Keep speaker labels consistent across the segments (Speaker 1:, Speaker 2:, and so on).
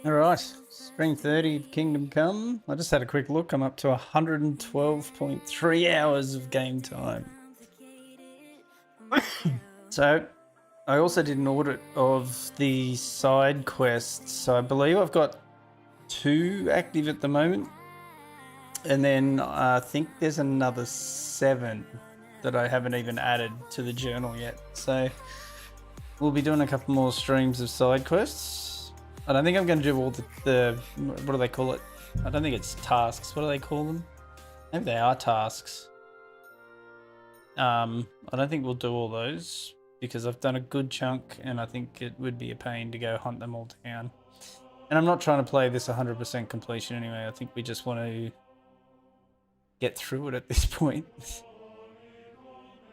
Speaker 1: Alright, Spring 30, Kingdom Come. I just had a quick look. I'm up to 112.3 hours of game time. So, I also did an audit of the side quests. So I believe I've got 2 active at the moment. And then I think there's another 7 that I haven't even added to the journal yet. So we'll be doing a couple more streams of side quests. I don't think I'm going to do all the what do they call it? I don't think it's tasks. What do they call them? Maybe they are tasks. I don't think we'll do all those because I've done a good chunk and I think it would be a pain to go hunt them all down. And I'm not trying to play this 100% completion anyway. I think we just want to get through it at this point.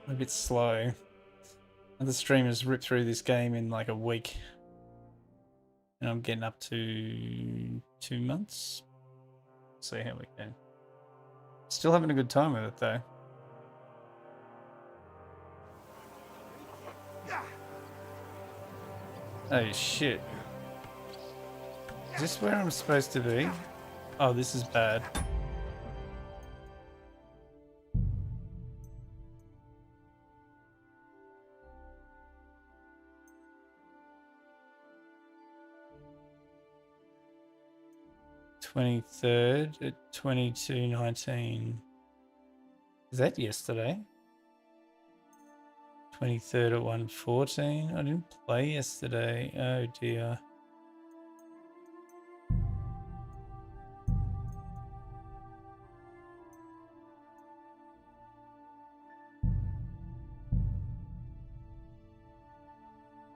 Speaker 1: I'm a bit slow. Other streamers ripped through this game in like a week. And I'm getting up to 2 months. See how we go. Still having a good time with it though. Oh shit. Is this where I'm supposed to be? Oh, this is bad. (23rd) at 22:19. Is that yesterday? 23rd at 1:14. I didn't play yesterday. Oh dear.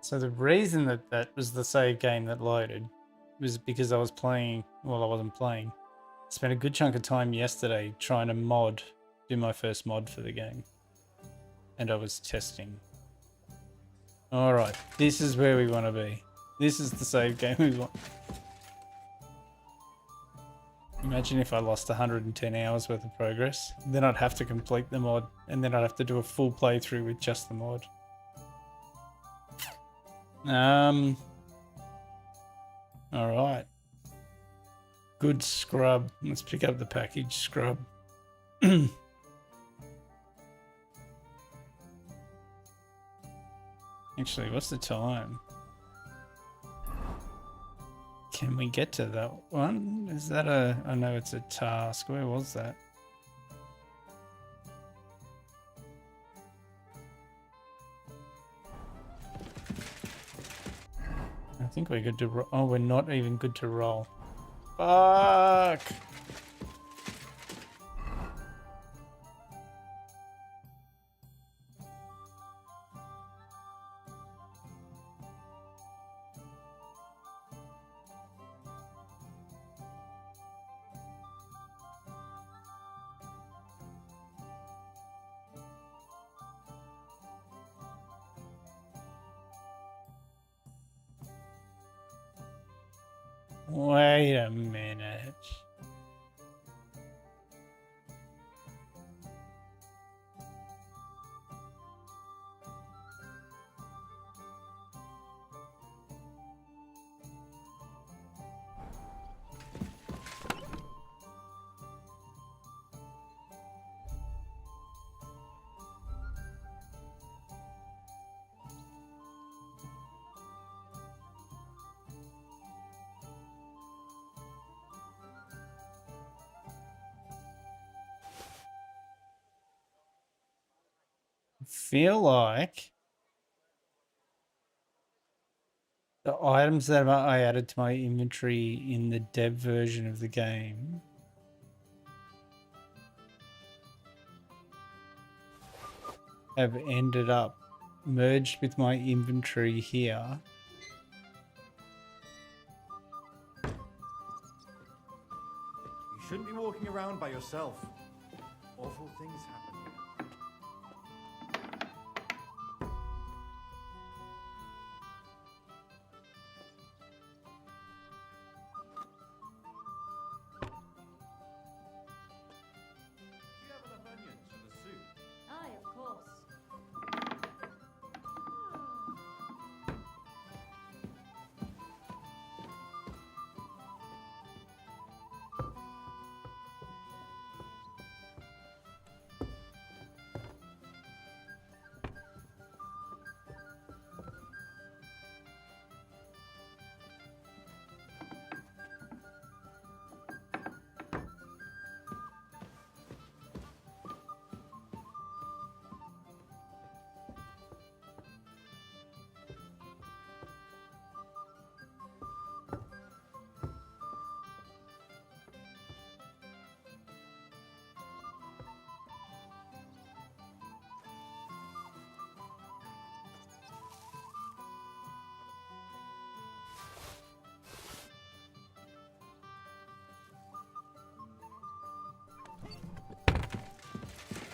Speaker 1: So the reason that that was the save game that loaded was because I was playing, well, I wasn't playing. I spent a good chunk of time yesterday trying to do my first mod for the game. And I was testing. All right, this is where we want to be. This is the save game we want. Imagine if I lost 110 hours worth of progress. Then I'd have to complete the mod, and then I'd have to do a full playthrough with just the mod. Alright. Good scrub. Let's pick up the package scrub. Actually, what's the time? Can we get to that one? Is that a... I know it's a task. Where was that? I think we're good to... Oh, we're not even good to roll. Fuck! Wait a minute. Feel like the items that I added to my inventory in the dev version of the game have ended up merged with my inventory here.
Speaker 2: You shouldn't be walking around by yourself. Awful things happen.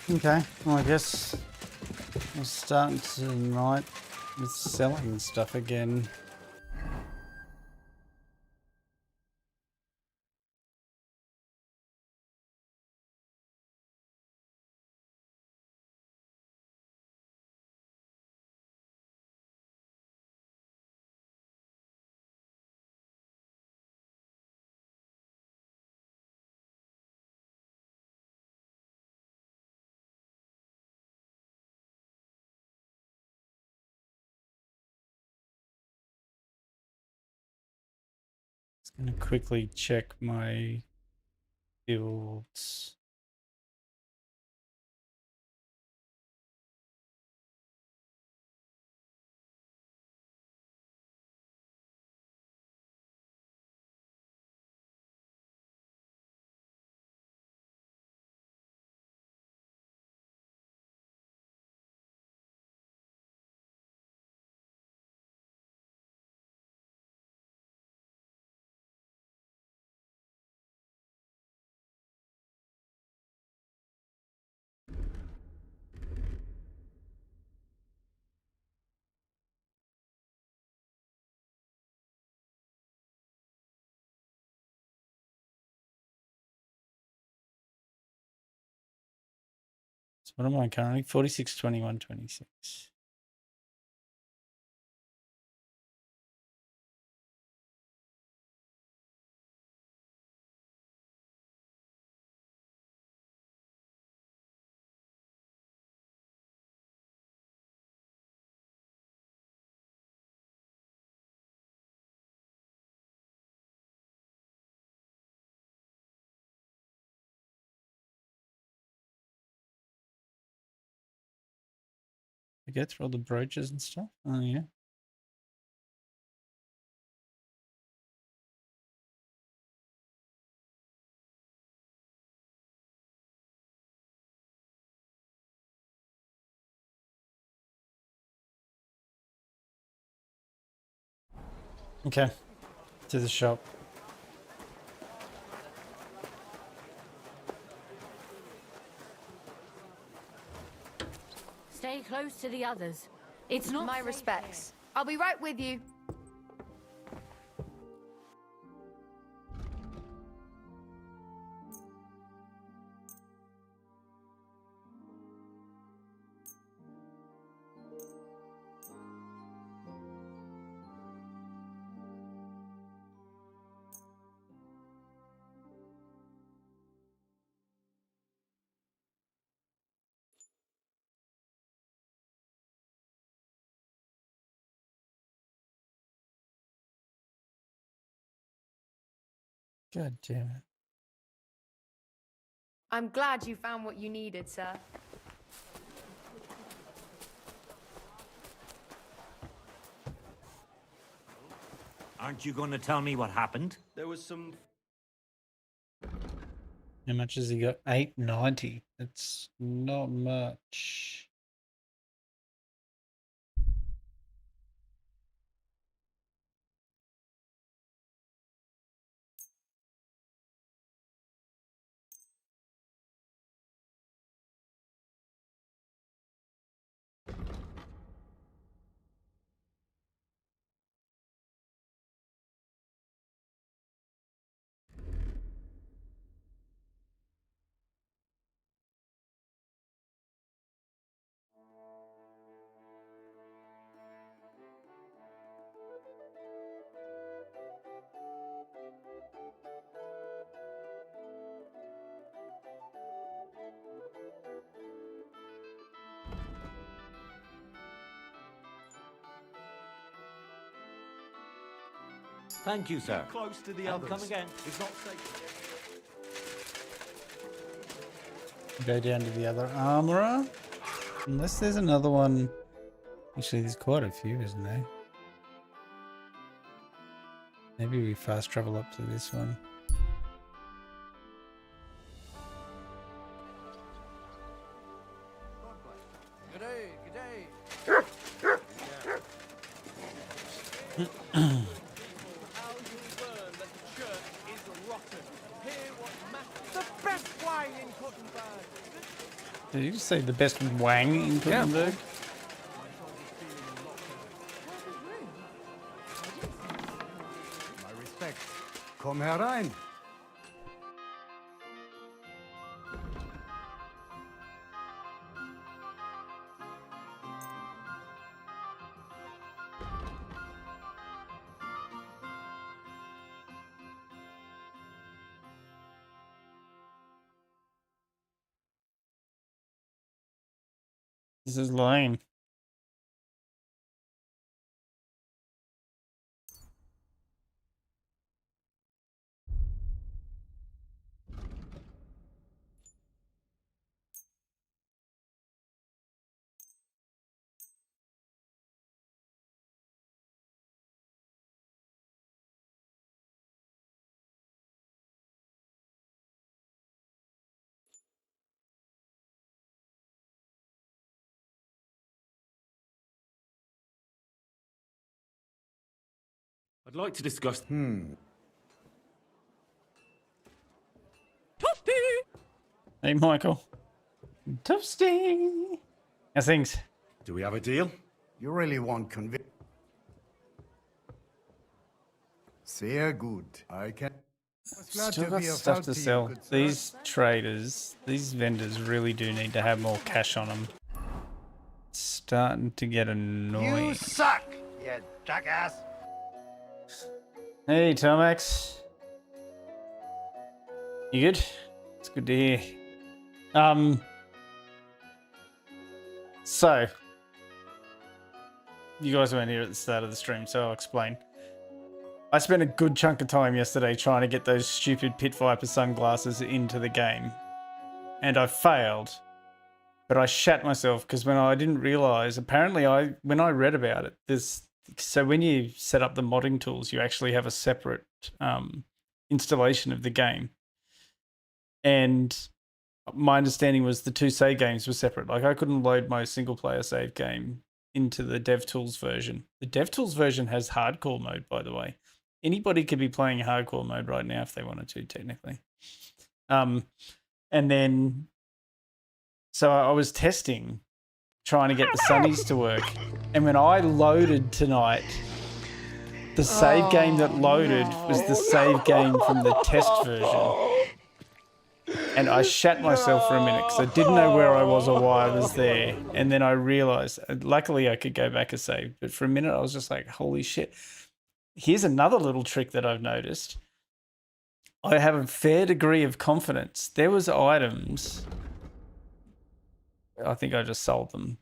Speaker 1: Okay, well I guess we'll start tonight with selling stuff again. Just gonna quickly check my builds. So what am I currently? 46, 21, 26. I go through all the brooches and stuff. Oh yeah. Okay, to the shop.
Speaker 3: Stay close to the others. It's not
Speaker 4: My
Speaker 3: safe
Speaker 4: respects. I'll be right with you.
Speaker 1: God damn it.
Speaker 4: I'm glad you found what you needed, sir.
Speaker 5: Aren't you going to tell me what happened?
Speaker 2: There was some.
Speaker 1: How much has he got? 890. That's not much.
Speaker 5: Thank you, sir.
Speaker 2: Close to the
Speaker 5: And
Speaker 2: others.
Speaker 5: come again.
Speaker 2: It's not safe.
Speaker 1: Go down to the other armorer. Unless there's another one. Actually, there's quite a few, isn't there? Maybe we fast travel up to this one.
Speaker 2: Good day, good day.
Speaker 6: The best wine in Khuntza.
Speaker 1: Did you just say the best wang in Khuntza?
Speaker 2: My respect. Komm herein.
Speaker 1: This is lame.
Speaker 5: I'd like to discuss.
Speaker 1: Hey, Michael. Toasty. How's things?
Speaker 2: Do we have a deal? You really want Sehr gut. I can.
Speaker 1: Still got stuff to sell. These traders, these vendors really do need to have more cash on them. It's starting to get annoying.
Speaker 2: You suck, you jackass.
Speaker 1: Hey, Tomax. You good? It's good to hear. So you guys weren't here at the start of the stream, so I'll explain. I spent a good chunk of time yesterday trying to get those stupid Pit Viper sunglasses into the game. And I failed. But I shat myself because when I didn't realize, apparently when I read about it, so when you set up the modding tools, you actually have a separate installation of the game. And my understanding was the two save games were separate. Like I couldn't load my single player save game into the DevTools version. The DevTools version has hardcore mode, by the way. Anybody could be playing hardcore mode right now if they wanted to, technically. And then, so I was testing, trying to get the sunnies to work. And when I loaded tonight, the save game that loaded was the save game from the test version. And I shat myself for a minute because I didn't know where I was or why I was there. And then I realized, luckily I could go back and save. But for a minute I was just like, holy shit. Here's another little trick that I've noticed. I have a fair degree of confidence. There was items. I think I just sold them.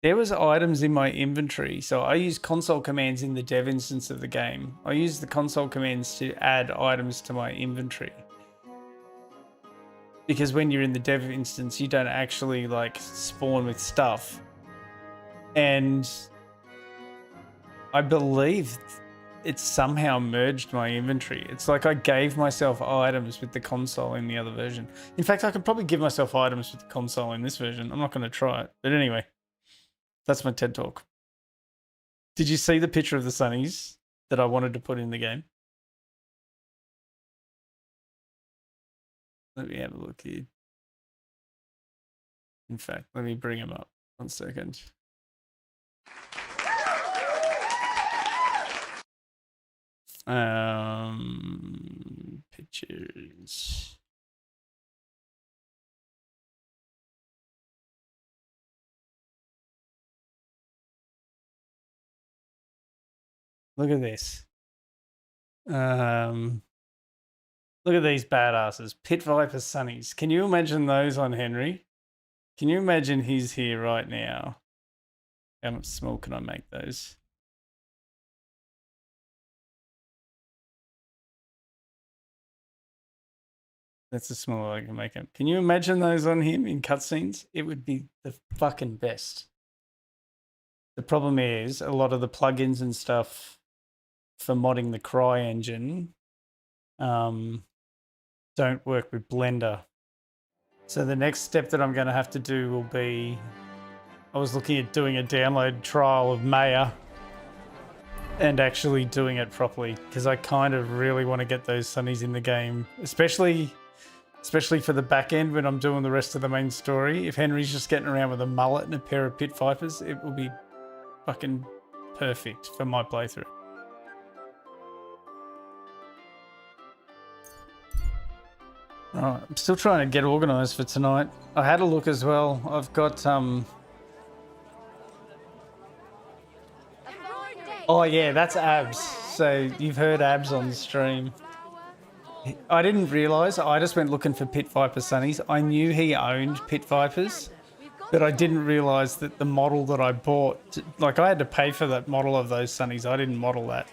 Speaker 1: There was items in my inventory. So I use console commands in the dev instance of the game. I use the console commands to add items to my inventory. Because when you're in the dev instance, you don't actually like spawn with stuff. And I believe it somehow merged my inventory. It's like I gave myself items with the console in the other version. In fact, I could probably give myself items with the console in this version. I'm not going to try it. But anyway, that's my TED Talk. Did you see the picture of the sunnies that I wanted to put in the game? Let me have a look here. In fact, let me bring him up. 1 second. Pictures. Look at this. Look at these badasses. Pit Viper Sunnies. Can you imagine those on Henry? Can you imagine he's here right now? How much small can I make those? That's the smaller I can make them. Can you imagine those on him in cutscenes? It would be the fucking best. The problem is a lot of the plugins and stuff for modding the Cry engine don't work with Blender. So the next step that I'm going to have to do will be, I was looking at doing a download trial of Maya and actually doing it properly because I kind of really want to get those sunnies in the game, especially especially for the back end when I'm doing the rest of the main story. If Henry's just getting around with a mullet and a pair of pit vipers, it will be fucking perfect for my playthrough. Alright, I'm still trying to get organised for tonight. I had a look as well. I've got oh yeah, that's Abs. So you've heard Abs on the stream. I didn't realise. I just went looking for Pit Viper Sunnies. I knew he owned Pit Vipers, but I didn't realise that the model that I bought, like I had to pay for that model of those Sunnies. I didn't model that.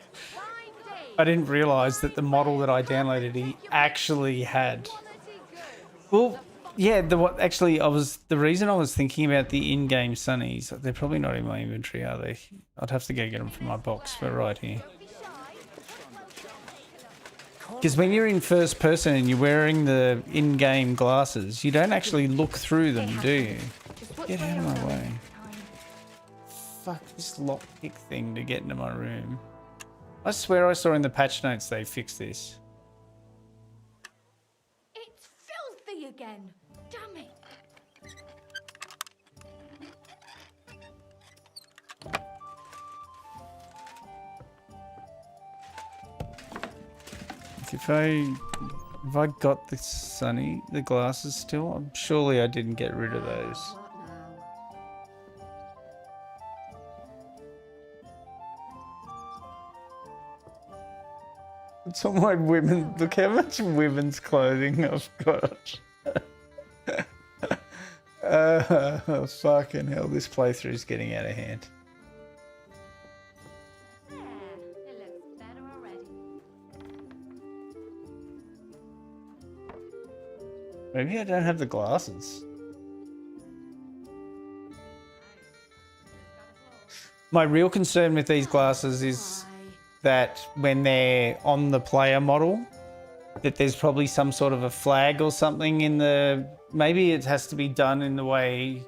Speaker 1: I didn't realise that the model that I downloaded he actually had. Well, yeah. The reason I was thinking about the in-game Sunnies. They're probably not in my inventory, are they? I'd have to go get them from my box. But right here. Because when you're in first person and you're wearing the in-game glasses, you don't actually look through them, do you? Get out of my way. Fuck this lockpick thing to get into my room. I swear I saw in the patch notes they fixed this.
Speaker 3: It's filthy again. Damn it.
Speaker 1: If I got the glasses still, surely I didn't get rid of those. It's all my women. Look how much women's clothing I've got. Fucking hell, this playthrough is getting out of hand. Maybe I don't have the glasses. My real concern with these glasses is that when they're on the player model, that there's probably some sort of a flag or something in the... Maybe it has to be done in the way...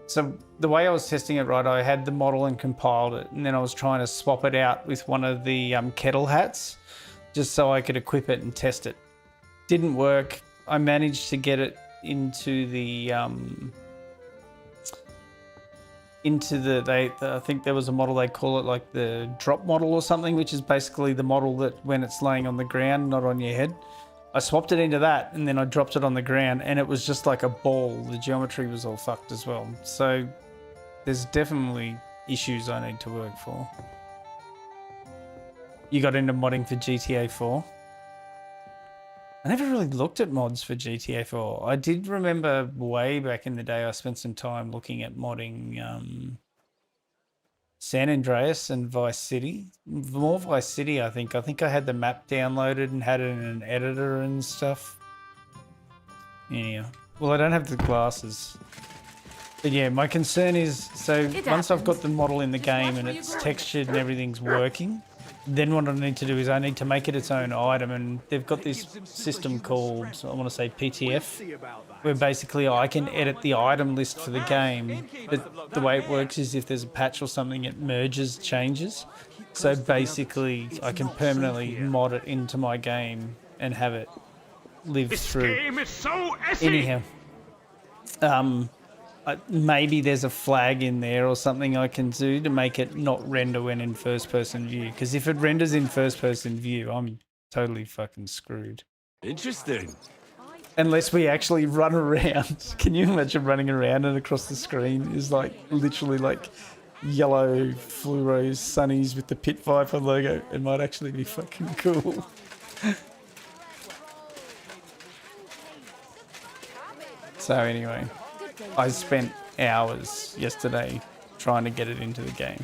Speaker 1: So the way I was testing it, right, I had the model and compiled it, and then I was trying to swap it out with one of the kettle hats, just so I could equip it and test it. Didn't work. I managed to get it into the I think there was a model, they call it like the drop model or something, which is basically the model that when it's laying on the ground, not on your head. I swapped it into that and then I dropped it on the ground and it was just like a ball. The geometry was all fucked as well. So there's definitely issues I need to work for. You got into modding for GTA 4? I never really looked at mods for GTA 4. I did remember way back in the day I spent some time looking at modding San Andreas and Vice City. More Vice City, I think. I think I had the map downloaded and had it in an editor and stuff. Yeah. Well, I don't have the glasses. But yeah, my concern is, so once I've got the model in the game and it's textured and everything's working, then what I need to do is I need to make it its own item, and they've got this system called, I want to say PTF, where basically I can edit the item list for the game, but the way it works is if there's a patch or something, it merges changes. So basically I can permanently mod it into my game and have it live through.
Speaker 6: Game is so
Speaker 1: Anyhow, maybe there's a flag in there or something I can do to make it not render when in first person view. Because if it renders in first person view, I'm totally fucking screwed.
Speaker 6: Interesting.
Speaker 1: Unless we actually run around. Can you imagine running around and across the screen is like literally like yellow fluoro sunnies with the Pit Viper logo? It might actually be fucking cool. So anyway, I spent hours yesterday trying to get it into the game.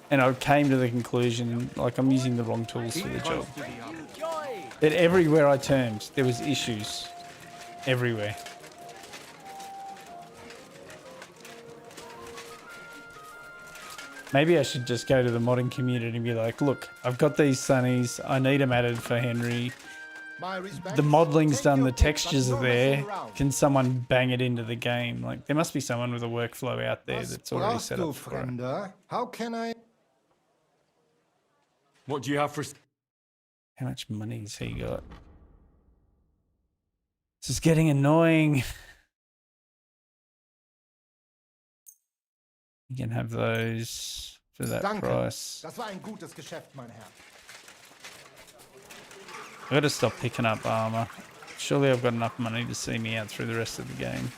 Speaker 1: And I came to the conclusion, like, I'm using the wrong tools for the job. But everywhere I turned, there was issues. Everywhere. Maybe I should just go to the modding community and be like, look, I've got these sunnies, I need them added for Henry. The modeling's done, the textures are there. Can someone bang it into the game? Like, there must be someone with a workflow out there that's already set up for it.
Speaker 2: How can I...
Speaker 6: What do you have for...
Speaker 1: How much money has he got? This is getting annoying. You can have those for that
Speaker 2: Danke.
Speaker 1: price.
Speaker 2: Das war ein gutes Geschäft, mein Herr.
Speaker 1: I gotta stop picking up armor. Surely I've got enough money to see me out through the rest of the game.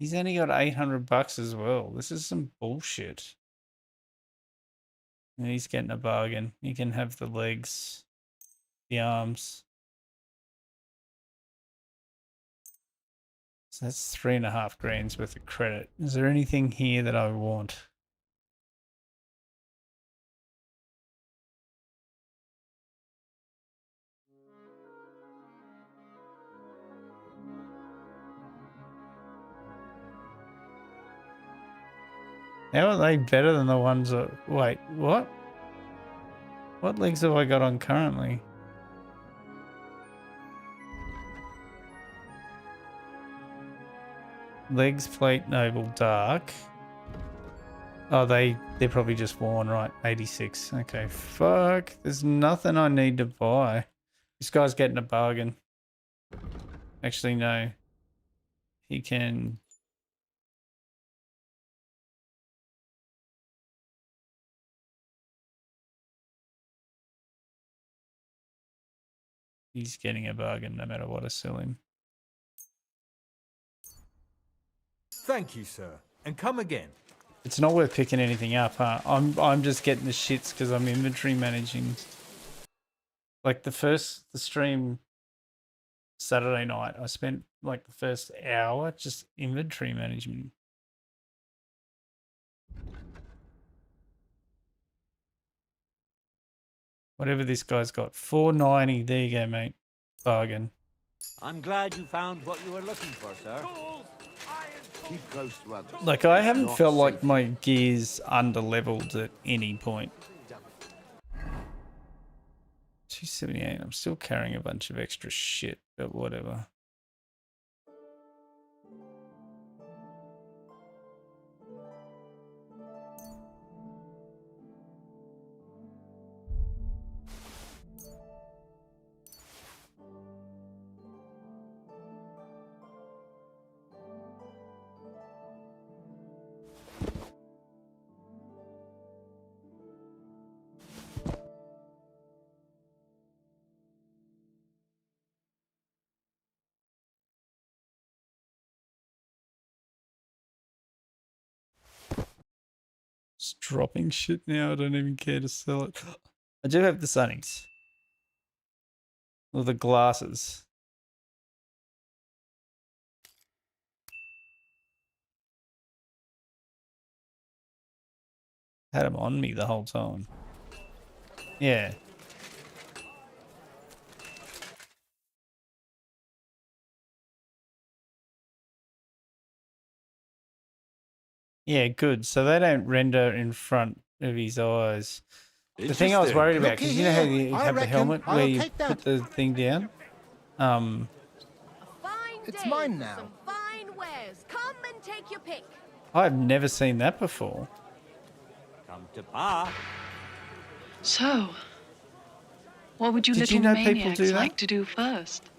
Speaker 1: He's only got 800 bucks as well. This is some bullshit. And he's getting a bargain. He can have the legs, the arms. So that's 3.5 grand's worth of credit. Is there anything here that I want? How are they better than the ones that... Wait, what? What legs have I got on currently? Legs, plate, noble, dark. Oh, they're probably just worn, right? 86. Okay, fuck. There's nothing I need to buy. This guy's getting a bargain. Actually, no. He can... He's getting a bargain no matter what I sell him.
Speaker 6: Thank you, sir. And come again.
Speaker 1: It's not worth picking anything up, huh? I'm just getting the shits because I'm inventory managing. Like the stream Saturday night, I spent like the first hour just inventory management. Whatever this guy's got. 490. There you go, mate. Bargain.
Speaker 5: I'm glad you found what you were looking for, sir.
Speaker 7: Keep close to others.
Speaker 1: Like, I haven't
Speaker 7: Not
Speaker 1: felt like
Speaker 7: safe.
Speaker 1: my gear's under-leveled at any point. 278. I'm still carrying a bunch of extra shit, but whatever. Just dropping shit now. I don't even care to sell it. I do have the sunnies. Or the glasses. Had them on me the whole time. Yeah. Yeah, good. So they don't render in front of his eyes. The thing I was worried about, because you know how you have the helmet where you put the thing down?
Speaker 3: Fine
Speaker 2: It's
Speaker 3: day
Speaker 2: mine
Speaker 3: for
Speaker 2: now.
Speaker 3: Some fine wares. Come and take your pick.
Speaker 1: I've never seen that before.
Speaker 5: Come to Pa.
Speaker 8: So, what would you
Speaker 1: Did
Speaker 8: little
Speaker 1: you know people
Speaker 8: maniacs
Speaker 1: do that?
Speaker 8: like to do first?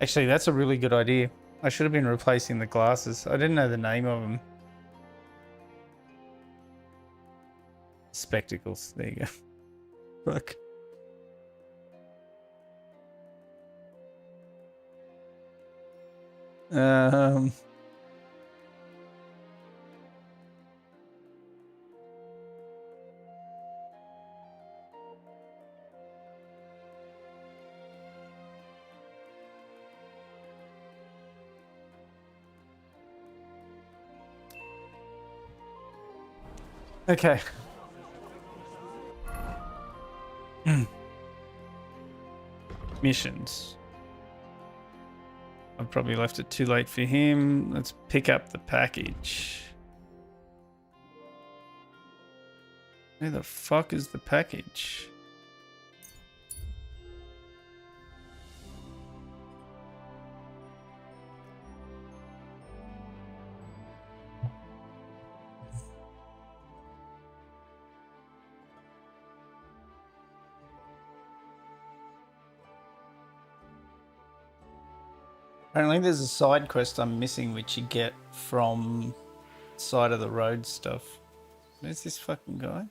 Speaker 1: Actually, that's a really good idea. I should have been replacing the glasses. I didn't know the name of them. Spectacles. There you go. Fuck. Um... Okay. Missions. I've probably left it too late for him. Let's pick up the package. Where the fuck is the package? Apparently there's a side quest I'm missing which you get from side of the road stuff. Where's this fucking guy?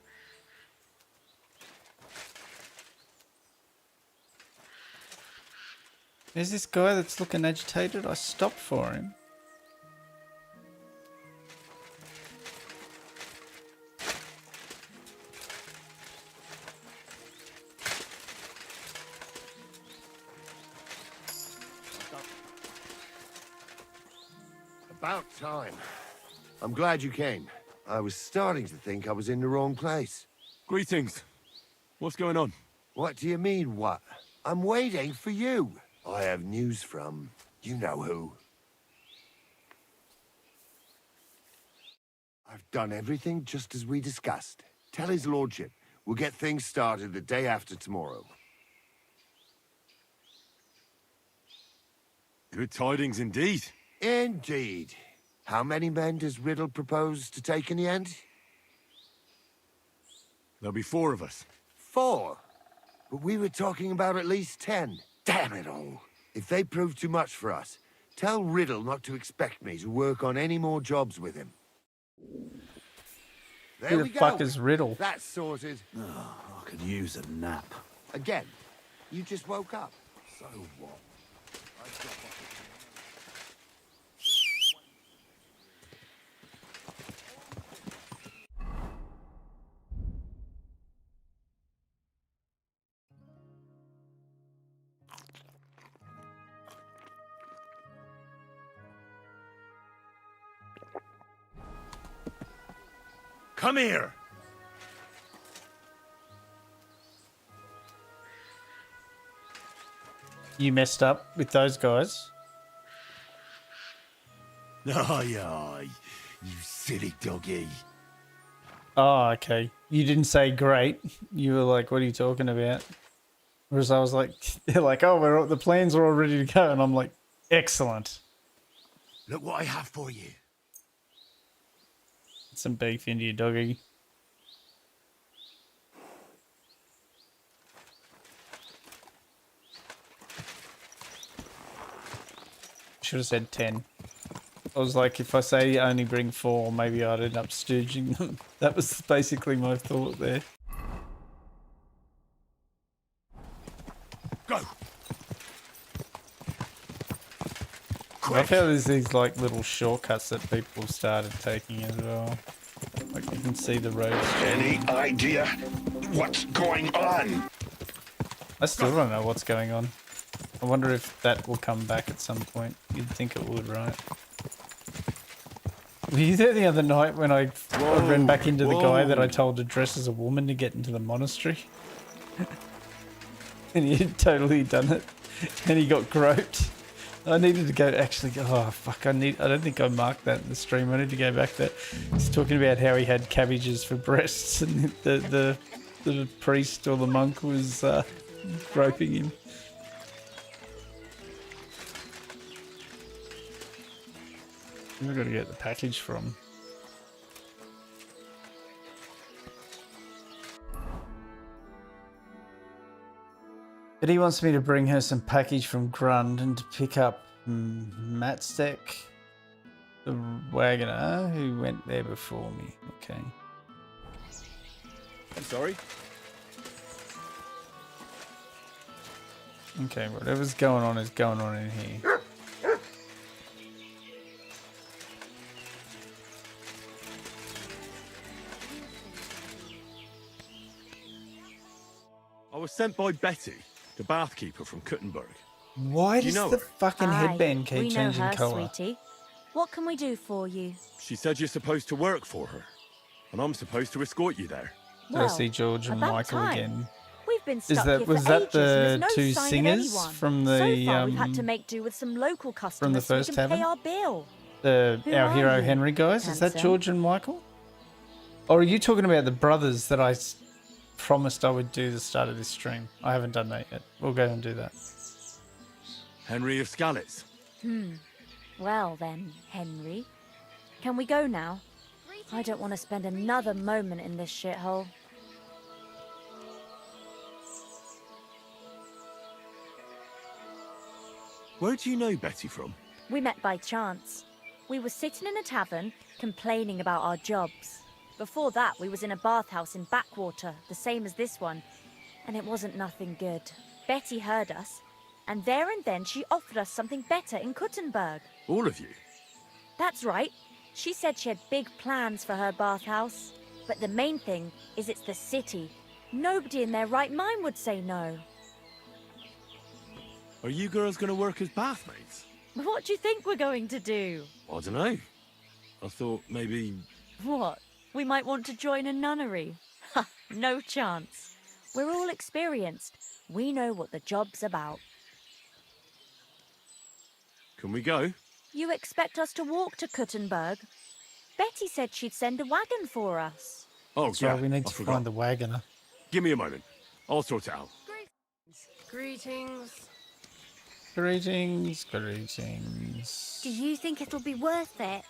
Speaker 1: There's this guy that's looking agitated. I stopped for him.
Speaker 7: About time. I'm glad you came. I was starting to think I was in the wrong place.
Speaker 9: Greetings. What's going on?
Speaker 7: What do you mean, what? I'm waiting for you. I have news from you know who. I've done everything just as we discussed. Tell his lordship we'll get things started the day after tomorrow.
Speaker 9: Good tidings indeed.
Speaker 7: Indeed. How many men does Riddle propose to take in the end?
Speaker 9: There'll be 4 of us.
Speaker 7: 4? But we were talking about at least 10. Damn it all. If they prove too much for us, tell Riddle not to expect me to work on any more jobs with him. There
Speaker 1: Who
Speaker 7: we
Speaker 1: the
Speaker 7: go.
Speaker 1: fuck is Riddle?
Speaker 7: That's sorted.
Speaker 2: Oh, I could use a nap.
Speaker 7: Again, you just woke up. So what?
Speaker 9: Come here!
Speaker 1: You messed up with those guys.
Speaker 9: Aye, aye. You silly doggy.
Speaker 1: Oh, okay. You didn't say great. You were like, what are you talking about? Whereas I was like, they're like, oh, the plans are all ready to go. And I'm like, excellent.
Speaker 9: Look what I have for you.
Speaker 1: Some beef into your doggy. Should have said 10. I was like, if I say only bring 4, maybe I'd end up stooging them. That was basically my thought there.
Speaker 9: Go!
Speaker 1: I love how there's these like little shortcuts that people started taking as well. Like you can see the roads.
Speaker 10: Any idea what's going on?
Speaker 1: I still don't know what's going on. I wonder if that will come back at some point. You'd think it would, right? Were you there the other night when I ran back into the guy that I told to dress as a woman to get into the monastery? And he had totally done it. And he got groped. I needed to go, actually, oh fuck, I don't think I marked that in the stream. I need to go back there. He's talking about how he had cabbages for breasts and the priest or the monk was groping him. We've got to get the package from. But he wants me to bring her some package from Grund and to pick up Matstek, the wagoner who went there before me. Okay.
Speaker 9: I'm sorry?
Speaker 1: Okay, whatever's going on is going on in here.
Speaker 9: I was sent by Betty, the bathkeeper from Kuttenberg.
Speaker 1: Why does
Speaker 9: know
Speaker 1: the
Speaker 9: her?
Speaker 1: fucking headband keep
Speaker 11: we know
Speaker 1: changing
Speaker 11: her,
Speaker 1: colour?
Speaker 11: sweetie. What can we do for you?
Speaker 9: She said you're supposed to work for her, and I'm supposed to escort you there.
Speaker 1: Did I see George and
Speaker 11: about
Speaker 1: Michael
Speaker 11: time.
Speaker 1: again?
Speaker 11: We've been stuck
Speaker 1: that
Speaker 11: here
Speaker 1: was
Speaker 11: for
Speaker 1: that
Speaker 11: ages,
Speaker 1: the
Speaker 11: and there's no
Speaker 1: two
Speaker 11: sign of
Speaker 1: singers
Speaker 11: anyone.
Speaker 1: from the
Speaker 11: So far, we've had to make do with some local customers
Speaker 1: first
Speaker 11: so we can pay
Speaker 1: tavern?
Speaker 11: our bill.
Speaker 1: Our
Speaker 11: are
Speaker 1: hero
Speaker 11: you,
Speaker 1: Henry guys? Is that
Speaker 11: handsome?
Speaker 1: George and Michael? Or are you talking about the brothers that I promised I would do the start of this stream? I haven't done that yet. We'll go and do that.
Speaker 9: Henry of Skalitz.
Speaker 11: Well then, Henry. Can we go now? I don't want to spend another moment in this shithole.
Speaker 9: Where do you know Betty from?
Speaker 11: We met by chance. We were sitting in a tavern, complaining about our jobs. Before that, we was in a bathhouse in Backwater, the same as this one, and it wasn't nothing good. Betty heard us, and there and then she offered us something better in Kuttenberg.
Speaker 9: All of you?
Speaker 11: That's right. She said she had big plans for her bathhouse. But the main thing is it's the city. Nobody in their right mind would say no.
Speaker 9: Are you girls going to work as bathmaids?
Speaker 11: What do you think we're going to do?
Speaker 9: I don't know. I thought maybe...
Speaker 11: What? We might want to join a nunnery? Ha! No chance. We're all experienced. We know what the job's about.
Speaker 9: Can we go?
Speaker 11: You expect us to walk to Kuttenberg? Betty said she'd send a wagon for us.
Speaker 9: Oh,
Speaker 1: So
Speaker 9: yeah,
Speaker 1: we need
Speaker 9: I
Speaker 1: to
Speaker 9: forgot.
Speaker 1: find the wagoner.
Speaker 9: Give me a moment. I'll sort it out.
Speaker 4: Greetings.
Speaker 1: Greetings, greetings.
Speaker 3: Do you think it'll be worth it?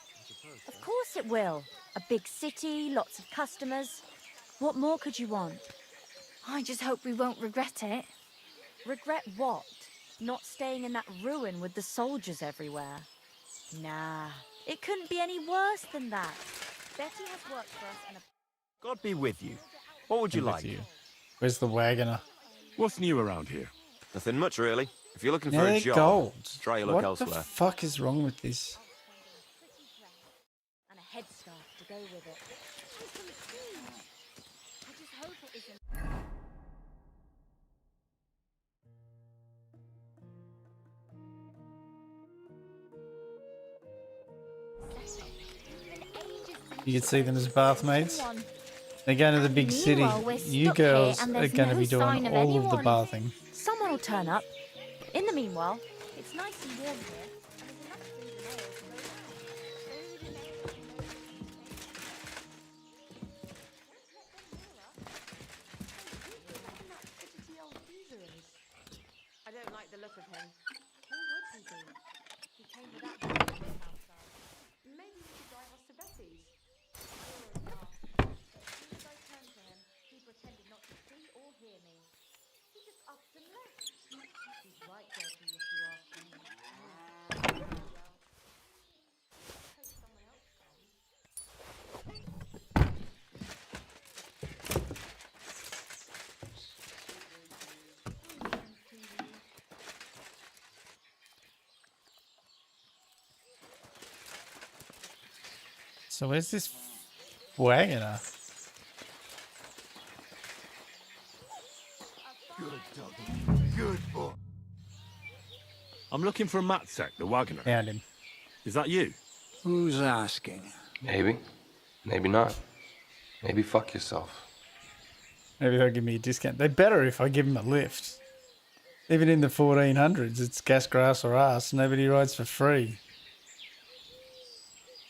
Speaker 11: Of course it will. A big city, lots of customers. What more could you want?
Speaker 3: I just hope we won't regret it.
Speaker 11: Regret what? Not staying in that ruin with the soldiers everywhere? Nah, it couldn't be any worse than that. Betty has worked for us and
Speaker 12: God be with you. What would you
Speaker 1: I'm with
Speaker 12: like?
Speaker 1: you. Where's the wagoner?
Speaker 9: What's new around here?
Speaker 12: Nothing much, really. If you're looking
Speaker 1: Now
Speaker 12: for a
Speaker 1: they're
Speaker 12: job,
Speaker 1: gold.
Speaker 12: try your luck
Speaker 1: What
Speaker 12: elsewhere.
Speaker 1: the fuck is wrong with this?
Speaker 11: and a headscarf to go with it. I just hope it isn't.
Speaker 1: You can see them as bathmaids. They're going to the big city.
Speaker 3: Meanwhile, we're
Speaker 1: You
Speaker 3: stuck here
Speaker 1: girls
Speaker 3: and
Speaker 1: are
Speaker 3: there's
Speaker 1: going to
Speaker 3: no
Speaker 1: be
Speaker 3: sign
Speaker 1: doing
Speaker 3: of
Speaker 1: all of the
Speaker 3: anyone.
Speaker 1: bathing.
Speaker 11: Someone will turn up. In the meanwhile, it's nice and warm here. And there's enough food and ale to go round.
Speaker 4: I don't like the look of him.
Speaker 11: Who would he be? He came without the outside.
Speaker 4: Maybe you should drive us to Betty's.
Speaker 11: As soon as I turned to him, he pretended not to see or hear me. He just upped and left. He's right dirty if you ask me.
Speaker 4: Hope someone else comes.
Speaker 1: So where's this wagoner?
Speaker 7: Good doggy. Good boy.
Speaker 9: I'm looking for Matsek, the wagoner.
Speaker 1: Found him.
Speaker 9: Is that you?
Speaker 13: Who's asking?
Speaker 14: Maybe. Maybe not. Maybe fuck yourself.
Speaker 1: Maybe they'll give me a discount. They better if I give them a lift. Even in the 1400s, it's gas, grass, or ass. Nobody rides for free.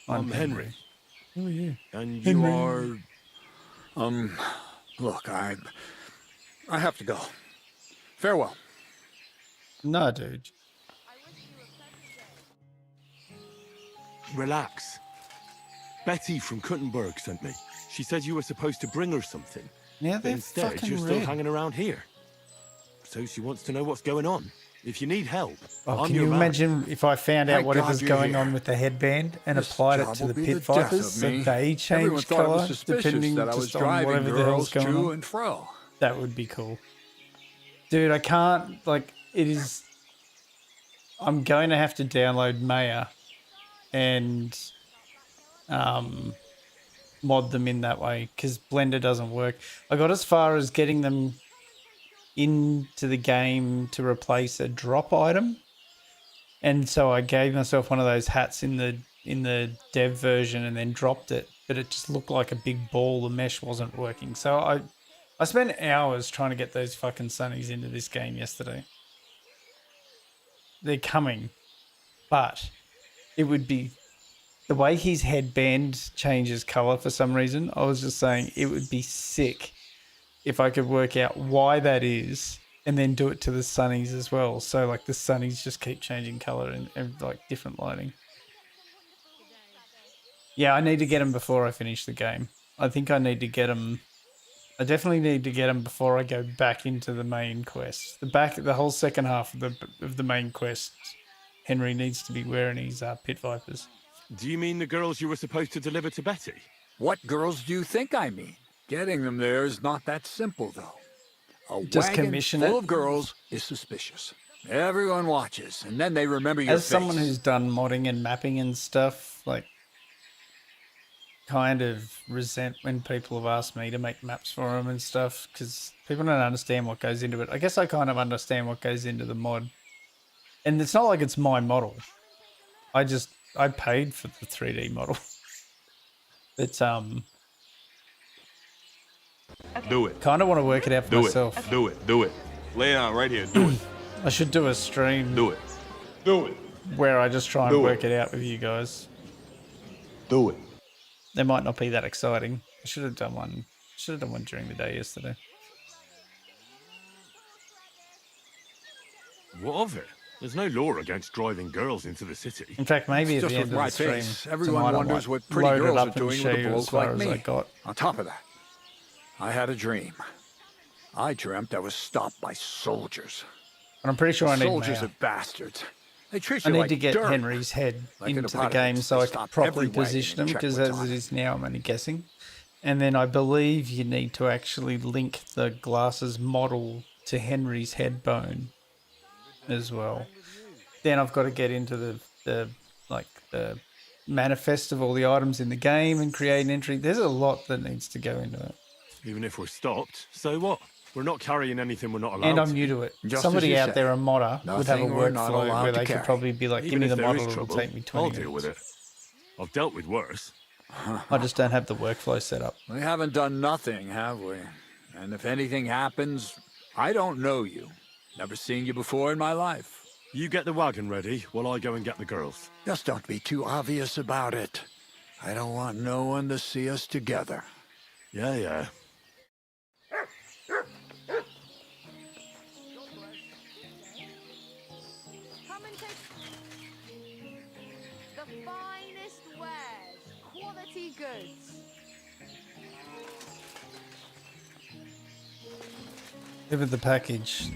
Speaker 9: I'm Henry.
Speaker 1: Who are you?
Speaker 9: And you
Speaker 1: Henry.
Speaker 9: are...
Speaker 13: Look, I have to go. Farewell.
Speaker 1: No, dude.
Speaker 9: Relax. Betty from Kuttenberg sent me. She said you were supposed to bring her something.
Speaker 1: Yeah,
Speaker 9: But
Speaker 1: they're
Speaker 9: instead,
Speaker 1: fucking
Speaker 9: you're still
Speaker 1: red.
Speaker 9: hanging around here. So she wants to know what's going on. If you need help,
Speaker 1: Oh,
Speaker 9: I'm
Speaker 1: can
Speaker 9: your
Speaker 1: you
Speaker 9: man.
Speaker 1: imagine if I found out
Speaker 13: Thank
Speaker 1: whatever's
Speaker 13: God you're
Speaker 1: going
Speaker 13: here.
Speaker 1: on with the headband and
Speaker 13: This
Speaker 1: applied it
Speaker 13: job
Speaker 1: to
Speaker 13: will
Speaker 1: the
Speaker 13: be
Speaker 1: pit
Speaker 13: the death
Speaker 1: vipers
Speaker 13: of
Speaker 1: so
Speaker 13: me.
Speaker 1: they
Speaker 13: Everyone
Speaker 1: change
Speaker 13: thought it was
Speaker 1: colour
Speaker 13: suspicious
Speaker 1: depending
Speaker 13: that I was
Speaker 1: just on
Speaker 13: driving
Speaker 1: whatever the hell's
Speaker 13: girls
Speaker 1: going
Speaker 13: to
Speaker 1: on?
Speaker 13: and fro.
Speaker 1: That would be cool. Dude, I can't, like, it is... I'm going to have to download Maya and mod them in that way because Blender doesn't work. I got as far as getting them into the game to replace a drop item. And so I gave myself one of those hats in the dev version and then dropped it, but it just looked like a big ball. The mesh wasn't working. So I spent hours trying to get those fucking sunnies into this game yesterday. They're coming, but it would be the way his headband changes color for some reason. I was just saying it would be sick if I could work out why that is and then do it to the sunnies as well. So like the sunnies just keep changing color and like different lighting. Yeah, I need to get them before I finish the game. I think I need to get them. I definitely need to get them before I go back into the main quest. The whole second half of the main quest Henry needs to be wearing his pit vipers.
Speaker 9: Do you mean the girls you were supposed to deliver to Betty?
Speaker 13: What girls do you think I mean? Getting them there is not that simple, though. A
Speaker 1: Just
Speaker 13: wagon
Speaker 1: commission
Speaker 13: full
Speaker 1: it?
Speaker 13: of girls is suspicious. Everyone watches, and then they remember your
Speaker 1: As
Speaker 13: face.
Speaker 1: someone who's done modding and mapping and stuff, like, kind of resent when people have asked me to make maps for them and stuff, because people don't understand what goes into it. I guess I kind of understand what goes into the mod. And it's not like it's my model. I paid for the 3D model. It's,
Speaker 9: Do it.
Speaker 1: kind of want to work it out for
Speaker 9: Do
Speaker 1: myself.
Speaker 9: it. Do it. Do it. Lay it out right here. Do it.
Speaker 1: I should do a stream.
Speaker 9: Do it. Do it.
Speaker 1: Where I just try and work it out with you guys.
Speaker 9: Do it.
Speaker 1: They might not be that exciting. I should have done one. During the day yesterday.
Speaker 9: What of it? There's no law against driving girls into the city.
Speaker 1: In fact, maybe
Speaker 13: It's
Speaker 1: at the
Speaker 13: just
Speaker 1: end
Speaker 13: with
Speaker 1: of
Speaker 13: my
Speaker 1: the stream,
Speaker 13: face. Everyone
Speaker 1: tonight I
Speaker 13: wonders
Speaker 1: might
Speaker 13: what pretty
Speaker 1: load it
Speaker 13: girls
Speaker 1: up
Speaker 13: are
Speaker 1: and
Speaker 13: doing
Speaker 1: show
Speaker 13: with a
Speaker 1: you
Speaker 13: bloke
Speaker 1: as far
Speaker 13: like
Speaker 1: as
Speaker 13: me.
Speaker 1: I got.
Speaker 13: On top of that, I had a dream. I dreamt I was stopped by soldiers.
Speaker 1: And I'm pretty sure I need
Speaker 13: Soldiers
Speaker 1: mail.
Speaker 13: are bastards. They treat
Speaker 1: I
Speaker 13: you
Speaker 1: need
Speaker 13: like
Speaker 1: to get
Speaker 13: dirt.
Speaker 1: Henry's head
Speaker 13: Like in
Speaker 1: into the
Speaker 13: Apocalypse,
Speaker 1: game so
Speaker 13: they
Speaker 1: I can
Speaker 13: stop
Speaker 1: properly
Speaker 13: every wagon
Speaker 1: position
Speaker 13: and
Speaker 1: them,
Speaker 13: check
Speaker 1: because
Speaker 13: what's
Speaker 1: as
Speaker 13: on
Speaker 1: it
Speaker 13: it.
Speaker 1: is now, I'm only guessing. And then I believe you need to actually link the glasses model to Henry's head bone as well. Then I've got to get into the manifest of all the items in the game and create an entry. There's a lot that needs to go into it.
Speaker 9: Even if we're stopped, so what? We're not carrying anything we're not allowed
Speaker 1: And I'm
Speaker 9: to.
Speaker 1: new to it.
Speaker 13: Just as
Speaker 1: Somebody
Speaker 13: you
Speaker 1: out
Speaker 13: say.
Speaker 1: there, a modder, would have a
Speaker 13: Nothing we're not
Speaker 1: workflow
Speaker 13: allowed
Speaker 1: where
Speaker 13: to
Speaker 1: they could
Speaker 13: carry.
Speaker 1: probably be like,
Speaker 9: Even
Speaker 1: give me
Speaker 9: if
Speaker 1: the
Speaker 9: there is
Speaker 1: model, it'll
Speaker 9: trouble,
Speaker 1: take me 20
Speaker 9: I'll
Speaker 1: minutes.
Speaker 9: deal with it. I've dealt with worse.
Speaker 1: I just don't have the workflow set up.
Speaker 13: We haven't done nothing, have we? And if anything happens, I don't know you. Never seen you before in my life.
Speaker 9: You get the wagon ready while I go and get the girls.
Speaker 13: Just don't be too obvious about it. I don't want no one to see us together.
Speaker 9: Yeah.
Speaker 4: Come and take the finest wares, quality goods.
Speaker 1: Give it the package.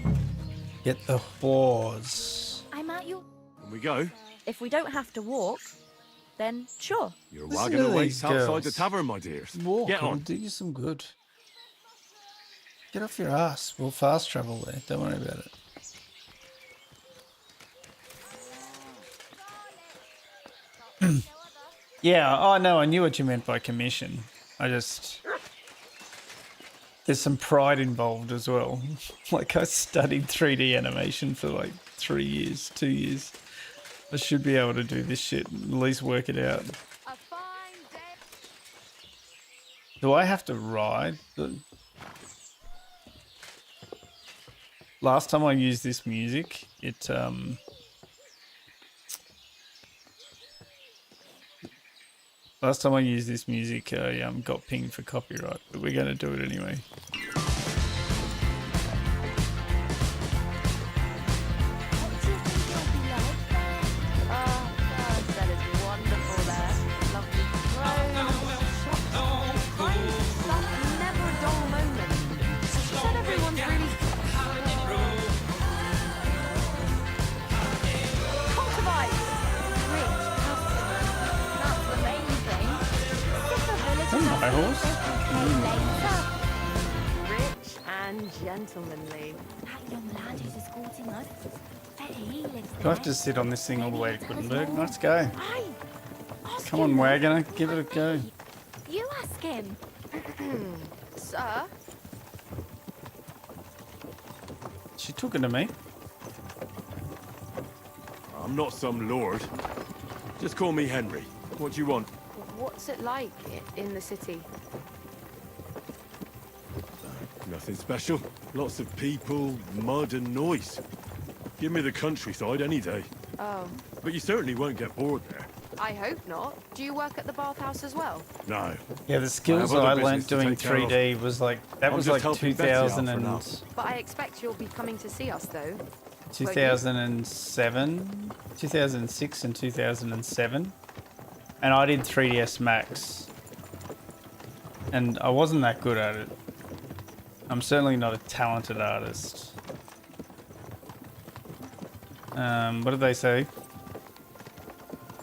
Speaker 1: Get the whores.
Speaker 11: I'm at your...
Speaker 9: Can we go?
Speaker 11: If we don't have to walk, then sure.
Speaker 9: Your
Speaker 1: Listen
Speaker 9: wagon
Speaker 1: to
Speaker 9: awaits
Speaker 1: these
Speaker 9: outside
Speaker 1: girls.
Speaker 9: the tavern, my dears.
Speaker 1: Walk,
Speaker 9: Get
Speaker 1: it'll
Speaker 9: on.
Speaker 1: do you some good. Get off your ass. We'll fast travel there. Don't worry about it. Yeah, oh no, I knew what you meant by commission. There's some pride involved as well. Like, I studied 3D animation for like 3 years, 2 years. I should be able to do this shit, at least work it out.
Speaker 4: A fine day.
Speaker 1: Do I have to ride? Last time I used this music, Last time I used this music, I got pinged for copyright, but we're going to do it anyway.
Speaker 3: What do you think it'll be like there?
Speaker 4: Oh, God, that is wonderful there. Lovely clothes, food, stuff, never a dull moment. She said everyone's really... Cultivate!
Speaker 3: Rich, that's the main thing.
Speaker 1: That's my horse.
Speaker 4: Rich and gentlemanly.
Speaker 3: That young lad who's escorting us, bet he lives
Speaker 1: Do I have to sit on this thing all the way to Khuntza? Let's go.
Speaker 3: Aye. Ask
Speaker 1: Come
Speaker 3: him,
Speaker 1: on,
Speaker 3: lad.
Speaker 1: wagoner, give it a go.
Speaker 3: You ask him.
Speaker 4: Sir?
Speaker 1: She took it to me.
Speaker 9: I'm not some lord. Just call me Henry. What do you want?
Speaker 4: What's it like in the city?
Speaker 9: Nothing special. Lots of people, mud and noise. Give me the countryside any day.
Speaker 4: Oh,
Speaker 9: But you certainly won't get bored there.
Speaker 4: I hope not. Do you work at the bathhouse as well?
Speaker 9: No.
Speaker 1: Yeah, the skills
Speaker 9: other
Speaker 1: I
Speaker 9: business
Speaker 1: learnt
Speaker 9: to
Speaker 1: doing
Speaker 9: take care of.
Speaker 1: 3D was like, that
Speaker 9: I'm
Speaker 1: was
Speaker 9: just
Speaker 1: like
Speaker 9: helping Betty out for
Speaker 1: 2000
Speaker 9: now.
Speaker 1: and,
Speaker 4: But I expect you'll be coming to see us, though.
Speaker 1: 2007, 2006 and 2007. And I did 3ds Max. And I wasn't that good at it. I'm certainly not a talented artist. What did they say?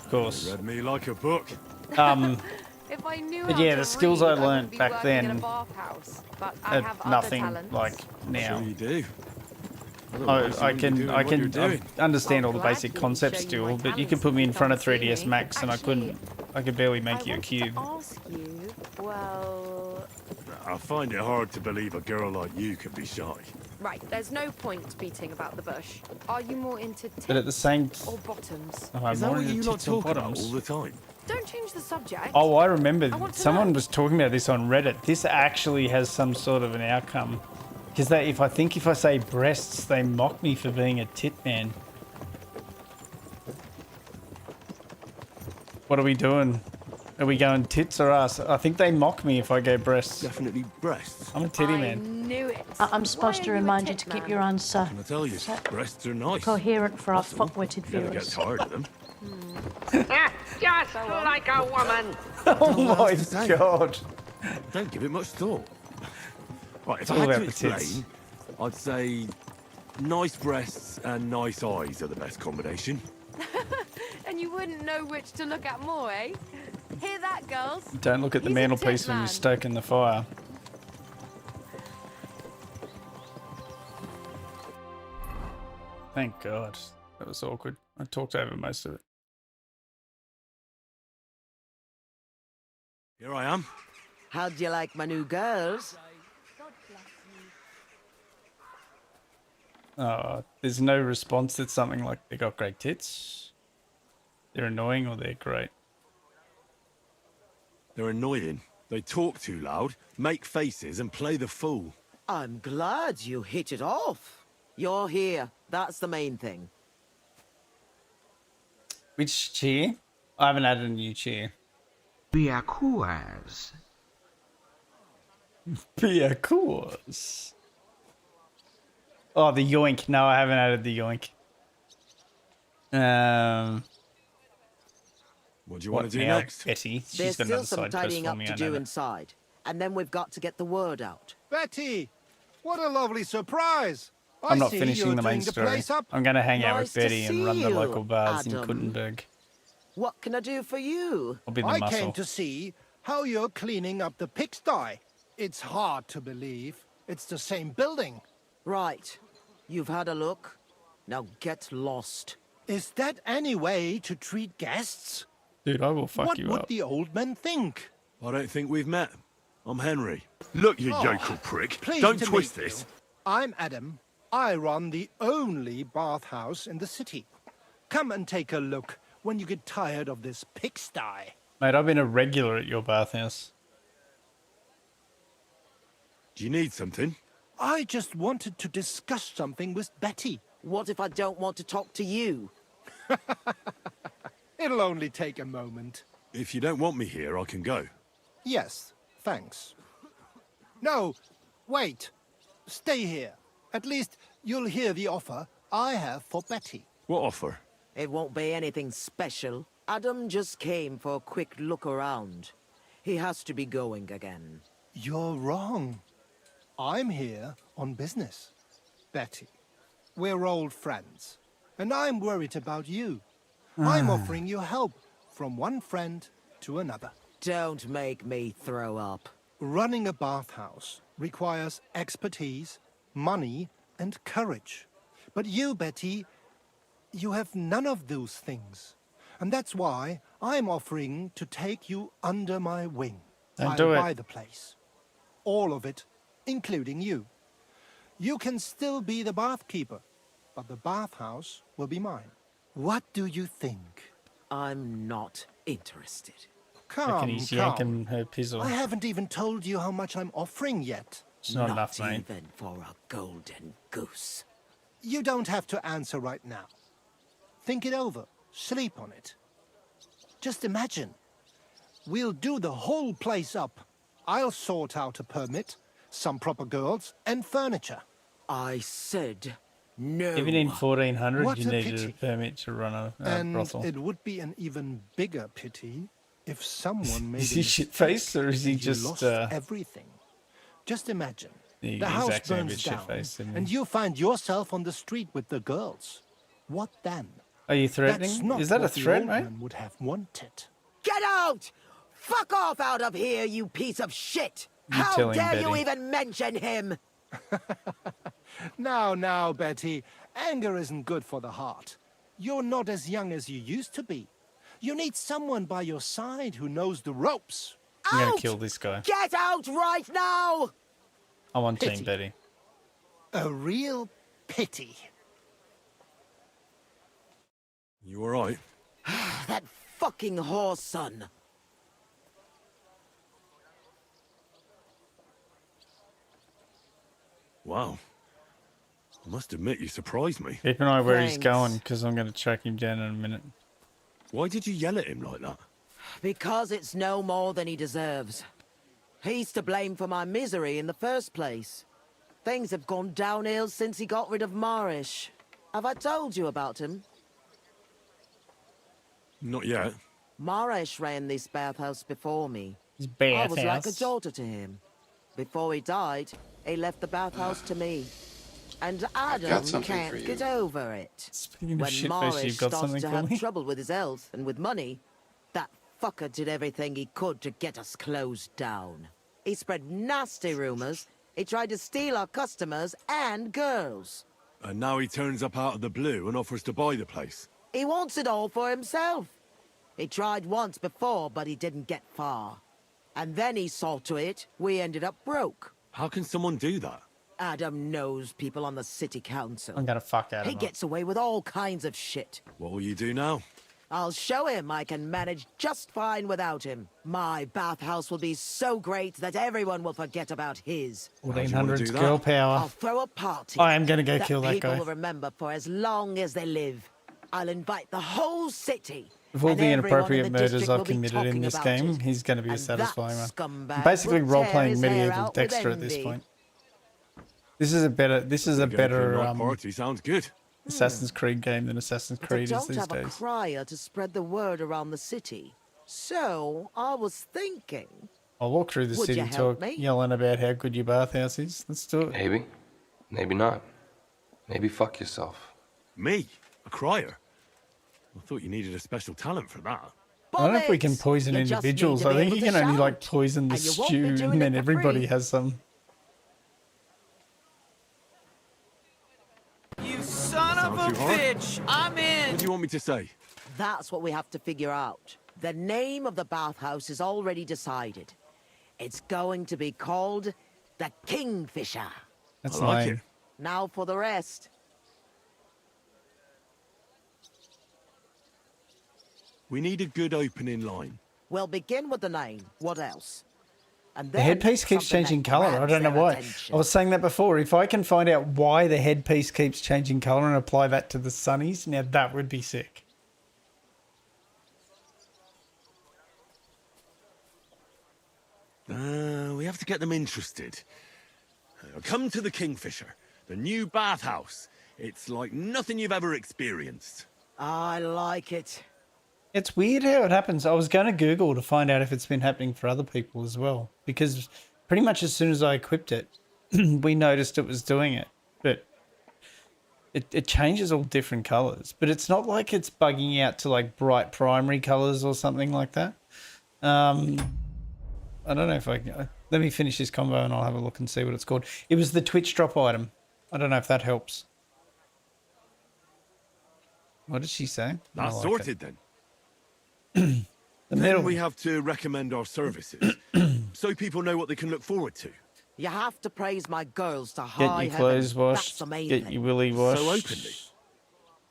Speaker 1: of course.
Speaker 9: You read me like a book.
Speaker 4: If I knew
Speaker 1: But
Speaker 4: how
Speaker 1: yeah,
Speaker 4: to
Speaker 1: the skills
Speaker 4: read,
Speaker 1: I
Speaker 4: wouldn't
Speaker 1: learnt
Speaker 4: be
Speaker 1: back
Speaker 4: working in a
Speaker 1: then
Speaker 4: bathhouse, but I have other
Speaker 1: nothing
Speaker 4: talents.
Speaker 1: like now.
Speaker 9: Sure you do.
Speaker 1: I
Speaker 9: Otherwise, you wouldn't be doing what you're doing.
Speaker 1: understand all
Speaker 4: I'll
Speaker 1: the basic
Speaker 4: gladly
Speaker 1: concepts
Speaker 4: show you
Speaker 1: still,
Speaker 4: my
Speaker 1: but you could
Speaker 4: talents
Speaker 1: put me in
Speaker 4: if you
Speaker 1: front of
Speaker 4: come see
Speaker 1: 3ds
Speaker 4: me.
Speaker 1: Max and
Speaker 4: Actually,
Speaker 1: I could barely
Speaker 4: I
Speaker 1: make you a
Speaker 4: wanted
Speaker 1: cube.
Speaker 4: to ask you, well,
Speaker 9: I find it hard to believe a girl like you can be shy.
Speaker 4: right, there's no point beating about the bush. Are you more into tits
Speaker 1: But at the same
Speaker 4: or bottoms?
Speaker 1: I'm
Speaker 9: Is that
Speaker 1: more
Speaker 9: what
Speaker 1: into
Speaker 9: you lot
Speaker 1: tits or
Speaker 9: talk about
Speaker 1: bottoms.
Speaker 9: all the time?
Speaker 4: Don't change the subject.
Speaker 1: Oh, I remember
Speaker 4: want to
Speaker 1: someone
Speaker 4: know.
Speaker 1: was talking about this on Reddit. This actually has some sort of an outcome. Because if I say breasts, they mock me for being a tit man. What are we doing? Are we going tits or ass? I think they mock me if I go breasts.
Speaker 9: Definitely breasts.
Speaker 1: I'm a titty
Speaker 4: I
Speaker 1: man.
Speaker 4: knew it.
Speaker 15: I'm supposed to remind you to keep your answer
Speaker 9: Can I tell you, breasts are nice.
Speaker 15: coherent for our
Speaker 9: That's all.
Speaker 15: fuck-witted
Speaker 9: Never get
Speaker 15: viewers.
Speaker 9: tired of them.
Speaker 16: Just like a woman.
Speaker 1: Oh my god.
Speaker 9: Don't give it much thought. Right, if
Speaker 1: It's
Speaker 9: I
Speaker 1: all
Speaker 9: had
Speaker 1: about
Speaker 9: to
Speaker 1: the tits.
Speaker 9: explain, I'd say nice breasts and nice eyes are the best combination.
Speaker 4: And you wouldn't know which to look at more, eh? Hear that, girls?
Speaker 1: Don't look at the
Speaker 4: He's a
Speaker 1: mantelpiece
Speaker 4: tit
Speaker 1: when you're
Speaker 4: man.
Speaker 1: stoking the fire. Thank God. That was awkward. I talked over most of it.
Speaker 9: Here I am.
Speaker 16: How'd you like my new girls?
Speaker 1: There's no response to something like they got great tits. They're annoying or they're great.
Speaker 9: They're annoying. They talk too loud, make faces, and play the fool.
Speaker 16: I'm glad you hit it off. You're here. That's the main thing.
Speaker 1: Which chair? I haven't added a new chair.
Speaker 17: Biakuas.
Speaker 1: Biakuas. Oh, the yoink. No, I haven't added the yoink.
Speaker 9: What do you want to do
Speaker 1: now,
Speaker 9: next?
Speaker 1: Betty? She's
Speaker 16: There's
Speaker 1: got
Speaker 16: still
Speaker 1: another
Speaker 16: some
Speaker 1: side quest
Speaker 16: tidying
Speaker 1: for
Speaker 16: up
Speaker 1: me,
Speaker 16: to
Speaker 1: I
Speaker 16: do
Speaker 1: know that.
Speaker 16: inside. And then we've got to get the word out.
Speaker 2: Betty, what a lovely surprise!
Speaker 1: I'm not
Speaker 2: see
Speaker 1: finishing
Speaker 2: you're
Speaker 1: the main
Speaker 2: doing the
Speaker 1: story.
Speaker 2: place up.
Speaker 1: I'm going to hang out
Speaker 16: Nice
Speaker 1: with
Speaker 16: to
Speaker 1: Betty and
Speaker 16: see
Speaker 1: run the
Speaker 16: you,
Speaker 1: local bars in
Speaker 16: Adam.
Speaker 1: Khuntza.
Speaker 16: What can I do for you?
Speaker 1: I'll be the
Speaker 2: I
Speaker 1: muscle.
Speaker 2: came to see how you're cleaning up the pigsty. It's hard to believe. It's the same building.
Speaker 16: Right. You've had a look. Now get lost.
Speaker 2: Is that any way to treat guests?
Speaker 1: Dude, I will fuck
Speaker 2: what
Speaker 1: you
Speaker 2: would
Speaker 1: up.
Speaker 2: the old men think?
Speaker 9: I don't think we've met. I'm Henry. Look, you
Speaker 2: Oh,
Speaker 9: yokel prick.
Speaker 2: pleased
Speaker 9: Don't
Speaker 2: to
Speaker 9: twist
Speaker 2: meet you.
Speaker 9: this.
Speaker 2: I'm Adam. I run the only bathhouse in the city. Come and take a look when you get tired of this pigsty.
Speaker 1: Mate, I've been a regular at your bathhouse.
Speaker 9: Do you need something?
Speaker 2: I just wanted to discuss something with Betty.
Speaker 16: What if I don't want to talk to you?
Speaker 2: It'll only take a moment.
Speaker 9: If you don't want me here, I can go.
Speaker 2: Yes, thanks. No, wait. Stay here. At least you'll hear the offer I have for Betty.
Speaker 9: What offer?
Speaker 16: It won't be anything special. Adam just came for a quick look around. He has to be going again.
Speaker 2: You're wrong. I'm here on business. Betty, we're old friends, and I'm worried about you. I'm offering you help from one friend to another.
Speaker 16: Don't make me throw up.
Speaker 2: Running a bathhouse requires expertise, money, and courage. But you, Betty, you have none of those things. And that's why I'm offering to take you under my wing.
Speaker 1: Don't
Speaker 2: I'll
Speaker 1: do it.
Speaker 2: buy the place. All of it, including you. You can still be the bathkeeper, but the bathhouse will be mine. What do you think?
Speaker 16: I'm not interested.
Speaker 2: Come,
Speaker 1: he's
Speaker 2: come.
Speaker 1: yanking her pizzle.
Speaker 2: I haven't even told you how much I'm offering yet.
Speaker 1: It's not enough, mate.
Speaker 16: Even for a golden goose.
Speaker 2: You don't have to answer right now. Think it over. Sleep on it. Just imagine. We'll do the whole place up. I'll sort out a permit, some proper girls, and furniture.
Speaker 16: I said no.
Speaker 1: Even in 1400,
Speaker 2: What
Speaker 1: you
Speaker 2: a
Speaker 1: needed
Speaker 2: pity.
Speaker 1: a permit to run a
Speaker 2: And
Speaker 1: brothel.
Speaker 2: it would be an even bigger pity if someone made
Speaker 1: Is
Speaker 2: a
Speaker 1: he
Speaker 2: mistake
Speaker 1: shit-faced or is he
Speaker 2: and you
Speaker 1: just,
Speaker 2: lost everything. Just imagine.
Speaker 1: He
Speaker 2: The
Speaker 1: is
Speaker 2: house
Speaker 1: actually a
Speaker 2: burns
Speaker 1: bit
Speaker 2: down,
Speaker 1: shit-faced, isn't he?
Speaker 2: and you find yourself on the street with the girls. What then?
Speaker 1: Are you
Speaker 2: That's
Speaker 1: threatening?
Speaker 2: not
Speaker 1: Is that a
Speaker 2: what the
Speaker 1: threat,
Speaker 2: old
Speaker 1: mate?
Speaker 2: man would have wanted.
Speaker 16: Get out! Fuck off out of here, you piece of shit!
Speaker 1: You
Speaker 16: How
Speaker 1: tell him,
Speaker 16: dare you
Speaker 1: Betty.
Speaker 16: even mention him?
Speaker 2: Now, Betty. Anger isn't good for the heart. You're not as young as you used to be. You need someone by your side who knows the ropes.
Speaker 1: I'm gonna
Speaker 16: Out!
Speaker 1: kill this guy.
Speaker 16: Get out right now!
Speaker 1: I'm on
Speaker 2: Pity.
Speaker 1: Team Betty.
Speaker 2: A real pity.
Speaker 9: You alright?
Speaker 16: That fucking whore's son.
Speaker 9: Wow. I must admit, you surprised me.
Speaker 1: Keep an eye where he's
Speaker 16: Thanks.
Speaker 1: going, because I'm gonna track him down in a minute.
Speaker 9: Why did you yell at him like that?
Speaker 16: Because it's no more than he deserves. He's to blame for my misery in the first place. Things have gone downhill since he got rid of Marish. Have I told you about him?
Speaker 9: Not yet.
Speaker 16: Marish ran this bathhouse before me.
Speaker 1: His
Speaker 16: I was like a
Speaker 1: bathhouse.
Speaker 16: daughter to him. Before he died, he left the bathhouse to me. And Adam
Speaker 14: something for
Speaker 16: can't
Speaker 14: you.
Speaker 16: get over it.
Speaker 1: Speaking of
Speaker 16: When
Speaker 1: shitfish,
Speaker 16: Marish
Speaker 1: you've got
Speaker 16: started
Speaker 1: something
Speaker 16: to
Speaker 1: for
Speaker 16: have
Speaker 1: me?
Speaker 16: trouble with his health and with money, that fucker did everything he could to get us closed down. He spread nasty rumors. He tried to steal our customers and girls.
Speaker 9: And now he turns up out of the blue and offers to buy the place.
Speaker 16: He wants it all for himself. He tried once before, but he didn't get far. And then he saw to it we ended up broke.
Speaker 9: How can someone do that?
Speaker 16: Adam knows people on the city council.
Speaker 1: I'm gonna fuck out
Speaker 16: He
Speaker 1: of him.
Speaker 16: gets away with all kinds of shit.
Speaker 9: What will you do now?
Speaker 16: I'll show him I can manage just fine without him. My bathhouse will be so great that everyone will forget about his.
Speaker 1: 1400's girl power.
Speaker 16: I'll throw a party.
Speaker 1: I am gonna go kill that
Speaker 16: people
Speaker 1: guy.
Speaker 16: will remember for as long as they live. I'll invite the whole city.
Speaker 1: With all
Speaker 16: and
Speaker 1: the
Speaker 16: everyone
Speaker 1: inappropriate
Speaker 16: in the
Speaker 1: murders
Speaker 16: district
Speaker 1: I've
Speaker 16: will be
Speaker 1: committed in
Speaker 16: talking
Speaker 1: this
Speaker 16: about
Speaker 1: game,
Speaker 16: it.
Speaker 1: he's going to be a
Speaker 16: And
Speaker 1: satisfying
Speaker 16: that
Speaker 1: one.
Speaker 16: scumbag
Speaker 1: I'm basically
Speaker 16: will
Speaker 1: role
Speaker 16: tear
Speaker 1: playing
Speaker 16: his hair
Speaker 1: medieval
Speaker 16: out with
Speaker 1: Dexter at this
Speaker 16: envy.
Speaker 1: point. This is a better
Speaker 9: party sounds good.
Speaker 1: Assassin's Creed game than Assassin's
Speaker 16: But I
Speaker 1: Creed is
Speaker 16: don't
Speaker 1: these
Speaker 16: have a
Speaker 1: days.
Speaker 16: crier to spread the word around the city. So I was thinking,
Speaker 1: I'll walk through the
Speaker 16: Would
Speaker 1: city
Speaker 16: you help
Speaker 1: talk,
Speaker 16: me?
Speaker 1: yelling about how good your bathhouse is. Let's do it.
Speaker 14: Maybe. Maybe not. Maybe fuck yourself.
Speaker 9: Me? A crier? I thought you needed a special talent for that.
Speaker 1: I don't know if we can poison
Speaker 16: You just need
Speaker 1: individuals.
Speaker 16: to
Speaker 1: I
Speaker 16: be
Speaker 1: think
Speaker 16: able
Speaker 1: you
Speaker 16: to
Speaker 1: can only like
Speaker 16: shout.
Speaker 1: poison the
Speaker 16: And you won't be
Speaker 1: stew,
Speaker 16: doing
Speaker 1: and
Speaker 16: it
Speaker 1: then
Speaker 16: for
Speaker 1: everybody
Speaker 16: free.
Speaker 1: has some.
Speaker 5: You son of
Speaker 9: Sound
Speaker 5: a
Speaker 9: too hard?
Speaker 5: bitch! I'm in!
Speaker 9: What do you want me to say?
Speaker 16: that's what we have to figure out. The name of the bathhouse is already decided. It's going to be called the Kingfisher.
Speaker 1: That's
Speaker 9: I like
Speaker 1: lame.
Speaker 9: it.
Speaker 16: Now for the rest.
Speaker 9: We need a good opening line.
Speaker 16: We'll begin with the name. What else? And
Speaker 1: The
Speaker 16: then
Speaker 1: headpiece keeps
Speaker 16: something
Speaker 1: changing
Speaker 16: that
Speaker 1: color. I
Speaker 16: grabs
Speaker 1: don't know
Speaker 16: their
Speaker 1: why.
Speaker 16: attention.
Speaker 1: I was saying that before. If I can find out why the headpiece keeps changing color and apply that to the sunnies, now that would be sick.
Speaker 9: We have to get them interested. Come to the Kingfisher, the new bathhouse. It's like nothing you've ever experienced.
Speaker 16: I like it.
Speaker 1: It's weird how it happens. I was going to Google to find out if it's been happening for other people as well, because pretty much as soon as I equipped it, we noticed it was doing it. But it changes all different colors. But it's not like it's bugging out to like bright primary colors or something like that. I don't know if I can. Let me finish this combo and I'll have a look and see what it's called. It was the Twitch drop item. I don't know if that helps. What did she say?
Speaker 9: That's
Speaker 1: I like
Speaker 9: sorted
Speaker 1: it.
Speaker 9: then.
Speaker 1: The
Speaker 9: Then
Speaker 1: middle.
Speaker 9: we have to recommend our services, so people know what they can look forward to.
Speaker 16: You have to praise my girls to
Speaker 1: Get
Speaker 16: high
Speaker 1: your
Speaker 16: heaven.
Speaker 1: clothes washed.
Speaker 16: That's amazing.
Speaker 1: Get your willy washed.
Speaker 9: So openly.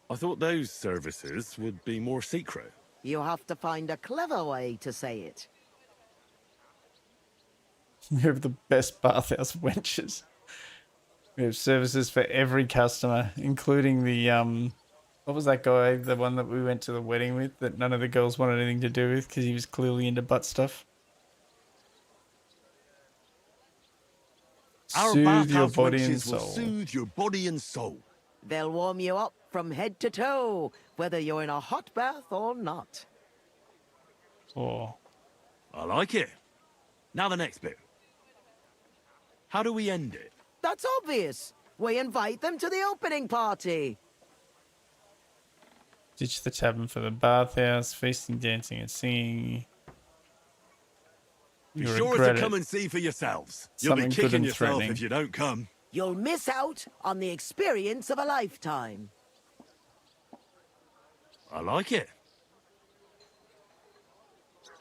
Speaker 9: I thought those services would be more secret.
Speaker 16: You have to find a clever way to say it.
Speaker 1: We have the best bathhouse wenches. We have services for every customer, including the what was that guy, the one that we went to the wedding with, that none of the girls wanted anything to do with because he was clearly into butt stuff.
Speaker 9: Our
Speaker 1: Soothe your
Speaker 9: bathhouse
Speaker 1: body and
Speaker 9: wenches will
Speaker 1: soul.
Speaker 9: soothe your body and soul.
Speaker 16: They'll warm you up from head to toe, whether you're in a hot bath or not.
Speaker 1: Oh,
Speaker 9: I like it. Now the next bit. How do we end it?
Speaker 16: That's obvious. We invite them to the opening party.
Speaker 1: Ditch the tavern for the bathhouse. Feasting, dancing, and singing.
Speaker 9: Be
Speaker 1: You
Speaker 9: sure
Speaker 1: regret
Speaker 9: to
Speaker 1: it.
Speaker 9: come and see for yourselves. You'll be
Speaker 1: Something good
Speaker 9: kicking
Speaker 1: and
Speaker 9: yourself
Speaker 1: threatening.
Speaker 9: if you don't come.
Speaker 16: You'll miss out on the experience of a lifetime.
Speaker 9: I like it.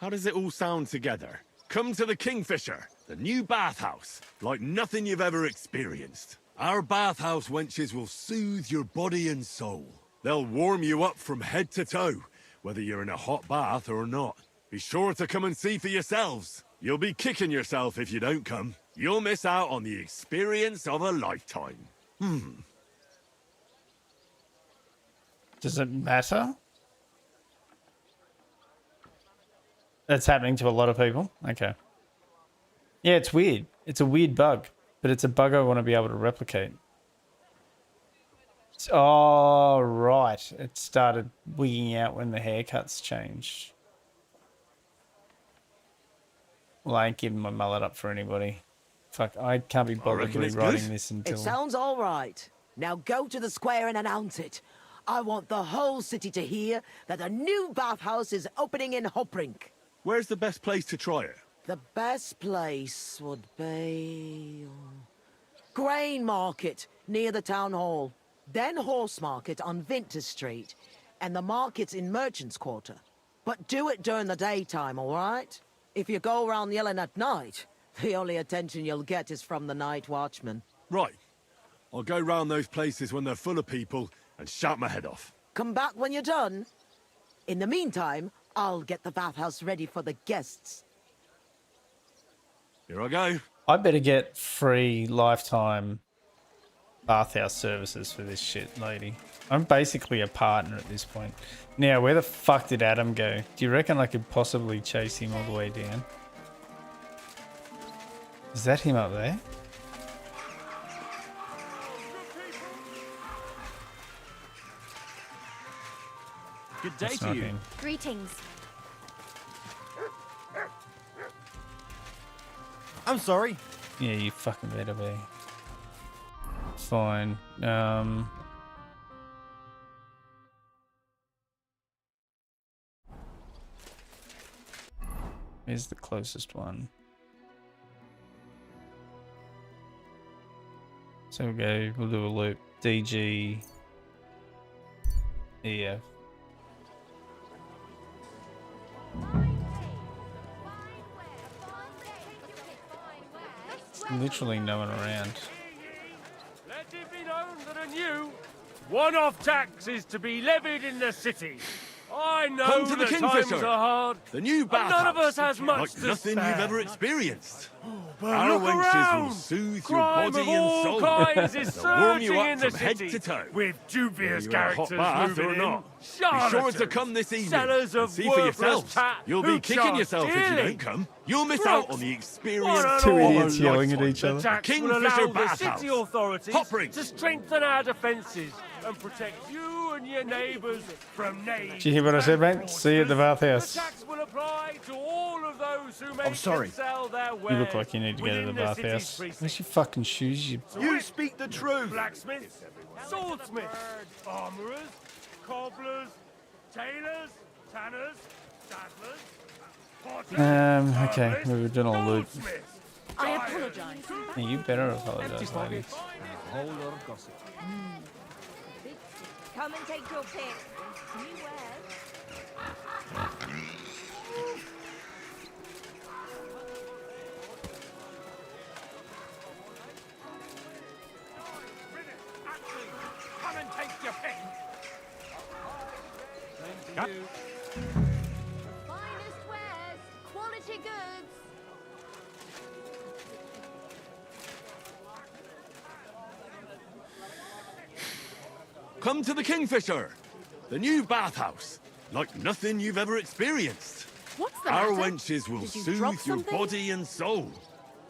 Speaker 9: How does it all sound together? Come to the Kingfisher, the new bathhouse, like nothing you've ever experienced. Our bathhouse wenches will soothe your body and soul. They'll warm you up from head to toe, whether you're in a hot bath or not. Be sure to come and see for yourselves. You'll be kicking yourself if you don't come. You'll miss out on the experience of a lifetime.
Speaker 1: Does it matter? That's happening to a lot of people. Okay. Yeah, it's weird. It's a weird bug, but it's a bug I want to be able to replicate. Oh, right. It started wigging out when the haircuts changed. Well, I ain't giving my mullet up for anybody. Fuck, I can't be bothered rewriting this until...
Speaker 16: It sounds all right. Now go to the square and announce it. I want the whole city to hear that a new bathhouse is opening in Hoprink.
Speaker 9: Where's the best place to try it?
Speaker 16: The best place would be... Grain Market, near the town hall. Then Horse Market on Vinter Street. And the markets in Merchant's Quarter. But do it during the daytime, all right? If you go around yelling at night, the only attention you'll get is from the night watchman.
Speaker 9: Right. I'll go round those places when they're full of people and shout my head off.
Speaker 16: Come back when you're done. In the meantime, I'll get the bathhouse ready for the guests.
Speaker 9: Here I go.
Speaker 1: I better get free lifetime bathhouse services for this shit, lady. I'm basically a partner at this point. Now, where the fuck did Adam go? Do you reckon I could possibly chase him all the way down? Is that him up there?
Speaker 5: Good day
Speaker 1: That's
Speaker 5: to
Speaker 1: not
Speaker 5: you.
Speaker 1: him.
Speaker 3: Greetings.
Speaker 17: I'm sorry.
Speaker 1: Yeah, you fucking better be. Fine. Here's the closest one. So we'll do a loop. DG. EF. Literally no one around.
Speaker 18: Let it be known that a new one-off tax is to be levied in the city. I know
Speaker 9: Come to the
Speaker 18: that
Speaker 9: Kingfisher,
Speaker 18: times are hard.
Speaker 9: the new
Speaker 18: and
Speaker 9: bathhouse.
Speaker 18: none of us has much
Speaker 9: like
Speaker 18: to
Speaker 9: nothing
Speaker 18: spare.
Speaker 9: you've ever experienced.
Speaker 18: But
Speaker 9: Our
Speaker 18: look
Speaker 9: wenches will
Speaker 18: around.
Speaker 9: soothe
Speaker 18: Crime
Speaker 9: your body
Speaker 18: of all
Speaker 9: and soul.
Speaker 18: kinds is
Speaker 9: They'll warm you
Speaker 18: surging
Speaker 9: up
Speaker 18: in the
Speaker 9: from head
Speaker 18: city,
Speaker 9: to toe.
Speaker 18: with dubious
Speaker 9: Whether you're in a hot
Speaker 18: characters
Speaker 9: bath
Speaker 18: moving
Speaker 9: or
Speaker 18: in.
Speaker 9: not. Be sure to
Speaker 18: Charlatans,
Speaker 9: come this evening
Speaker 18: sellers
Speaker 9: and
Speaker 18: of
Speaker 9: see for
Speaker 18: worthless
Speaker 9: yourselves.
Speaker 18: tat
Speaker 9: You'll
Speaker 18: who
Speaker 9: be kicking
Speaker 18: charge
Speaker 9: yourself if you
Speaker 18: dearly.
Speaker 9: don't come. You'll miss out on the
Speaker 18: What
Speaker 9: experience
Speaker 18: an
Speaker 1: Two
Speaker 18: awful
Speaker 1: idiots yelling at
Speaker 18: lifetime.
Speaker 1: each other.
Speaker 18: The tax will
Speaker 9: Kingfisher
Speaker 18: allow the
Speaker 9: Bathhouse.
Speaker 18: city authorities
Speaker 9: Hoprink.
Speaker 18: to strengthen our defences and protect you and your neighbours from knaves.
Speaker 1: Did you hear what I said, mate? See you at the bathhouse.
Speaker 18: The tax will apply to all of those who make
Speaker 17: I'm sorry.
Speaker 18: and sell their
Speaker 1: You
Speaker 18: wares
Speaker 1: look like you need to go to the
Speaker 18: within the city's
Speaker 1: bathhouse.
Speaker 18: precincts.
Speaker 1: Where's your fucking shoes?
Speaker 17: You speak the truth.
Speaker 18: Blacksmiths, swordsmiths, armourers, cobblers, tailors, tanners, saddlers, potters,
Speaker 1: Okay,
Speaker 18: herbalist,
Speaker 1: we've done a loop.
Speaker 18: goldsmiths.
Speaker 3: I apologise.
Speaker 1: Yeah, you better apologise, lady.
Speaker 17: A whole lot of gossip.
Speaker 3: Come and take your pick. New wares.
Speaker 18: Come and take your pick.
Speaker 3: Finest wares. Quality goods.
Speaker 9: Come to the Kingfisher, the new bathhouse, like nothing you've ever experienced.
Speaker 3: What's the
Speaker 9: Our
Speaker 3: matter?
Speaker 9: wenches will
Speaker 3: Did you drop
Speaker 9: soothe your
Speaker 3: something?
Speaker 9: body and soul.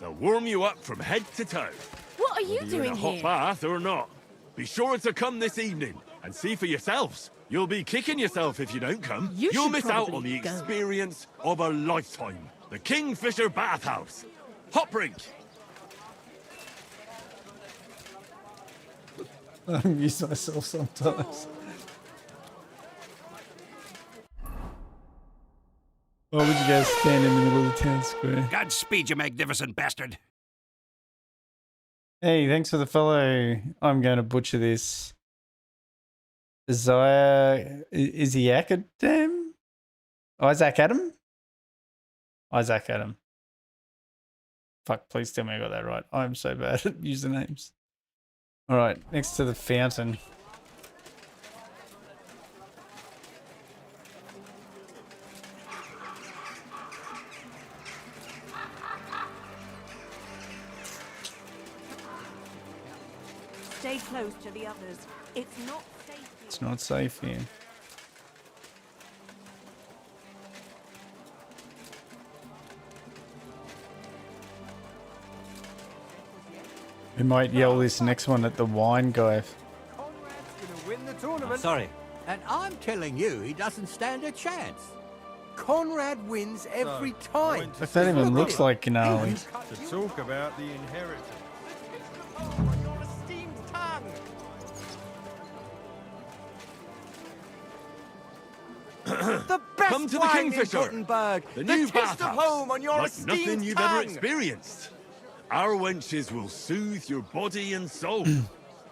Speaker 9: They'll warm you up from head to toe.
Speaker 3: What are you
Speaker 9: Whether you're in
Speaker 3: doing
Speaker 9: a hot
Speaker 3: here?
Speaker 9: bath or not. Be sure to come this evening and see for yourselves. You'll be kicking yourself if you don't come.
Speaker 3: You
Speaker 9: You'll
Speaker 3: should
Speaker 9: miss out
Speaker 3: probably
Speaker 9: on the
Speaker 3: go.
Speaker 9: experience of a lifetime. The Kingfisher Bathhouse. Hoprink.
Speaker 1: I amuse myself sometimes. Why would you guys stand in the middle of the town square?
Speaker 19: Godspeed, you magnificent bastard.
Speaker 1: Hey, thanks for the follow. I'm going to butcher this. Isaiah, is he Adam? Isaac Adam? Isaac Adam. Fuck, please tell me I got that right. I'm so bad at usernames. All right, next to the fountain.
Speaker 3: Stay close to the others. It's not safe.
Speaker 1: It's not safe here. We might yell this next one at the wine guy.
Speaker 17: Win the tournament.
Speaker 19: Sorry.
Speaker 17: And I'm telling you, he doesn't stand a chance. Conrad wins every time.
Speaker 1: If that even looks like Canali.
Speaker 17: To talk about the inheritance.
Speaker 9: The best Come to the Kingfisher, the new bathhouse, home on your like nothing you've ever experienced. Our wenches will soothe your body and soul.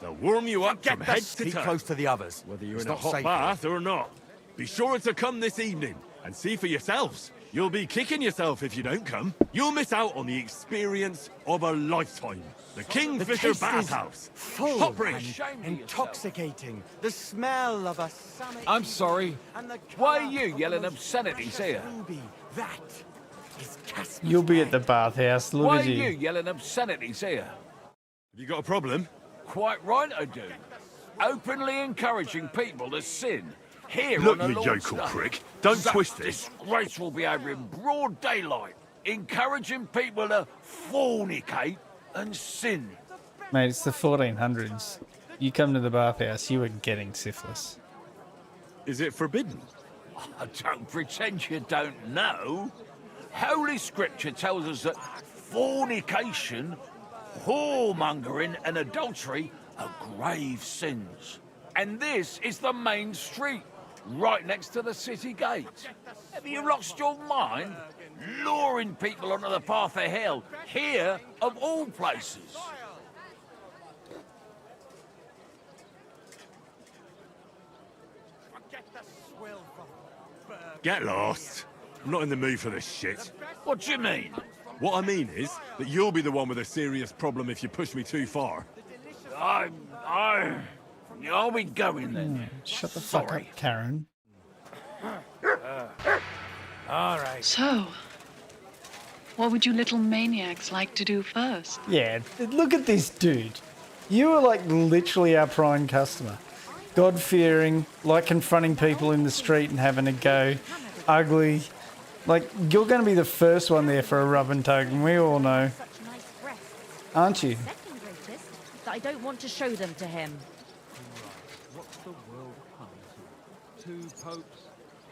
Speaker 9: They'll warm you up from head to toe.
Speaker 17: Keep close to the others.
Speaker 9: Whether you're in a hot bath or not. Be sure to come this evening and see for yourselves. You'll be kicking yourself if you don't come. You'll miss out on the experience of a lifetime. The Kingfisher Bathhouse.
Speaker 17: Full
Speaker 9: Hot bridge.
Speaker 17: and intoxicating. The smell of a summer.
Speaker 13: I'm sorry. Why are you yelling obscenities here?
Speaker 17: That is Casper's
Speaker 1: You'll be at the bathhouse. Look
Speaker 13: Why
Speaker 1: at
Speaker 13: are
Speaker 1: you.
Speaker 13: you yelling obscenities here?
Speaker 9: Have you got a problem?
Speaker 13: Quite right I do. Openly encouraging people to sin. Here
Speaker 9: Look,
Speaker 13: on
Speaker 9: you
Speaker 13: the Lord's
Speaker 9: yokel
Speaker 13: Day.
Speaker 9: prick. Don't
Speaker 13: Such
Speaker 9: twist this.
Speaker 13: disgraceful behaviour in broad daylight. Encouraging people to fornicate and sin.
Speaker 1: Mate, it's the 1400s. You come to the bathhouse, you were getting syphilis.
Speaker 9: Is it forbidden?
Speaker 13: I don't pretend you don't know. Holy Scripture tells us that fornication, whoremongering and adultery are grave sins. And this is the main street, right next to the city gate. Have you lost your mind? Luring people onto the path of hell, here of all places.
Speaker 9: Get lost. I'm not in the mood for this shit.
Speaker 13: What do you mean?
Speaker 9: What I mean is that you'll be the one with a serious problem if you push me too far.
Speaker 13: I'll be going then.
Speaker 1: Shut the fuck up, Karen.
Speaker 17: All right.
Speaker 8: So, what would you little maniacs like to do first?
Speaker 1: Yeah, look at this dude. You are like literally our prime customer. God-fearing, like confronting people in the street and having a go. Ugly. Like, you're going to be the first one there for a rub and tug, and we all know. Aren't you?
Speaker 11: Second greatest, that I don't want to show them to him.
Speaker 17: What's the world come to? 2 popes,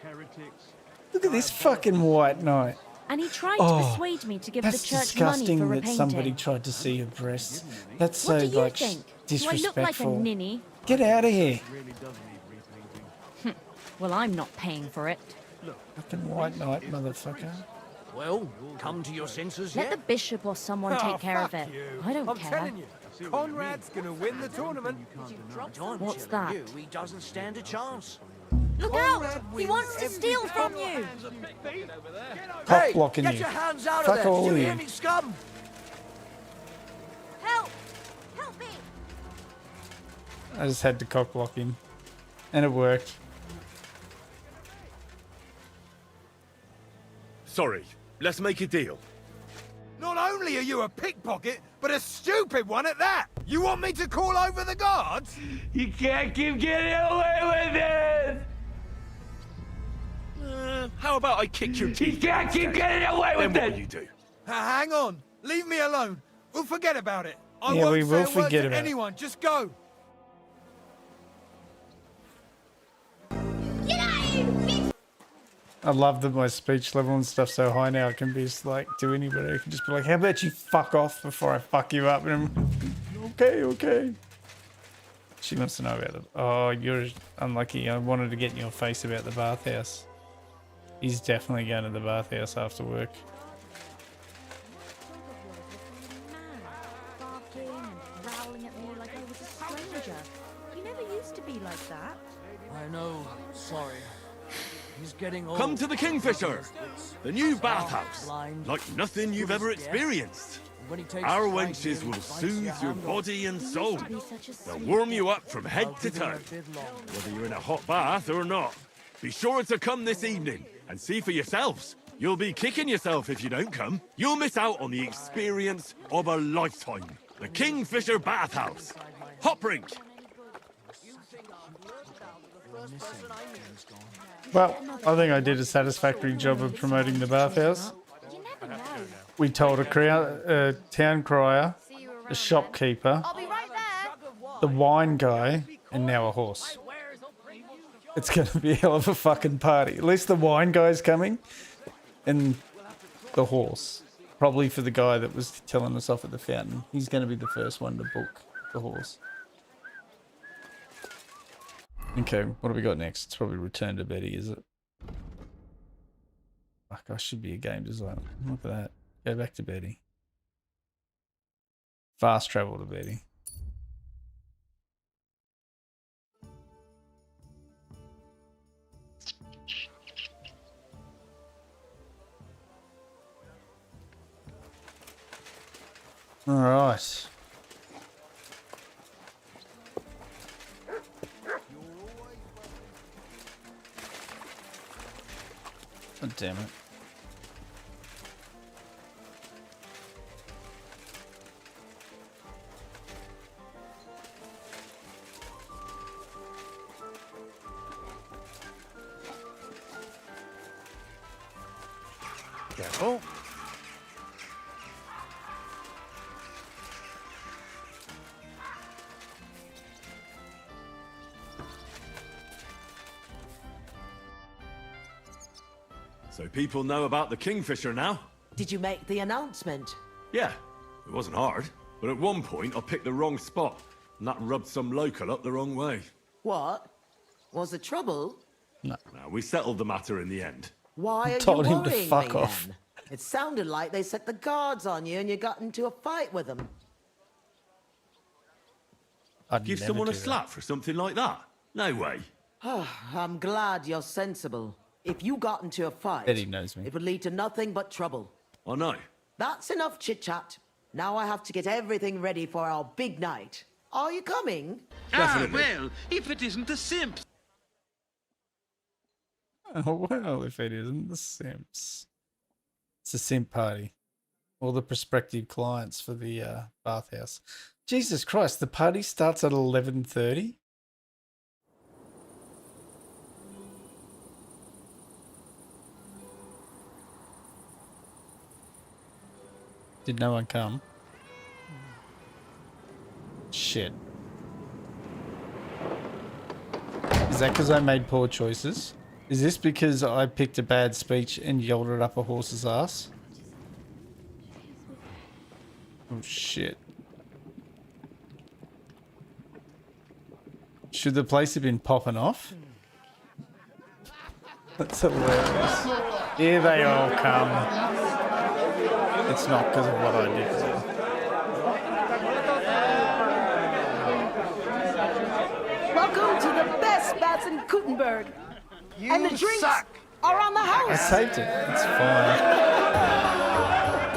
Speaker 17: heretics.
Speaker 1: Look at this fucking white knight.
Speaker 11: And he tried to persuade me to give the
Speaker 1: That's
Speaker 11: church money
Speaker 1: disgusting
Speaker 11: for
Speaker 1: that
Speaker 11: repainting.
Speaker 1: somebody tried to see your breasts. That's so,
Speaker 11: What do you
Speaker 1: like,
Speaker 11: think?
Speaker 1: disrespectful.
Speaker 11: Do I look like a ninny?
Speaker 1: Get out of here.
Speaker 11: Well, I'm not paying for it.
Speaker 1: Fucking white knight, motherfucker.
Speaker 17: Well, come to your senses
Speaker 11: Let
Speaker 17: yet?
Speaker 11: the bishop or someone take care of it. I don't
Speaker 17: I'm
Speaker 11: care.
Speaker 17: telling you, Conrad's gonna win the tournament.
Speaker 11: What's that?
Speaker 17: He doesn't stand a chance.
Speaker 11: Look out! He wants to steal from you!
Speaker 1: Cock blocking
Speaker 17: get
Speaker 1: you.
Speaker 17: your hands out
Speaker 1: Fuck
Speaker 17: of there!
Speaker 1: all
Speaker 17: Did
Speaker 1: of
Speaker 17: you
Speaker 1: you.
Speaker 17: hear me, scum?
Speaker 11: Help! Help me!
Speaker 1: I just had to cock block him. And it worked.
Speaker 9: Sorry, let's make a deal.
Speaker 17: Not only are you a pickpocket, but a stupid one at that! You want me to call over the guards?
Speaker 13: You can't keep getting away with it!
Speaker 9: How about I kick your teeth?
Speaker 13: You can't keep getting away with
Speaker 9: Then
Speaker 13: it!
Speaker 9: what will you do?
Speaker 17: Hang on. Leave me alone. We'll forget about it. I
Speaker 1: Yeah,
Speaker 17: won't
Speaker 1: we
Speaker 17: say
Speaker 1: will
Speaker 17: a word
Speaker 1: forget
Speaker 17: to
Speaker 1: about it.
Speaker 17: anyone. Just go.
Speaker 1: I love that my speech level and stuff's so high now. I can be just like, to anybody. I can just be like, how about you fuck off before I fuck you up? And I'm, okay, okay. She wants to know about it. Oh, you're unlucky. I wanted to get in your face about the bathhouse. He's definitely going to the bathhouse after work.
Speaker 3: Barking and growling at me like I was a stranger. You never used to be like that.
Speaker 18: I know. Sorry. He's getting old.
Speaker 9: Come to the Kingfisher, the new bathhouse, like nothing you've ever experienced. Our wenches will soothe your body and soul. They'll warm you up from head to toe, whether you're in a hot bath or not. Be sure to come this evening and see for yourselves. You'll be kicking yourself if you don't come. You'll miss out on the experience of a lifetime. The Kingfisher Bathhouse. Hop rink.
Speaker 1: Well, I think I did a satisfactory job of promoting the bathhouse. We told a town crier, a shopkeeper, the wine guy, and now a horse. It's going to be a hell of a fucking party. At least the wine guy's coming, and the horse. Probably for the guy that was telling us off at the fountain. He's going to be the first one to book the horse. Okay, what do we got next? It's probably Return to Betty, is it? Fuck, I should be a game designer. Look at that. Go back to Betty. Fast travel to Betty. All right. Oh, damn it.
Speaker 2: Careful.
Speaker 9: So people know about the Kingfisher now?
Speaker 16: Did you make the announcement?
Speaker 9: Yeah, it wasn't hard. But at one point I picked the wrong spot, and that rubbed some local up the wrong way.
Speaker 16: What? Was there trouble?
Speaker 1: No.
Speaker 9: Now, we settled the matter in the end.
Speaker 16: Why are
Speaker 1: Told
Speaker 16: you
Speaker 1: him to
Speaker 16: worrying
Speaker 1: fuck
Speaker 16: me
Speaker 1: off.
Speaker 16: then? It sounded like they set the guards on you and you got into a fight with them.
Speaker 1: I'd
Speaker 9: Give
Speaker 1: never
Speaker 9: someone a
Speaker 1: do that.
Speaker 9: slap for something like that? No way.
Speaker 16: I'm glad you're sensible. If you got into a fight,
Speaker 1: Bet he knows me.
Speaker 16: it would lead to nothing but trouble.
Speaker 9: I know.
Speaker 16: That's enough chit-chat. Now I have to get everything ready for our big night. Are you coming?
Speaker 9: Definitely.
Speaker 19: Well, if it isn't the Simps.
Speaker 1: Oh, well, if it isn't the Simps. It's a simp party. All the prospective clients for the bathhouse. Jesus Christ, the party starts at 11:30? Did no one come? Shit. Is that because I made poor choices? Is this because I picked a bad speech and yelled it up a horse's ass? Oh shit. Should the place have been popping off? That's hilarious. Here they all come. It's not because of what I did to them.
Speaker 20: Welcome to the best bats in Kuttenberg. And the drinks are on the
Speaker 1: I
Speaker 20: house.
Speaker 1: saved it. It's fine.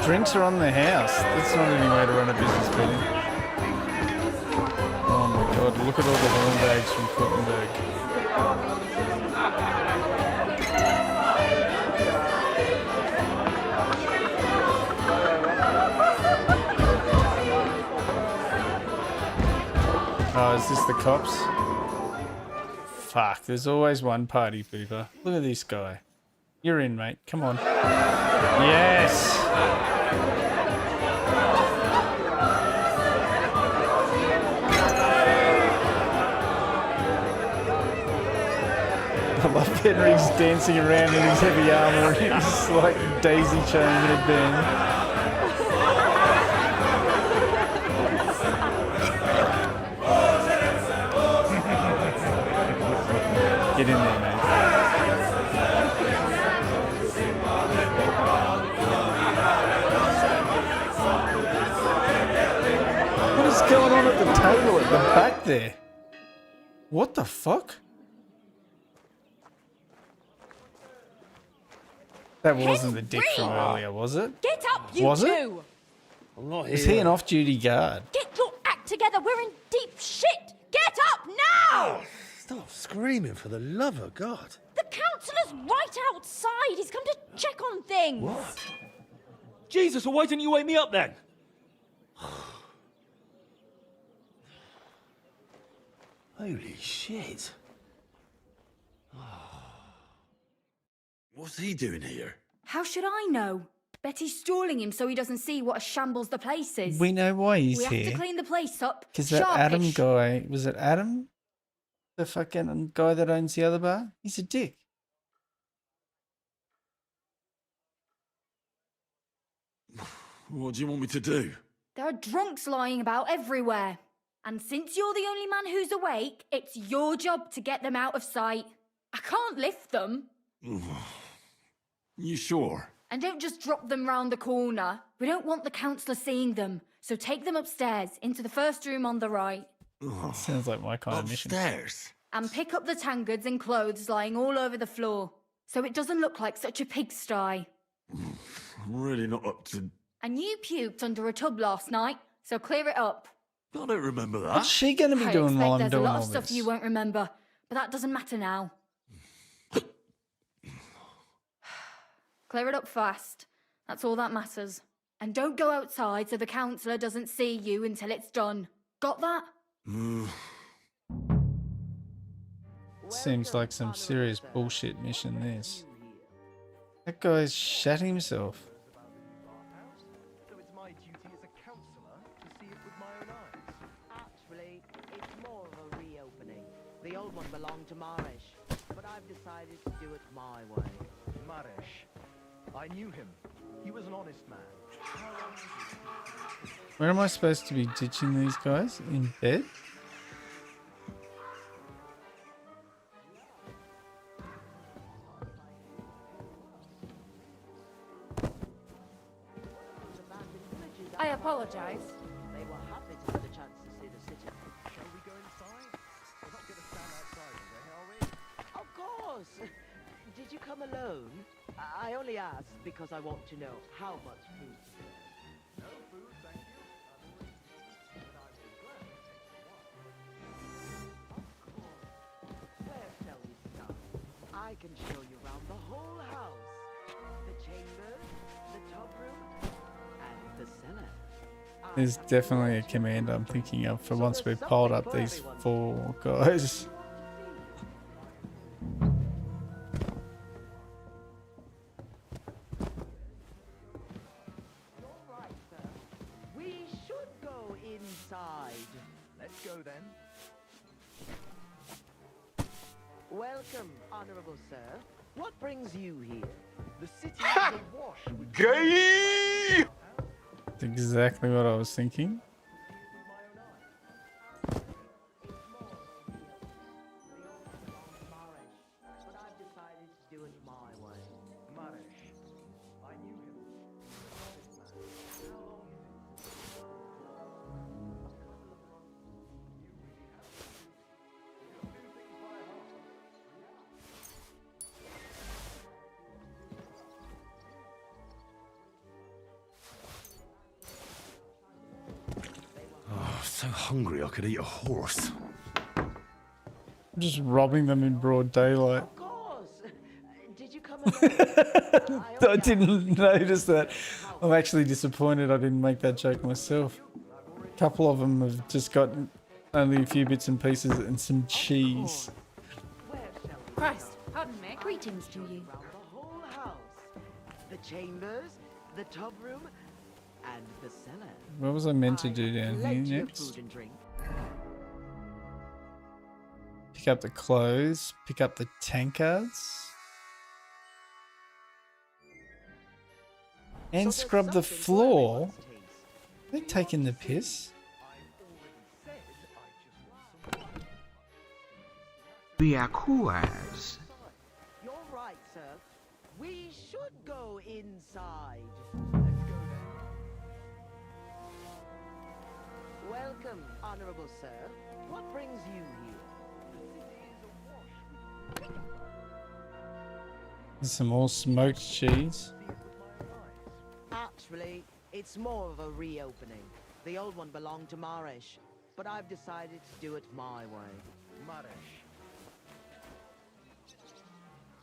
Speaker 1: Drinks are on the house. That's not any way to run a business, Peter. Oh my god, look at all the horn bags from Kuttenberg. Oh, is this the cops? Fuck, there's always one party pooper. Look at this guy. You're in, mate. Come on. Yes! I love Henry's dancing around in his heavy armor and his like daisy chain headband. Get in there, man. table at the back there. What the fuck? That wasn't the dick from earlier, was it?
Speaker 11: Get up, you
Speaker 1: Was
Speaker 11: two!
Speaker 1: it?
Speaker 9: I'm not
Speaker 1: Is he an off-duty guard?
Speaker 11: Get your act together, we're in deep shit! Get up now!
Speaker 21: Stop screaming, for the love of God.
Speaker 11: The councillor's right outside. He's come to check on things.
Speaker 21: What?
Speaker 5: Jesus, well, why didn't you wake me up then?
Speaker 21: Holy shit.
Speaker 9: What's he doing here?
Speaker 22: How should I know? Betty's stalling him so he doesn't see what a shambles the place is.
Speaker 1: We know why he's
Speaker 22: we have
Speaker 1: here.
Speaker 22: to clean the place up.
Speaker 1: Because that Adam
Speaker 22: sharpish.
Speaker 1: guy, was it Adam? The fucking guy that owns the other bar? He's a dick.
Speaker 9: What do you want me to do?
Speaker 22: There are drunks lying about everywhere. And since you're the only man who's awake, it's your job to get them out of sight. I can't lift them.
Speaker 9: You sure?
Speaker 22: And don't just drop them round the corner. We don't want the councillor seeing them. So take them upstairs, into the first room on the right.
Speaker 1: Sounds like my kind of mission.
Speaker 9: Upstairs?
Speaker 22: And pick up the tankards and clothes lying all over the floor. So it doesn't look like such a pigsty.
Speaker 9: I'm really not up to...
Speaker 22: And you puked under a tub last night, so clear it up.
Speaker 9: I don't remember that.
Speaker 1: What's she going to be
Speaker 22: I
Speaker 1: doing while I'm
Speaker 22: expect there's a
Speaker 1: doing
Speaker 22: lot
Speaker 1: all
Speaker 22: of stuff
Speaker 1: this?
Speaker 22: you won't remember, but that doesn't matter now. Clear it up fast. That's all that matters. And don't go outside so the councillor doesn't see you until it's done. Got that?
Speaker 1: Seems like some serious bullshit mission, this. That guy's shat himself.
Speaker 16: Actually, it's more of a reopening. The old one belonged to Marish, but I've decided to do it my way.
Speaker 23: Marish. I knew him. He was an honest man.
Speaker 1: Where am I supposed to be ditching these guys? In bed?
Speaker 22: I apologise.
Speaker 16: They were happy to have the chance to see the city.
Speaker 23: Shall we go inside? We're not going to stand outside today, are we?
Speaker 16: Of course! Did you come alone? I only asked because I want to know how much food to get.
Speaker 23: No food, thank you. I've always eaten, but I'd be glad to take one.
Speaker 16: Where shall we start? I can show you around the whole house. The chambers, the tub room, and the cellar.
Speaker 1: There's definitely a command I'm thinking of for once we've piled up these 4 guys.
Speaker 16: We should go inside.
Speaker 23: Let's go then.
Speaker 16: Welcome, Honourable Sir. What brings you here?
Speaker 23: The city is awash with...
Speaker 9: Gay!
Speaker 1: That's exactly what I was thinking.
Speaker 16: But I've decided to do it my way.
Speaker 23: Marish. I knew him. Honest man. How long is it?
Speaker 9: Oh, so hungry I could eat a horse.
Speaker 1: Just robbing them in broad daylight.
Speaker 16: Of course. Did you come
Speaker 1: I didn't notice that. I'm actually disappointed I didn't make that joke myself. A couple of them have just got only a few bits and pieces and some cheese.
Speaker 22: Christ, pardon me. Greetings to you.
Speaker 16: Around the whole house. The chambers, the tub room, and the cellar.
Speaker 1: What was I meant to do down here
Speaker 16: Plenty of
Speaker 1: next?
Speaker 16: food and drink.
Speaker 1: Pick up the clothes, pick up the tankards. And scrub the floor. They're taking the piss.
Speaker 24: The Aquas.
Speaker 16: You're right, sir. We should go inside. Welcome, honorable sir. What brings you here?
Speaker 1: Some more smoked cheese.
Speaker 16: Actually, it's more of a reopening. The old one belonged to Marish, but I've decided to do it my way.
Speaker 17: Marish.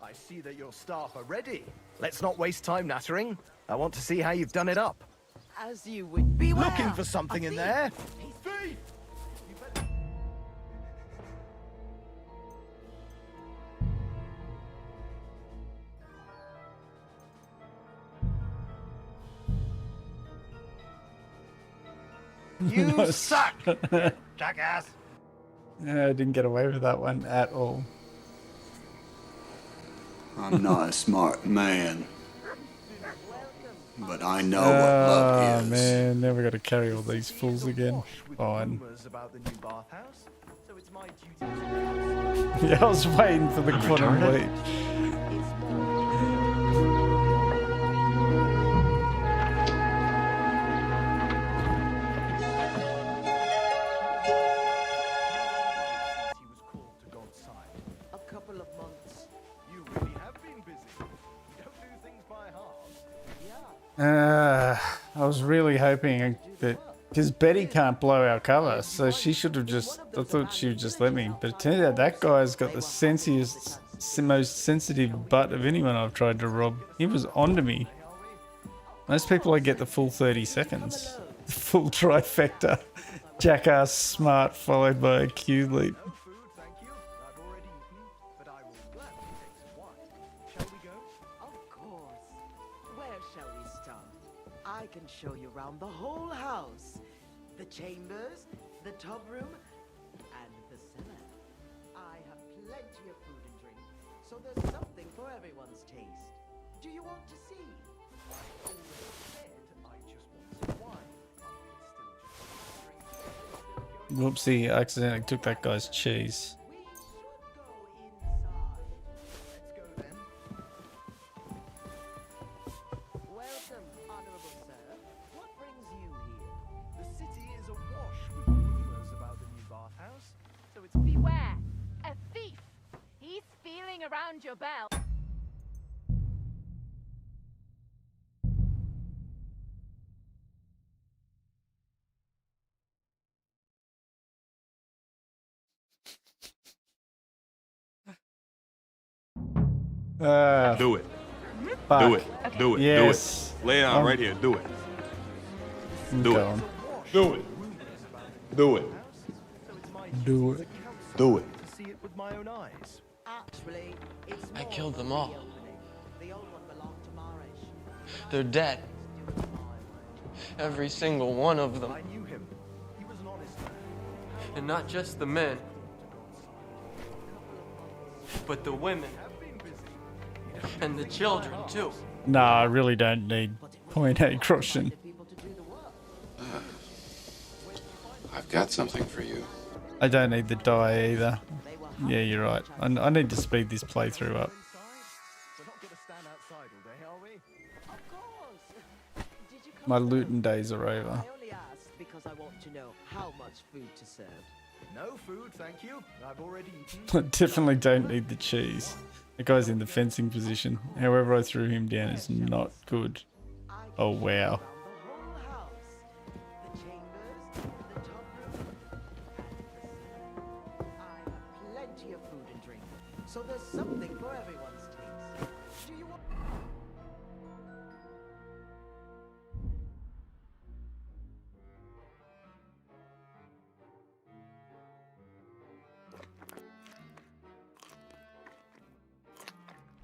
Speaker 17: I see that your staff are ready. Let's not waste time nattering. I want to see how you've done it up.
Speaker 16: As you would beware.
Speaker 17: Looking for something in there? Thief! You suck, jackass!
Speaker 1: Yeah, I didn't get away with that one at all.
Speaker 6: I'm not a smart man, but I know what love is.
Speaker 1: Man, never got to carry all these fools again. Fine.
Speaker 17: About the new bathhouse, so it's my duty.
Speaker 1: Yeah, I was waiting for the quantum leap.
Speaker 16: A couple of months.
Speaker 17: You really have been busy. You don't do things by halves.
Speaker 1: I was really hoping that, because Betty can't blow our cover, so she should have just, I thought she would just let me, but it turns out that guy's got the sensiest, most sensitive butt of anyone I've tried to rob. He was onto me. Most people I get the full 30 seconds. The full trifecta. Jackass, smart, followed by a Q leap.
Speaker 16: Of course. Where shall we start? I can show you around the whole house. The chambers, the tub room, and the cellar. I have plenty of food and drink, so there's something for everyone's taste. Do you want to see?
Speaker 1: Whoopsie, I accidentally took that guy's cheese.
Speaker 16: Welcome, honorable sir. What brings you here?
Speaker 17: The city is awash with rumors about the new bathhouse, so it's
Speaker 4: Beware! A thief! He's feeling around your belt.
Speaker 7: Do it.
Speaker 1: Fuck.
Speaker 7: Do it. Do it.
Speaker 1: Yes.
Speaker 7: Do it. Lay it on right here. Do it. Do it.
Speaker 1: Go on.
Speaker 7: Do it. Do it.
Speaker 1: Do it.
Speaker 7: Do it.
Speaker 17: to see it with my own eyes.
Speaker 16: Actually, it's
Speaker 14: I
Speaker 16: more
Speaker 14: killed
Speaker 16: of
Speaker 14: them
Speaker 16: a
Speaker 14: all.
Speaker 16: reopening. The old one belonged to Marish.
Speaker 14: They're dead. Every single one of them.
Speaker 17: I knew him. He was an honest man.
Speaker 14: And not just the men, but the women. And the children, too.
Speaker 1: Nah, I really don't need point A crossing.
Speaker 10: I've got something for you.
Speaker 1: I don't need the die either. Yeah, you're right. I need to speed this playthrough up.
Speaker 17: We're not going to stand outside all day, are we?
Speaker 16: Of course. Did you come
Speaker 1: My
Speaker 16: to
Speaker 1: looting days are over.
Speaker 16: I only asked because I want to know how much food to serve.
Speaker 17: No food, thank you. I've already eaten.
Speaker 1: I definitely don't need the cheese. The guy's in the fencing position. However I threw him down is not good. Oh wow.
Speaker 16: Plenty of food and drink, so there's something for everyone's taste. Do you want?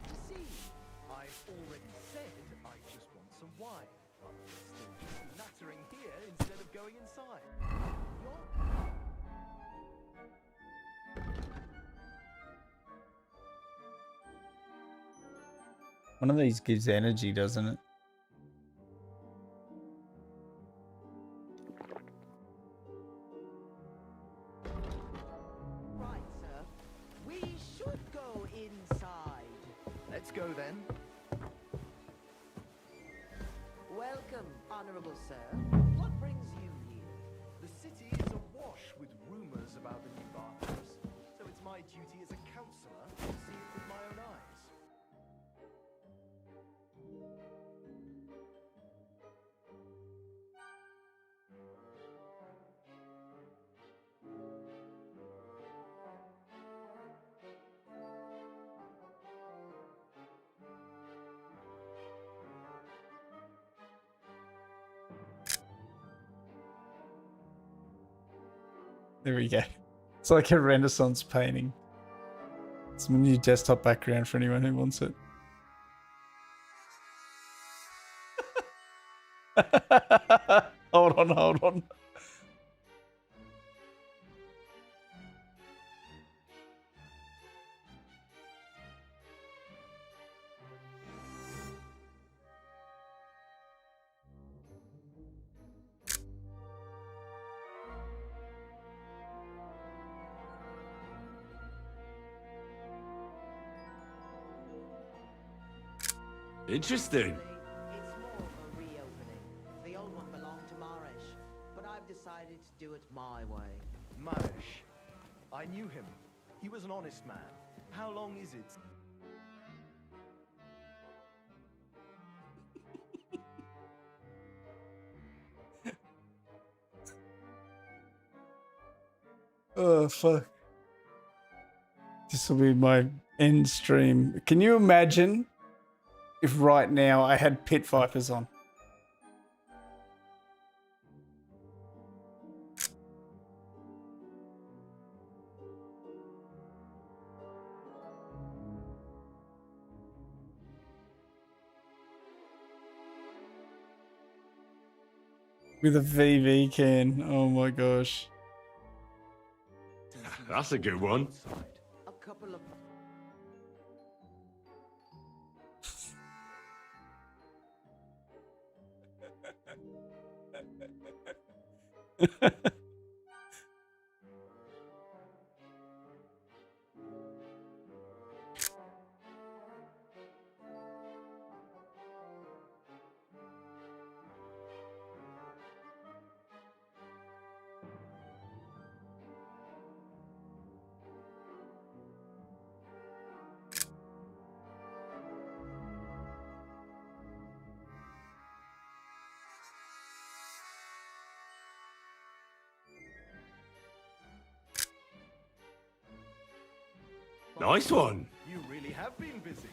Speaker 16: To see,
Speaker 17: I've already said I just want some wine. But we're still just nattering here instead of going inside.
Speaker 1: One of these gives energy, doesn't it?
Speaker 16: Right, sir. We should go inside.
Speaker 17: Let's go then.
Speaker 16: Welcome, honorable sir. What brings you here?
Speaker 17: The city is
Speaker 1: There we go. It's like a Renaissance painting. It's a new desktop background for anyone who wants it. Hold on, hold on.
Speaker 9: Interesting.
Speaker 16: It's more of a reopening. The old one belonged to Marish, but I've decided to do it my way.
Speaker 17: Marish. I knew him. He was an honest man. How long is it?
Speaker 1: Oh, fuck. This will be my end stream. Can you imagine if right now I had Pit Vipers on? With a VV can. Oh my gosh.
Speaker 9: That's a good one.
Speaker 16: A couple of
Speaker 9: Nice one.
Speaker 17: You really have been busy.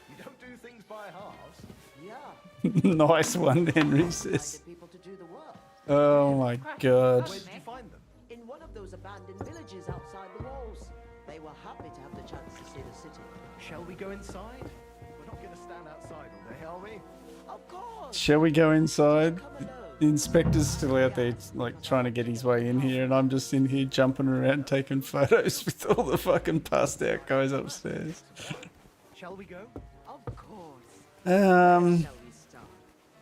Speaker 17: You don't do things by halves.
Speaker 16: Yeah.
Speaker 1: Nice one, Henry says.
Speaker 16: People to do the work.
Speaker 1: Oh my god.
Speaker 17: Where did you find them?
Speaker 16: In one of those abandoned villages outside the walls. They were happy to have the chance to see the city.
Speaker 17: Shall we go inside? We're not going to stand outside all day, are we?
Speaker 16: Of course.
Speaker 1: Shall we go inside? The inspector's still out there, like, trying to get his way in here, and I'm just in here jumping around taking photos with all the fucking passed out guys upstairs.
Speaker 17: Shall we go?
Speaker 16: Of course.
Speaker 1: Um.
Speaker 16: Shall we start?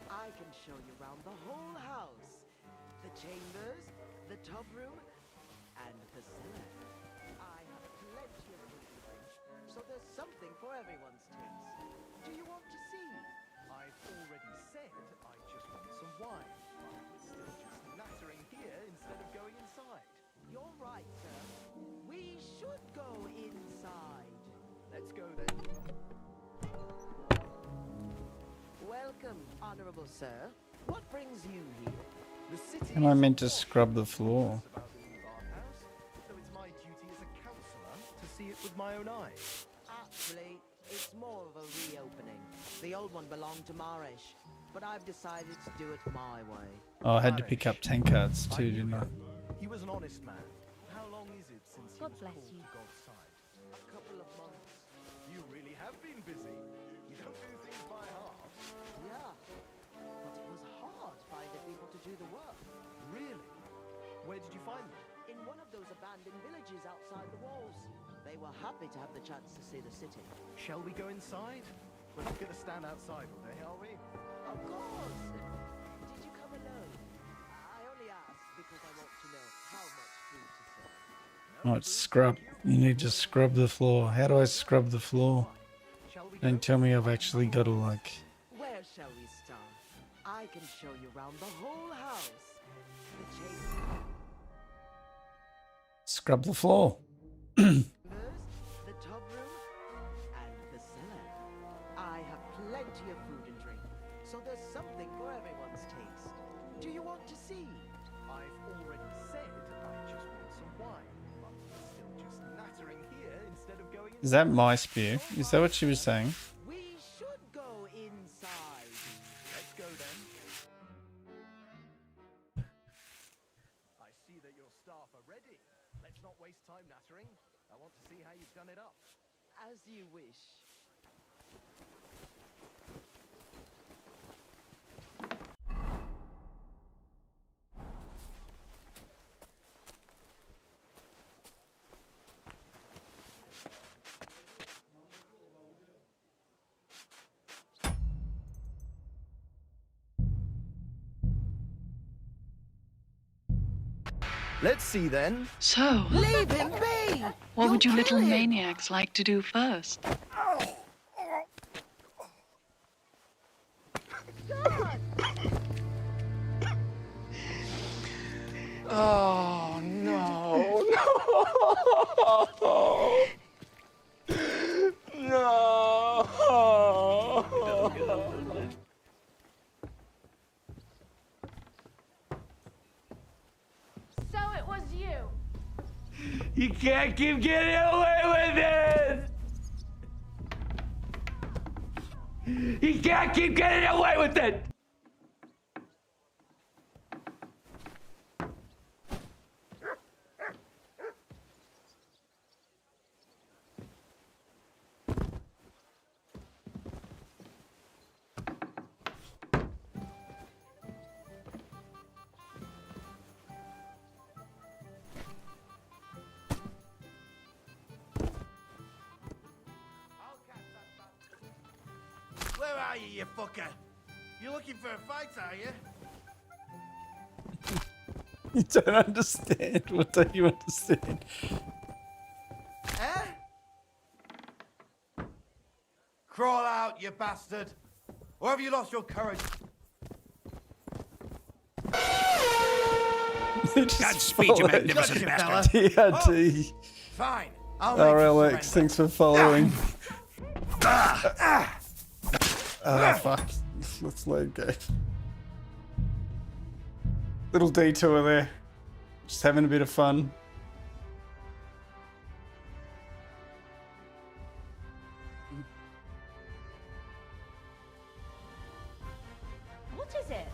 Speaker 16: I can show you around the whole house. The chambers, the tub room, and the cellar. I have plenty of food to drink, so there's something for everyone's taste. Do you want to see?
Speaker 17: I've already said I just want some wine. We're still just nattering here instead of going inside.
Speaker 16: You're right, sir. We should go inside.
Speaker 17: Let's go then.
Speaker 16: Welcome, honorable sir. What brings you here?
Speaker 17: The city
Speaker 1: Am I meant to scrub the floor?
Speaker 17: about the new bathhouse, so it's my duty as a councillor to see it with my own eyes.
Speaker 16: Actually, it's more of a reopening. The old one belonged to Marish, but I've decided to do it my way.
Speaker 1: Oh, I had to pick up 10 cards too, didn't I?
Speaker 17: He was an honest man. How long is it since
Speaker 22: God
Speaker 17: he was
Speaker 22: bless
Speaker 17: called
Speaker 22: you.
Speaker 17: to God's side?
Speaker 16: A couple of months.
Speaker 17: You really have been busy. You don't do things by halves.
Speaker 16: Yeah, but it was hard finding people to do the work.
Speaker 17: Really? Where did you find them?
Speaker 16: In one of those abandoned villages outside the walls. They were happy to have the chance to see the city.
Speaker 17: Shall we go inside? We're not going to stand outside all day, are we?
Speaker 16: Of course. Did you come alone? I only asked because I want to know how much food to serve.
Speaker 1: Oh, it's scrub. You need to scrub the floor. How do I scrub the floor? Don't tell me I've actually got to, like...
Speaker 16: Where shall we start? I can show you around the whole house. The chamber,
Speaker 1: Scrub the floor.
Speaker 16: the tub room, and the cellar. I have plenty of food and drink, so there's something for everyone's taste. Do you want to see?
Speaker 17: I've already said I just want some wine, but we're still just nattering here instead of going
Speaker 1: Is that my spear? Is that what she was saying?
Speaker 16: We should go inside.
Speaker 17: Let's go then. I see that your staff are ready. time nattering. I want to see how you've done it up.
Speaker 16: As you wish.
Speaker 17: Let's see then.
Speaker 8: So,
Speaker 16: Leave him be!
Speaker 8: what would you little maniacs like to do first?
Speaker 14: Oh, no. No.
Speaker 22: So it was you.
Speaker 14: You can't keep getting away with it! You can't keep getting away with it!
Speaker 21: Where are you, you fucker? You're looking for a fight, are you?
Speaker 1: You don't understand. What don't you understand?
Speaker 21: Eh? Crawl out, you bastard! Or have you lost your courage?
Speaker 1: Godspeed,
Speaker 21: you magnificent bastard.
Speaker 1: DRD.
Speaker 21: Fine, I'll make you
Speaker 1: RLX,
Speaker 21: surrender.
Speaker 1: thanks for following. Fuck. Let's let it go. Little detour there. Just having a bit of fun.
Speaker 3: What is it?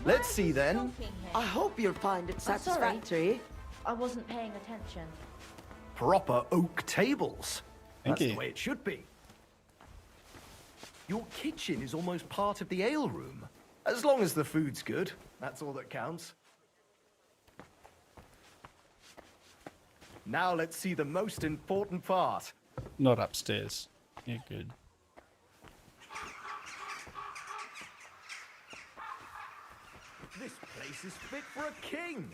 Speaker 17: Let's see then.
Speaker 16: I hope you'll find it satisfactory.
Speaker 3: I wasn't paying attention.
Speaker 17: Proper oak tables.
Speaker 1: Thank
Speaker 17: That's
Speaker 1: you.
Speaker 17: the way it should be. Your kitchen is almost part of the ale room. As long as the food's good, that's all that counts. Now let's see the most important part.
Speaker 1: Not upstairs. You're good.
Speaker 17: This place is fit for a king.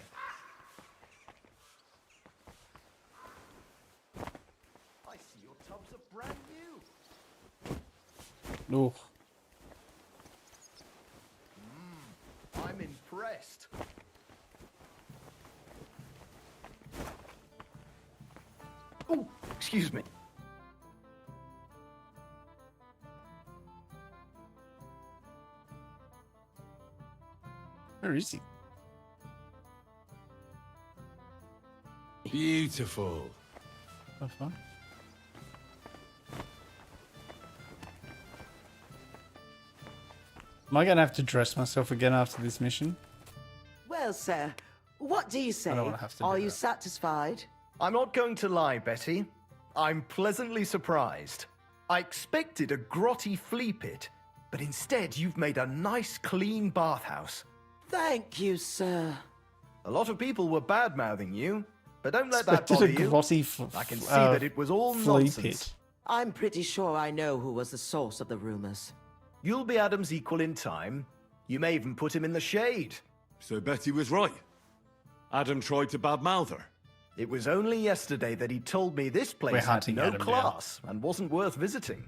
Speaker 17: I see your tubs are brand new.
Speaker 1: Oh,
Speaker 17: I'm impressed. Oh, excuse me.
Speaker 1: where is he?
Speaker 9: Beautiful.
Speaker 1: Have fun. Am I gonna have to dress myself again after this mission?
Speaker 16: Well, sir, what do you say?
Speaker 1: don't wanna have to do
Speaker 16: Are you
Speaker 1: that.
Speaker 16: satisfied?
Speaker 17: I'm not going to lie, Betty. I'm pleasantly surprised. I expected a grotty flea pit, but instead you've made a nice, clean bathhouse.
Speaker 16: Thank you, sir.
Speaker 17: A lot of people were bad-mouthing you, but don't let that
Speaker 1: Expected
Speaker 17: bother
Speaker 1: a
Speaker 17: you.
Speaker 1: grotty
Speaker 17: I can see that it was all
Speaker 1: flea
Speaker 17: nonsense.
Speaker 1: pit.
Speaker 16: I'm pretty sure I know who was the source of the rumors.
Speaker 17: You'll be Adam's equal in time. You may even put him in the shade.
Speaker 9: So Betty was right. Adam tried to badmouth her.
Speaker 17: It was only yesterday that he told me this
Speaker 1: We're
Speaker 17: place had
Speaker 1: hunting
Speaker 17: no
Speaker 1: Adam down.
Speaker 17: class and wasn't worth visiting.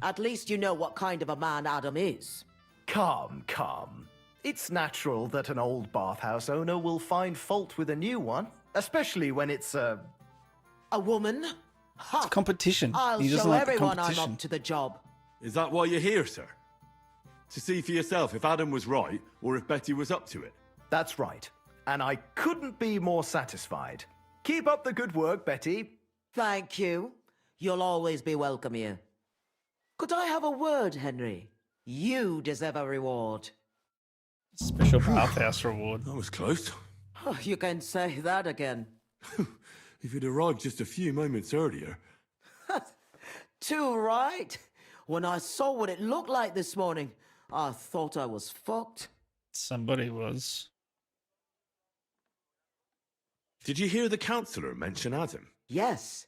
Speaker 16: At least you know what kind of a man Adam is.
Speaker 17: Calm, calm. It's natural that an old bathhouse owner will find fault with a new one, especially when it's a
Speaker 16: woman.
Speaker 1: It's a competition.
Speaker 16: I'll
Speaker 1: He doesn't
Speaker 16: show
Speaker 1: like the
Speaker 16: everyone I'm
Speaker 1: competition.
Speaker 16: up to the job.
Speaker 9: Is that why you're here, sir? To see for yourself if Adam was right or if Betty was up to it?
Speaker 17: That's right. And I couldn't be more satisfied. Keep up the good work, Betty.
Speaker 16: Thank you. You'll always be welcome here. Could I have a word, Henry? You deserve a reward.
Speaker 1: Special bathhouse reward.
Speaker 9: That was close.
Speaker 16: Oh, you can say that again.
Speaker 9: If it arrived just a few moments earlier.
Speaker 16: Too right. When I saw what it looked like this morning, I thought I was fucked.
Speaker 1: Somebody was.
Speaker 9: Did you hear the councillor mention Adam?
Speaker 16: Yes.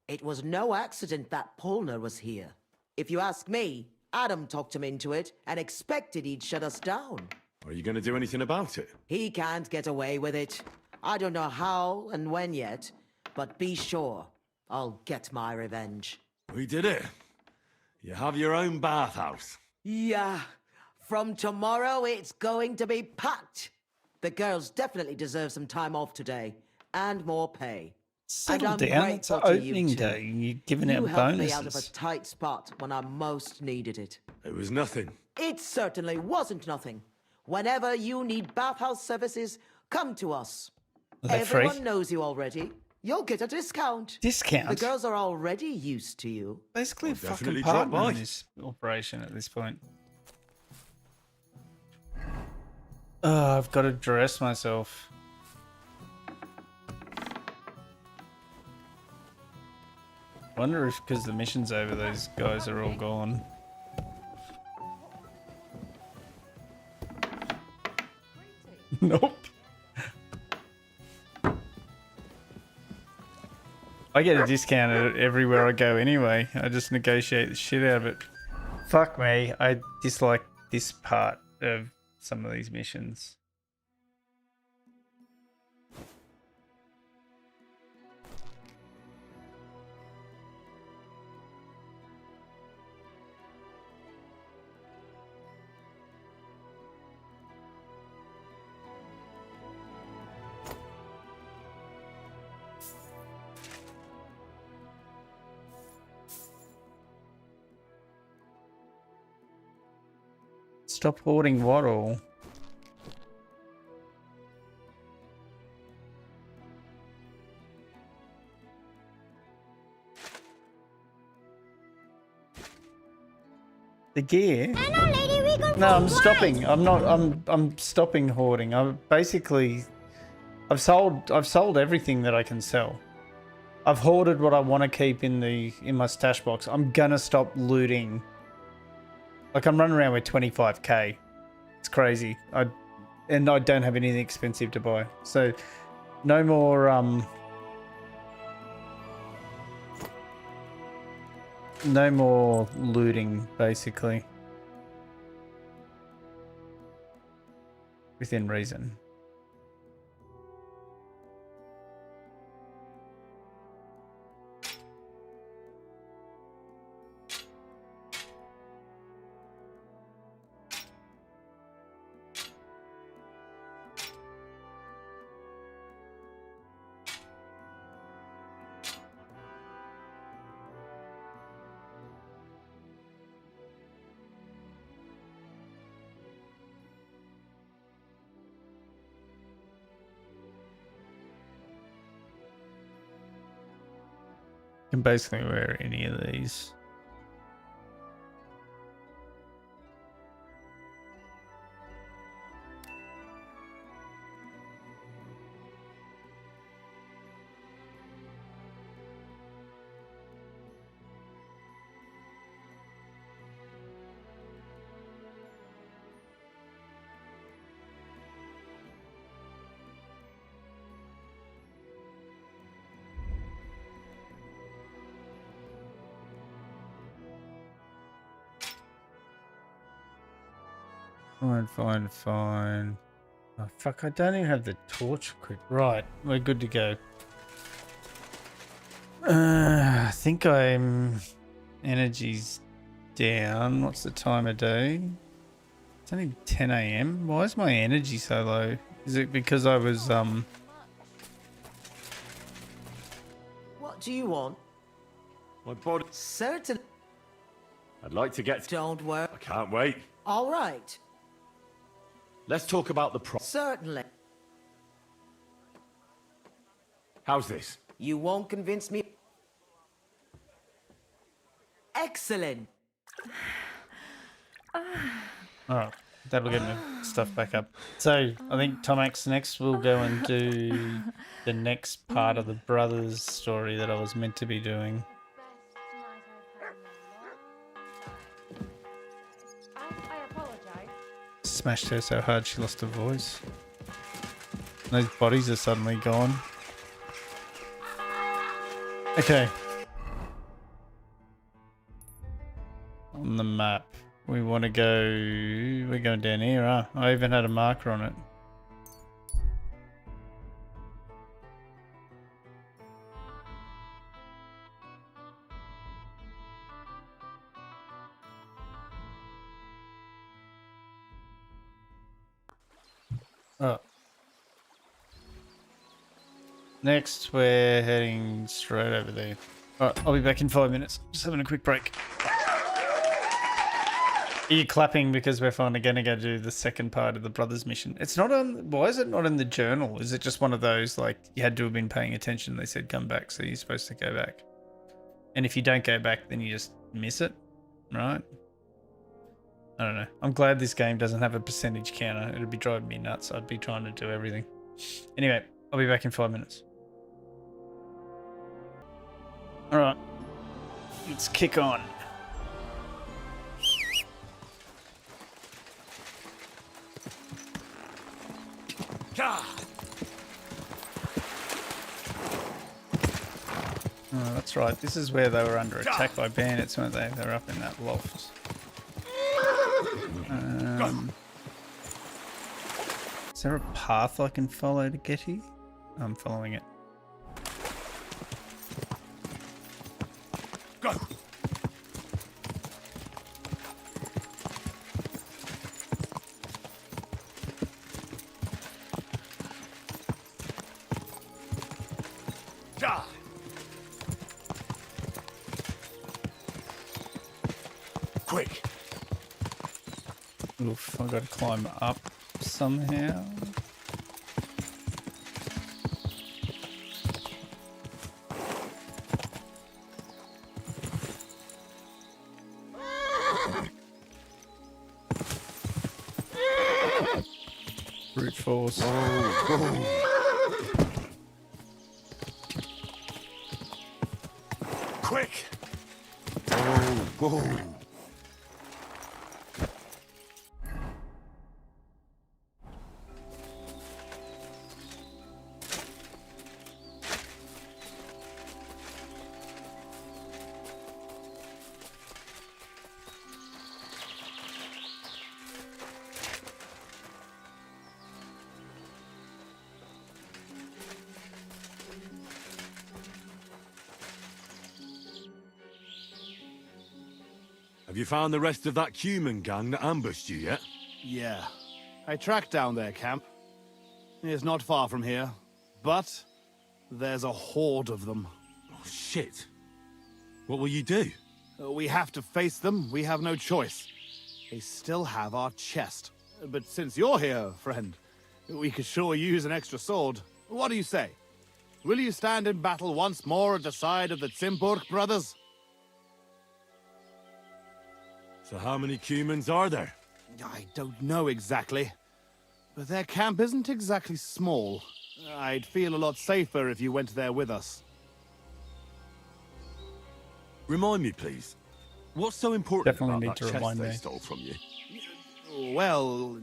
Speaker 16: It was no accident that Polner was here. If you ask me, Adam talked him into it and expected he'd shut us down.
Speaker 9: Are you going to do anything about it?
Speaker 16: He can't get away with it. I don't know how and when yet, but be sure I'll get my revenge.
Speaker 9: We did it. You have your own bathhouse.
Speaker 16: Yeah. From tomorrow, it's going to be packed. The girls definitely deserve some time off today, and more pay.
Speaker 1: Settle down. It's opening day. You're giving out
Speaker 16: You helped me
Speaker 1: bonuses.
Speaker 16: out of a tight spot when I most needed it.
Speaker 9: It was nothing.
Speaker 16: It certainly wasn't nothing. Whenever you need bathhouse services, come to us.
Speaker 1: Are they
Speaker 16: Everyone
Speaker 1: free?
Speaker 16: knows you already. You'll get a discount.
Speaker 1: Discount?
Speaker 16: The girls are already used to you.
Speaker 1: Basically, a
Speaker 9: I'll
Speaker 1: fucking
Speaker 9: definitely drop
Speaker 1: partner in
Speaker 9: by.
Speaker 1: this operation at this point. Oh, I've got to dress myself. Wonder if because the mission's over, those guys are all gone. Nope. I get a discount everywhere I go anyway. I just negotiate the shit out of it. Fuck me. I dislike this part of some of these missions. Stop hoarding waddle. The gear. No, I'm stopping. I'm not. I'm stopping hoarding. I've sold everything that I can sell. I've hoarded what I want to keep in my stash box. I'm gonna stop looting. Like, I'm running around with 25k. It's crazy. And I don't have anything expensive to buy. So no more no more looting, basically. Within reason. Can basically wear any of these. Fine. Oh, fuck, I don't even have the torch equipped. Right, we're good to go. I think energy's down. What's the time of day? It's only 10 AM. Why is my energy so low? Is it because I was,
Speaker 16: What do you want?
Speaker 9: My body.
Speaker 16: Certainly.
Speaker 9: I'd like to get.
Speaker 16: Don't worry.
Speaker 9: I can't wait.
Speaker 16: All right.
Speaker 9: Let's talk about the
Speaker 16: Certainly.
Speaker 9: How's this?
Speaker 16: You won't convince me. Excellent.
Speaker 1: Alright. That'll get my stuff back up. So I think Tomax next will go and do the next part of the brothers story that I was meant to be doing.
Speaker 4: I apologize.
Speaker 1: Smashed her so hard she lost her voice. Those bodies are suddenly gone. Okay. On the map. We want to go... We're going down here, huh? I even had a marker on it. Oh. Next, we're heading straight over there. Alright, I'll be back in 5 minutes. Just having a quick break. Are you clapping because we're finally going to go do the second part of the brothers mission? It's not on... Why is it not in the journal? Is it just one of those, like, you had to have been paying attention, they said come back, so you're supposed to go back? And if you don't go back, then you just miss it, right? I don't know. I'm glad this game doesn't have a percentage counter. It'd be driving me nuts. I'd be trying to do everything. Anyway, I'll be back in 5 minutes. Alright. Let's kick on. Oh, that's right. This is where they were under attack by bandits, weren't they? They were up in that loft. Is there a path I can follow to get here? I'm following it.
Speaker 9: Go. Quick.
Speaker 1: Oof, I've got to climb up somehow. Brute force.
Speaker 9: Quick. Have you found the rest of that human gang that ambushed you yet?
Speaker 12: Yeah. I tracked down their camp. It's not far from here, but there's a horde of them.
Speaker 9: Oh, shit. What will you do?
Speaker 12: We have to face them. We have no choice. They still have our chest. But since you're here, friend, we could sure use an extra sword. What do you say? Will you stand in battle once more at the side of the Zimburg brothers?
Speaker 9: So how many humans are there?
Speaker 12: I don't know exactly. But their camp isn't exactly small. I'd feel a lot safer if you went there with us.
Speaker 9: Remind me, please. What's so important
Speaker 1: Definitely
Speaker 9: about
Speaker 1: need
Speaker 9: that
Speaker 1: to
Speaker 9: chest
Speaker 1: remind
Speaker 9: they
Speaker 1: me.
Speaker 9: stole from you?
Speaker 12: Well,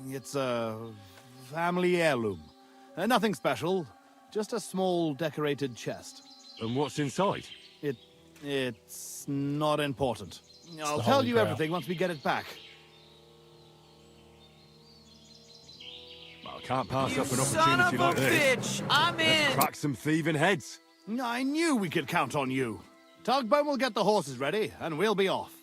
Speaker 12: it's a family heirloom. Nothing special, just a small decorated chest.
Speaker 9: And what's inside?
Speaker 12: It's not important. I'll
Speaker 1: the
Speaker 12: tell
Speaker 1: Holy
Speaker 12: you
Speaker 1: Grail.
Speaker 12: everything once we get it back.
Speaker 9: Well, I can't pass up an
Speaker 14: Son
Speaker 9: opportunity
Speaker 14: of
Speaker 9: like
Speaker 14: a
Speaker 9: this.
Speaker 14: bitch! I'm in!
Speaker 9: Let's crack some thieving heads.
Speaker 12: I knew we could count on you. Tugboat will get the horses ready, and we'll be off.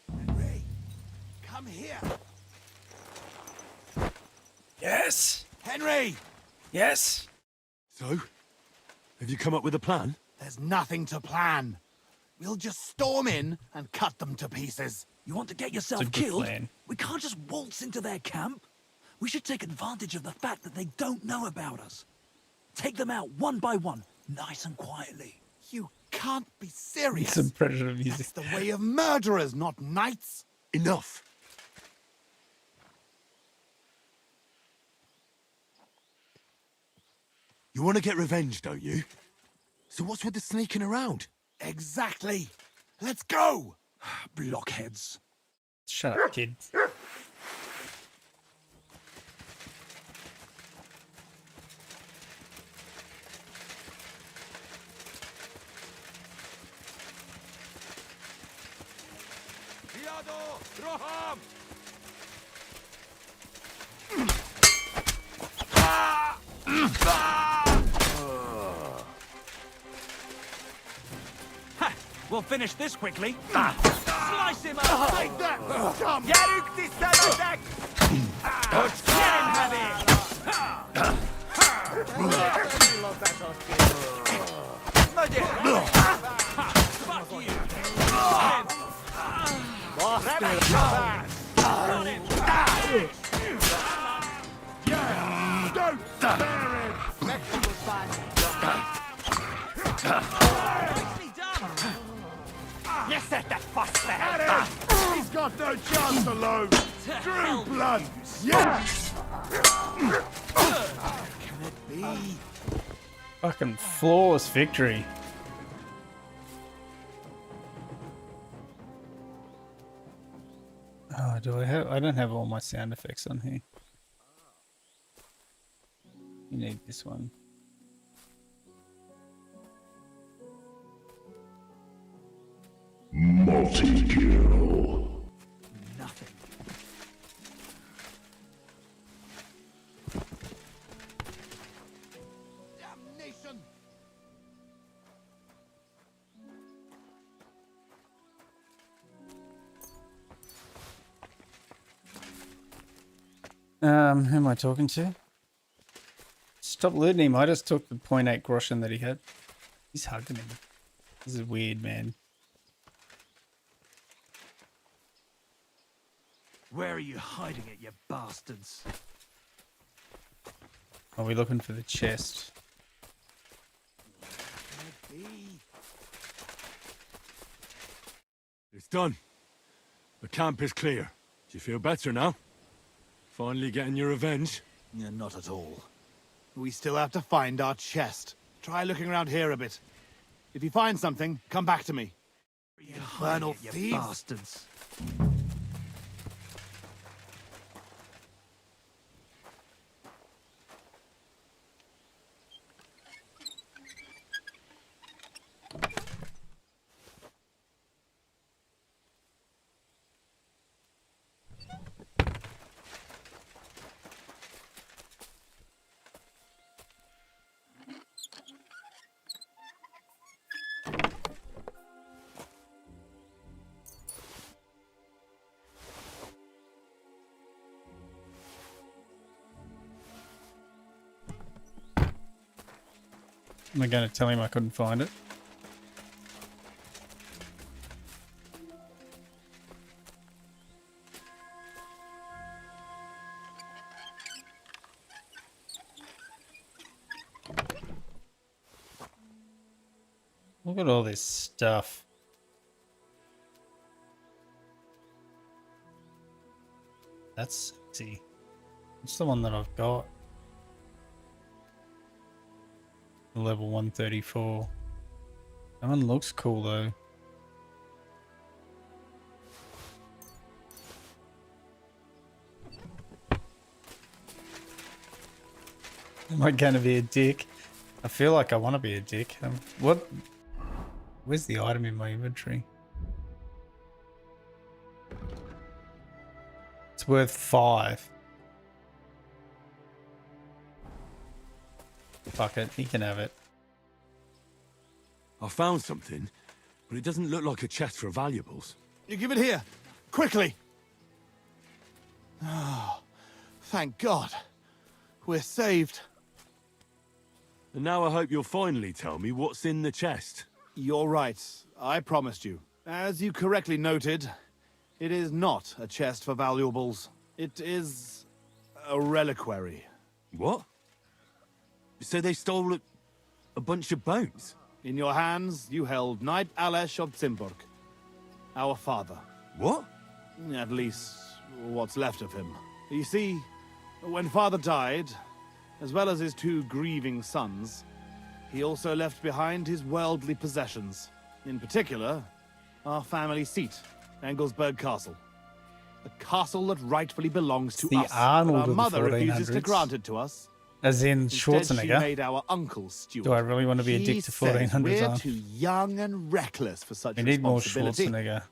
Speaker 12: Henry, come here.
Speaker 1: Yes!
Speaker 12: Henry!
Speaker 1: Yes!
Speaker 9: So, have you come up with a plan?
Speaker 12: There's nothing to plan. We'll just storm in and cut them to pieces.
Speaker 13: You want to get yourself
Speaker 1: It's a good
Speaker 13: killed?
Speaker 1: plan.
Speaker 13: We can't just waltz into their camp. We should take advantage of the fact that they don't know about us. Take them out one by one, nice and quietly.
Speaker 12: You can't be serious.
Speaker 1: Some Predator music.
Speaker 12: That's the way of murderers, not knights.
Speaker 9: Enough. You want to get revenge, don't you? So what's with the sneaking around?
Speaker 12: Exactly. Let's go.
Speaker 13: Blockheads.
Speaker 1: Shut up, kid.
Speaker 5: We'll finish this quickly. Slice him up!
Speaker 12: Take that, scum!
Speaker 5: Yarukti Sadak! Get him, Heavy! Fuck you!
Speaker 12: Don't spare him!
Speaker 5: You set that fuss there!
Speaker 12: At him! He's got no chance alone! Drew blood! Yeah! Can it be?
Speaker 1: Fucking flawless victory. Oh, do I have? I don't have all my sound effects on here. You need this one.
Speaker 7: Multi-kill.
Speaker 13: Nothing.
Speaker 12: Damnation!
Speaker 1: Who am I talking to? Stop looting him. I just took the 0.8 groschen that he had. He's hugging him. This is weird, man.
Speaker 13: Where are you hiding it, you bastards?
Speaker 1: Are we looking for the chest?
Speaker 9: It's done. The camp is clear. Do you feel better now? Finally getting your revenge?
Speaker 12: Yeah, not at all. We still have to find our chest. Try looking around here a bit. If you find something, come back to me.
Speaker 13: You infernal thieves! Bastards.
Speaker 1: Am I going to tell him I couldn't find it? Look at all this stuff. That's sexy. It's the one that I've got. Level 134. That one looks cool though. Am I gonna be a dick? I feel like I want to be a dick. What? Where's the item in my inventory? It's worth 5. Fuck it, he can have it.
Speaker 9: I found something, but it doesn't look like a chest for valuables.
Speaker 12: You give it here, quickly. Oh, thank God. We're saved.
Speaker 9: And now I hope you'll finally tell me what's in the chest.
Speaker 12: You're right. I promised you. As you correctly noted, it is not a chest for valuables. It is a reliquary.
Speaker 9: What? So they stole a bunch of bones?
Speaker 12: In your hands, you held Knight Alesh of Zimburg, our father.
Speaker 9: What?
Speaker 12: At least, what's left of him. You see, when father died, as well as his 2 grieving sons, he also left behind his worldly possessions. In particular, our family seat, Engelsberg Castle. A castle that rightfully belongs to
Speaker 1: The
Speaker 12: us.
Speaker 1: Arnold
Speaker 12: but
Speaker 1: of
Speaker 12: our
Speaker 1: the
Speaker 12: mother refuses to
Speaker 1: 1400s.
Speaker 12: grant it to us.
Speaker 1: As in
Speaker 12: Instead, she
Speaker 1: Schwarzenegger.
Speaker 12: made our uncle steward.
Speaker 1: Do I really want to be a dick
Speaker 12: He
Speaker 1: to
Speaker 12: says
Speaker 1: 1400s
Speaker 12: we're
Speaker 1: on?
Speaker 12: too young and reckless for such
Speaker 1: We need more
Speaker 12: responsibility.
Speaker 1: Schwarzenegger.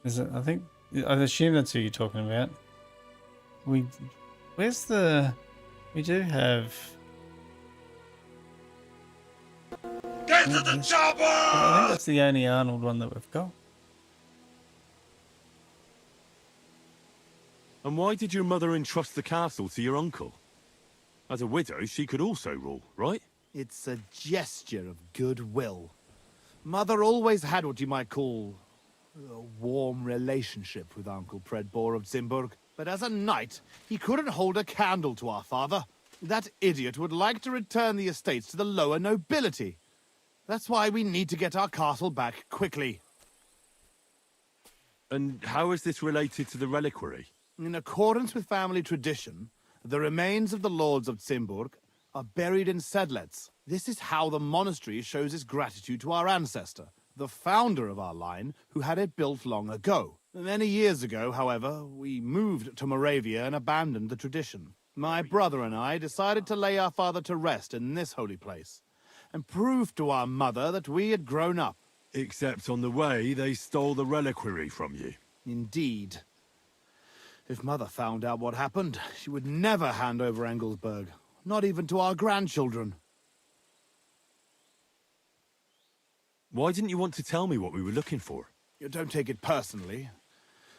Speaker 1: Is it? I assume that's who you're talking about. Where's the? We do have.
Speaker 9: Get to the chopper!
Speaker 1: I think that's the only Arnold one that we've got.
Speaker 9: And why did your mother entrust the castle to your uncle? As a widow, she could also rule, right?
Speaker 12: It's a gesture of goodwill. Mother always had what you might call a warm relationship with Uncle Predbor of Zimburg. But as a knight, he couldn't hold a candle to our father. That idiot would like to return the estates to the lower nobility. That's why we need to get our castle back quickly.
Speaker 9: And how is this related to the reliquary?
Speaker 12: In accordance with family tradition, the remains of the lords of Zimburg are buried in Sedlets. This is how the monastery shows its gratitude to our ancestor, the founder of our line, who had it built long ago. Many years ago, however, we moved to Moravia and abandoned the tradition. My brother and I decided to lay our father to rest in this holy place, and prove to our mother that we had grown up.
Speaker 9: Except on the way, they stole the reliquary from you.
Speaker 12: Indeed. If Mother found out what happened, she would never hand over Engelsberg, not even to our grandchildren.
Speaker 9: Why didn't you want to tell me what we were looking for?
Speaker 12: You don't take it personally,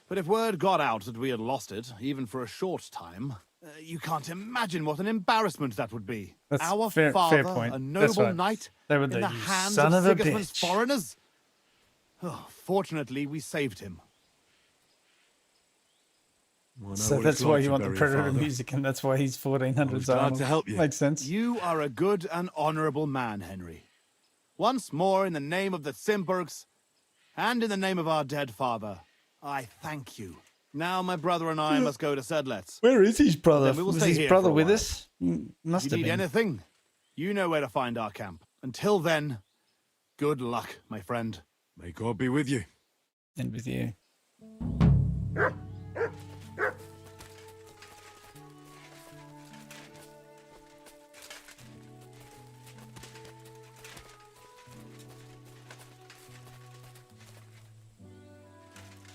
Speaker 12: but if word got out that we had lost it, even for a short time, you can't imagine what an embarrassment that would be.
Speaker 1: That's
Speaker 12: Our
Speaker 1: fair
Speaker 12: father,
Speaker 1: point.
Speaker 12: a
Speaker 1: That's
Speaker 12: noble
Speaker 1: right.
Speaker 12: knight,
Speaker 1: They were
Speaker 12: in the
Speaker 1: the
Speaker 12: hands
Speaker 1: son
Speaker 12: of
Speaker 1: of a
Speaker 12: Sigismund's
Speaker 1: bitch.
Speaker 12: foreigners? Oh, fortunately, we saved him.
Speaker 1: So that's why you want the Predator music, and that's why he's 1400s Arnold.
Speaker 9: to help you.
Speaker 1: Makes sense.
Speaker 12: You are a good and honorable man, Henry. Once more, in the name of the Zimburgs, and in the name of our dead father, I thank you. Now my brother and I must go to Sedlets.
Speaker 1: Where is his brother?
Speaker 12: Then we will
Speaker 1: Was
Speaker 12: stay
Speaker 1: his
Speaker 12: here
Speaker 1: brother
Speaker 12: for a
Speaker 1: with
Speaker 12: while.
Speaker 1: us? Must
Speaker 12: If
Speaker 1: have
Speaker 12: you need
Speaker 1: been.
Speaker 12: anything, you know where to find our camp. Until then, good luck, my friend.
Speaker 9: May God be with you.
Speaker 1: And with you.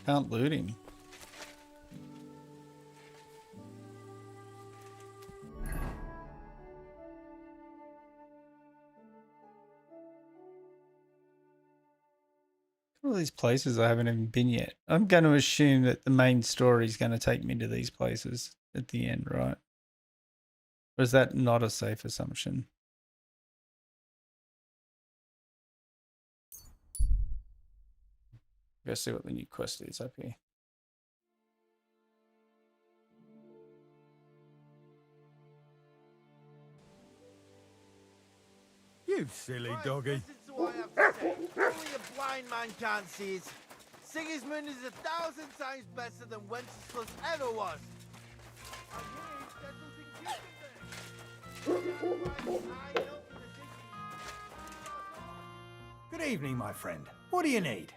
Speaker 1: Can't loot him. All these places I haven't even been yet. I'm going to assume that the main story is going to take me to these places at the end, right? Or is that not a safe assumption? Let's see what the new quest is up here.
Speaker 21: You silly doggy.
Speaker 2: Only a blind man can't see it. Sigismund is 1,000 times better than Wenceslas ever was.
Speaker 13: Good evening, my friend. What do you need?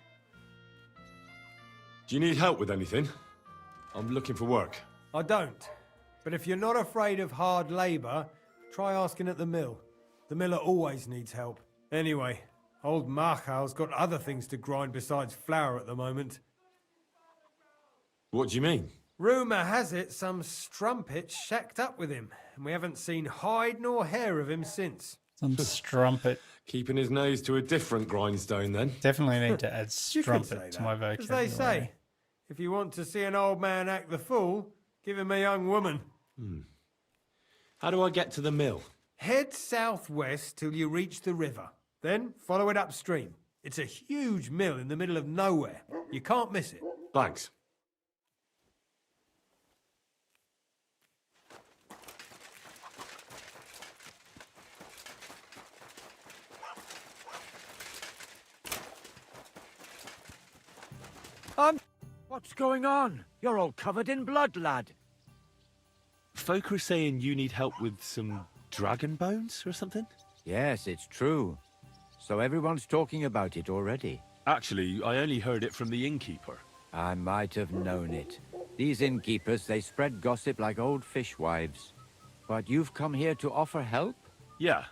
Speaker 7: Do you need help with anything? I'm looking for work.
Speaker 15: I don't. But if you're not afraid of hard labour, try asking at the mill. The miller always needs help. Anyway, old Marchal's got other things to grind besides flour at the moment.
Speaker 7: What do you mean?
Speaker 15: Rumour has it some strumpet shacked up with him, and we haven't seen hide nor hair of him since.
Speaker 1: Some strumpet.
Speaker 7: Keeping his nose to a different grindstone, then.
Speaker 1: Definitely need to add
Speaker 15: You could say
Speaker 1: strumpet to
Speaker 15: that.
Speaker 1: my
Speaker 15: As
Speaker 1: vocabulary.
Speaker 15: they say, if you want to see an old man act the fool, give him a young woman.
Speaker 7: How do I get to the mill?
Speaker 15: Head southwest till you reach the river. Then follow it upstream. It's a huge mill in the middle of nowhere. You can't miss it.
Speaker 7: Thanks.
Speaker 13: What's going on? You're all covered in blood, lad.
Speaker 9: Folk are saying you need help with some dragon bones or something?
Speaker 11: Yes, it's true. So everyone's talking about it already.
Speaker 9: Actually, I only heard it from the innkeeper.
Speaker 11: I might have known it. These innkeepers, they spread gossip like old fishwives. But you've come here to offer help?
Speaker 9: Yeah.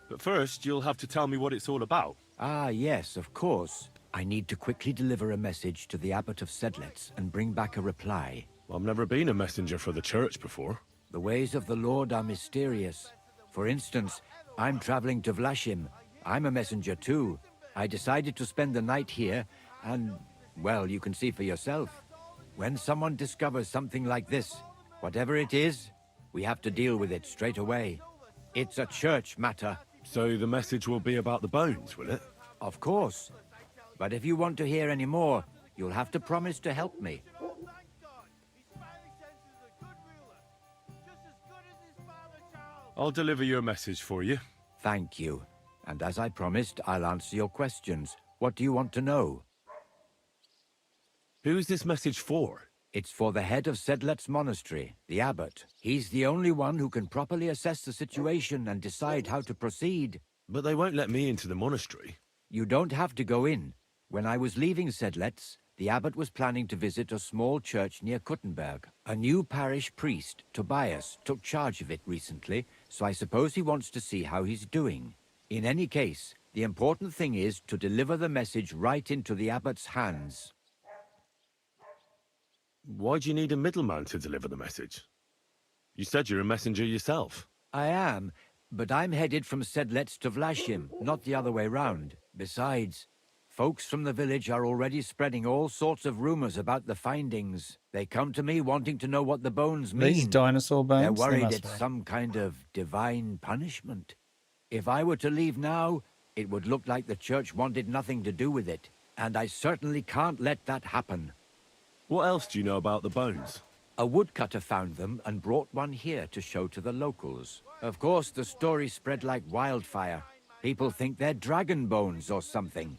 Speaker 9: But first, you'll have to tell me what it's all about.
Speaker 11: Ah, yes, of course. I need to quickly deliver a message to the Abbot of Sedlitz and bring back a reply.
Speaker 9: I've never been a messenger for the church before.
Speaker 11: The ways of the Lord are mysterious. For instance, I'm traveling to Vlashim. I'm a messenger too. I decided to spend the night here, and, well, you can see for yourself. When someone discovers something like this, whatever it is, we have to deal with it straight away. It's a church matter.
Speaker 9: So the message will be about the bones, will it?
Speaker 11: Of course. But if you want to hear any more, you'll have to promise to help me.
Speaker 9: I'll deliver your message for you.
Speaker 11: Thank you. And as I promised, I'll answer your questions. What do you want to know?
Speaker 9: Who's this message for?
Speaker 11: It's for the head of Sedlet's monastery, the abbot. He's the only one who can properly assess the situation and decide how to proceed.
Speaker 9: But they won't let me into the monastery.
Speaker 11: You don't have to go in. When I was leaving Sedlet's, the abbot was planning to visit a small church near Kuttenberg. A new parish priest, Tobias, took charge of it recently, so I suppose he wants to see how he's doing. In any case, the important thing is to deliver the message right into the abbot's hands.
Speaker 9: Why do you need a middleman to deliver the message? You said you're a messenger yourself.
Speaker 11: I am, but I'm headed from Sedlets to Vlashim, not the other way round. Besides, folks from the village are already spreading all sorts of rumors about the findings. They come to me wanting to know what the bones mean.
Speaker 1: These dinosaur bones?
Speaker 11: They're worried
Speaker 1: must
Speaker 11: it's
Speaker 1: be.
Speaker 11: some kind of divine punishment. If I were to leave now, it would look like the church wanted nothing to do with it, and I certainly can't let that happen.
Speaker 9: What else do you know about the bones?
Speaker 11: A woodcutter found them and brought one here to show to the locals. Of course, the story spread like wildfire. People think they're dragon bones or something.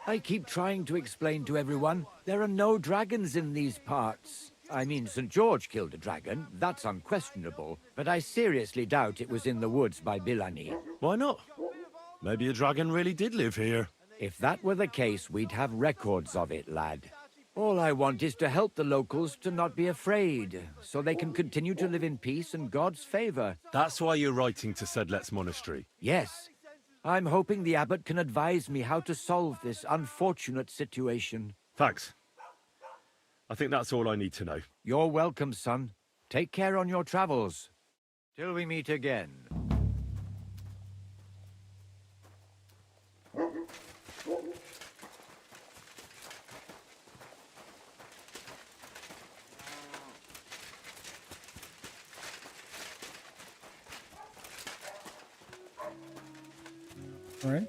Speaker 11: I keep trying to explain to everyone, there are no dragons in these parts. I mean, St. George killed a dragon, that's unquestionable, but I seriously doubt it was in the woods by Bilani.
Speaker 9: Why not? Maybe a dragon really did live here.
Speaker 11: If that were the case, we'd have records of it, lad. All I want is to help the locals to not be afraid, so they can continue to live in peace and God's favor.
Speaker 9: That's why you're writing to Sedlet's monastery?
Speaker 11: Yes. I'm hoping the abbot can advise me how to solve this unfortunate situation.
Speaker 9: Thanks. I think that's all I need to know.
Speaker 11: You're welcome, son. Take care on your travels. Till we meet again.
Speaker 1: Right?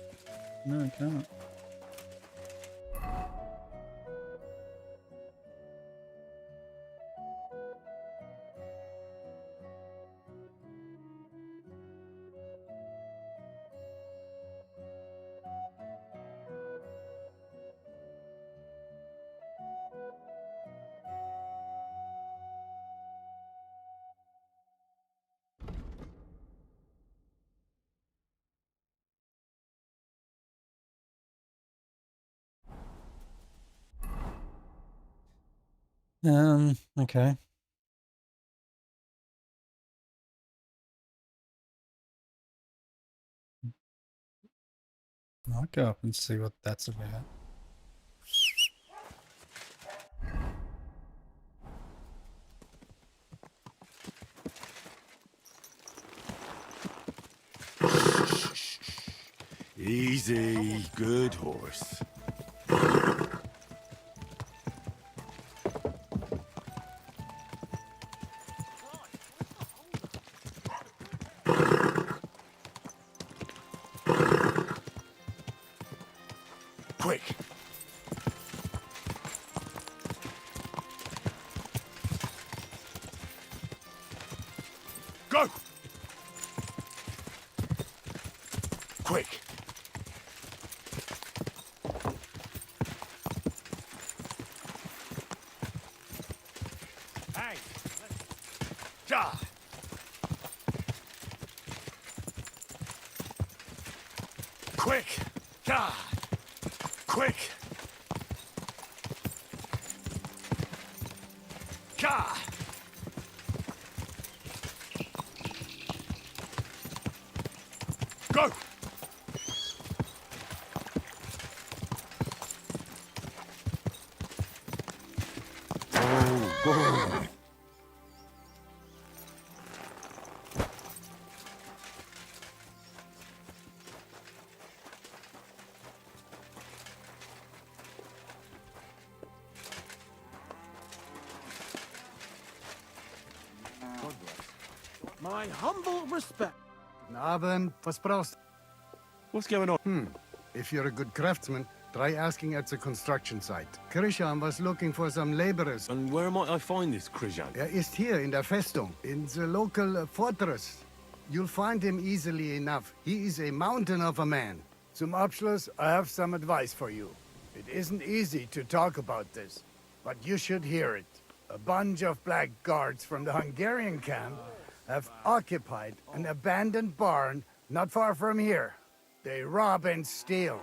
Speaker 1: No, I can't. Okay. I'll go up and see what that's about.
Speaker 9: Easy, good horse. Quick! Go! Quick! Gah! Quick! Gah! Quick! Gah! Go!
Speaker 11: Whoa.
Speaker 21: My humble respect.
Speaker 18: Guten Abend, was brauchst du?
Speaker 9: What's going on?
Speaker 18: If you're a good craftsman, try asking at the construction site. Krishan was looking for some laborers.
Speaker 9: And where might I find this Krishan?
Speaker 18: Ist here in der Festung, in the local fortress. You'll find him easily enough. He is a mountain of a man. Zum Abschluss, I have some advice for you. It isn't easy to talk about this, but you should hear it. A bunch of black guards from the Hungarian camp have occupied an abandoned barn not far from here. They rob and steal.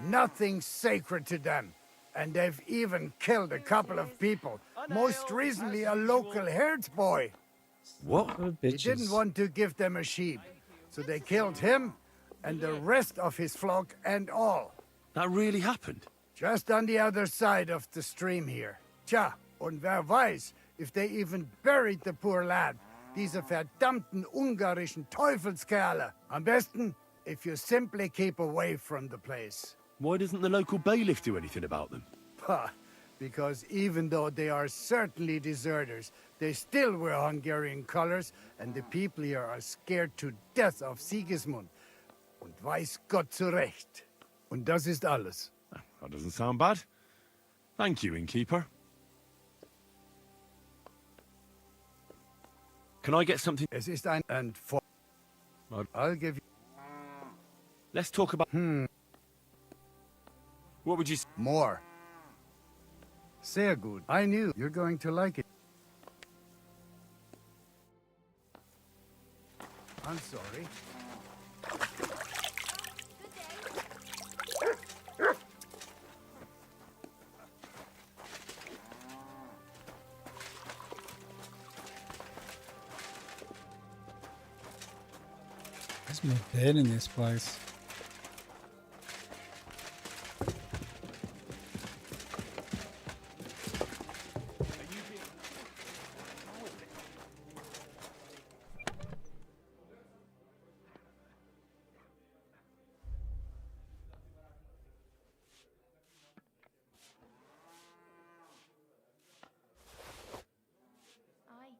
Speaker 18: Nothing sacred to them. And they've even killed a couple of people. Most recently, a local herds boy.
Speaker 9: What?
Speaker 18: He didn't want to give them a sheep, so they killed him and the rest of his flock and all.
Speaker 9: That really happened?
Speaker 18: Just on the other side of the stream here. Tja, und wer weiß, if they even buried the poor lad. Diese verdammten ungarischen Teufelskerle. Am besten, if you simply keep away from the place.
Speaker 9: Why doesn't the local bailiff do anything about them?
Speaker 18: Pah, because even though they are certainly deserters, they still wear Hungarian colors, and the people here are scared to death of Sigismund. Und weiß Gott zu Recht. Und das ist alles.
Speaker 9: That doesn't sound bad. Thank you, innkeeper. Can I get something?
Speaker 18: Es ist ein and for. I'll give you.
Speaker 9: Let's talk about. What would you?
Speaker 18: More. Sehr gut. I knew you're going to like it. I'm sorry.
Speaker 1: There's my bed in this place.
Speaker 22: Aye.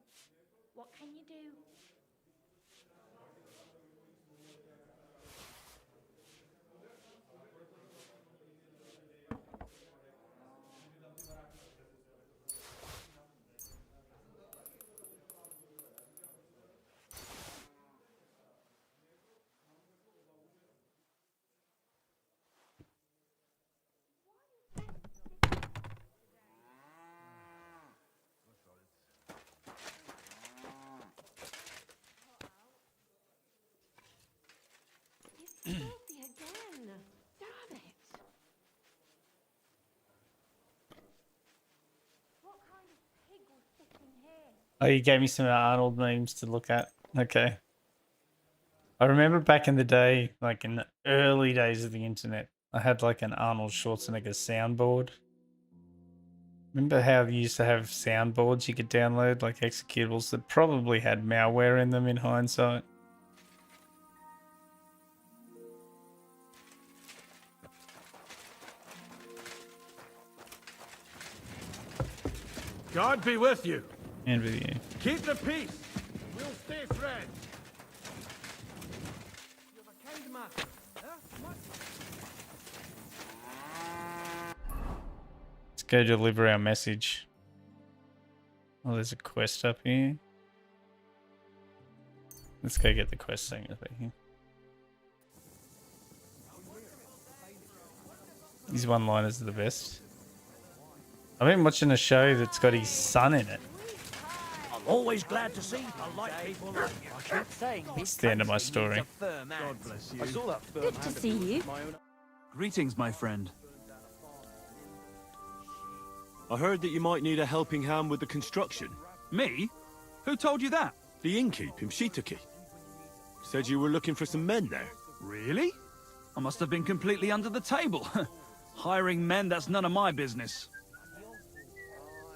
Speaker 22: What can you do?
Speaker 4: Filthy again. Damn it.
Speaker 22: What kind of pig will fit in here?
Speaker 1: Oh, you gave me some Arnold memes to look at. Okay. I remember back in the day, like in the early days of the internet, I had like an Arnold Schwarzenegger soundboard. Remember how you used to have soundboards you could download, like executables that probably had malware in them in hindsight?
Speaker 21: God be with you.
Speaker 1: And with you.
Speaker 21: Keep the peace. We'll stay friends. You're a kind man.
Speaker 1: Let's go deliver our message. Oh, there's a quest up here. Let's go get the quest thing up here. These one-liners are the best. I've been watching a show that's got his son in it.
Speaker 13: Always glad to see polite people like you. I keep saying
Speaker 1: It's the end of my story.
Speaker 12: God bless you.
Speaker 13: I saw that firm
Speaker 3: Good to see you.
Speaker 5: Greetings, my friend.
Speaker 9: I heard that you might need a helping hand with the construction.
Speaker 5: Me? Who told you that?
Speaker 9: The innkeep in Shitaki. Said you were looking for some men there.
Speaker 5: Really? I must have been completely under the table. Hiring men, that's none of my business.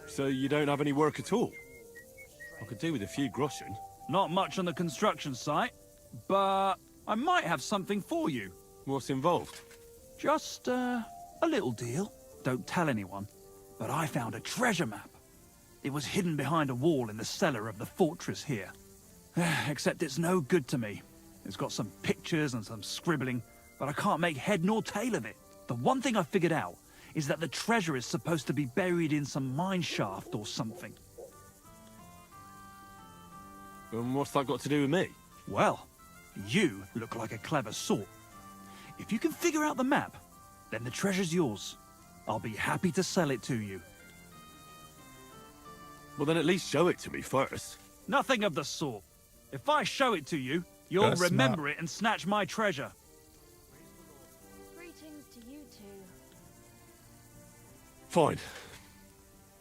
Speaker 9: So you don't have any work at all? I could do with a few groschen.
Speaker 5: Not much on the construction site, but I might have something for you.
Speaker 9: What's involved?
Speaker 5: Just, a little deal. Don't tell anyone. But I found a treasure map. It was hidden behind a wall in the cellar of the fortress here. Except it's no good to me. It's got some pictures and some scribbling, but I can't make head nor tail of it. The one thing I figured out is that the treasure is supposed to be buried in some mine shaft or something.
Speaker 9: And what's that got to do with me?
Speaker 5: Well, you look like a clever sort. If you can figure out the map, then the treasure's yours. I'll be happy to sell it to you.
Speaker 9: Well, then at least show it to me first.
Speaker 5: Nothing of the sort. If I show it to you, you'll
Speaker 1: That's
Speaker 5: remember
Speaker 1: smart.
Speaker 5: it and snatch my treasure.
Speaker 4: Greetings to you two.
Speaker 9: Fine.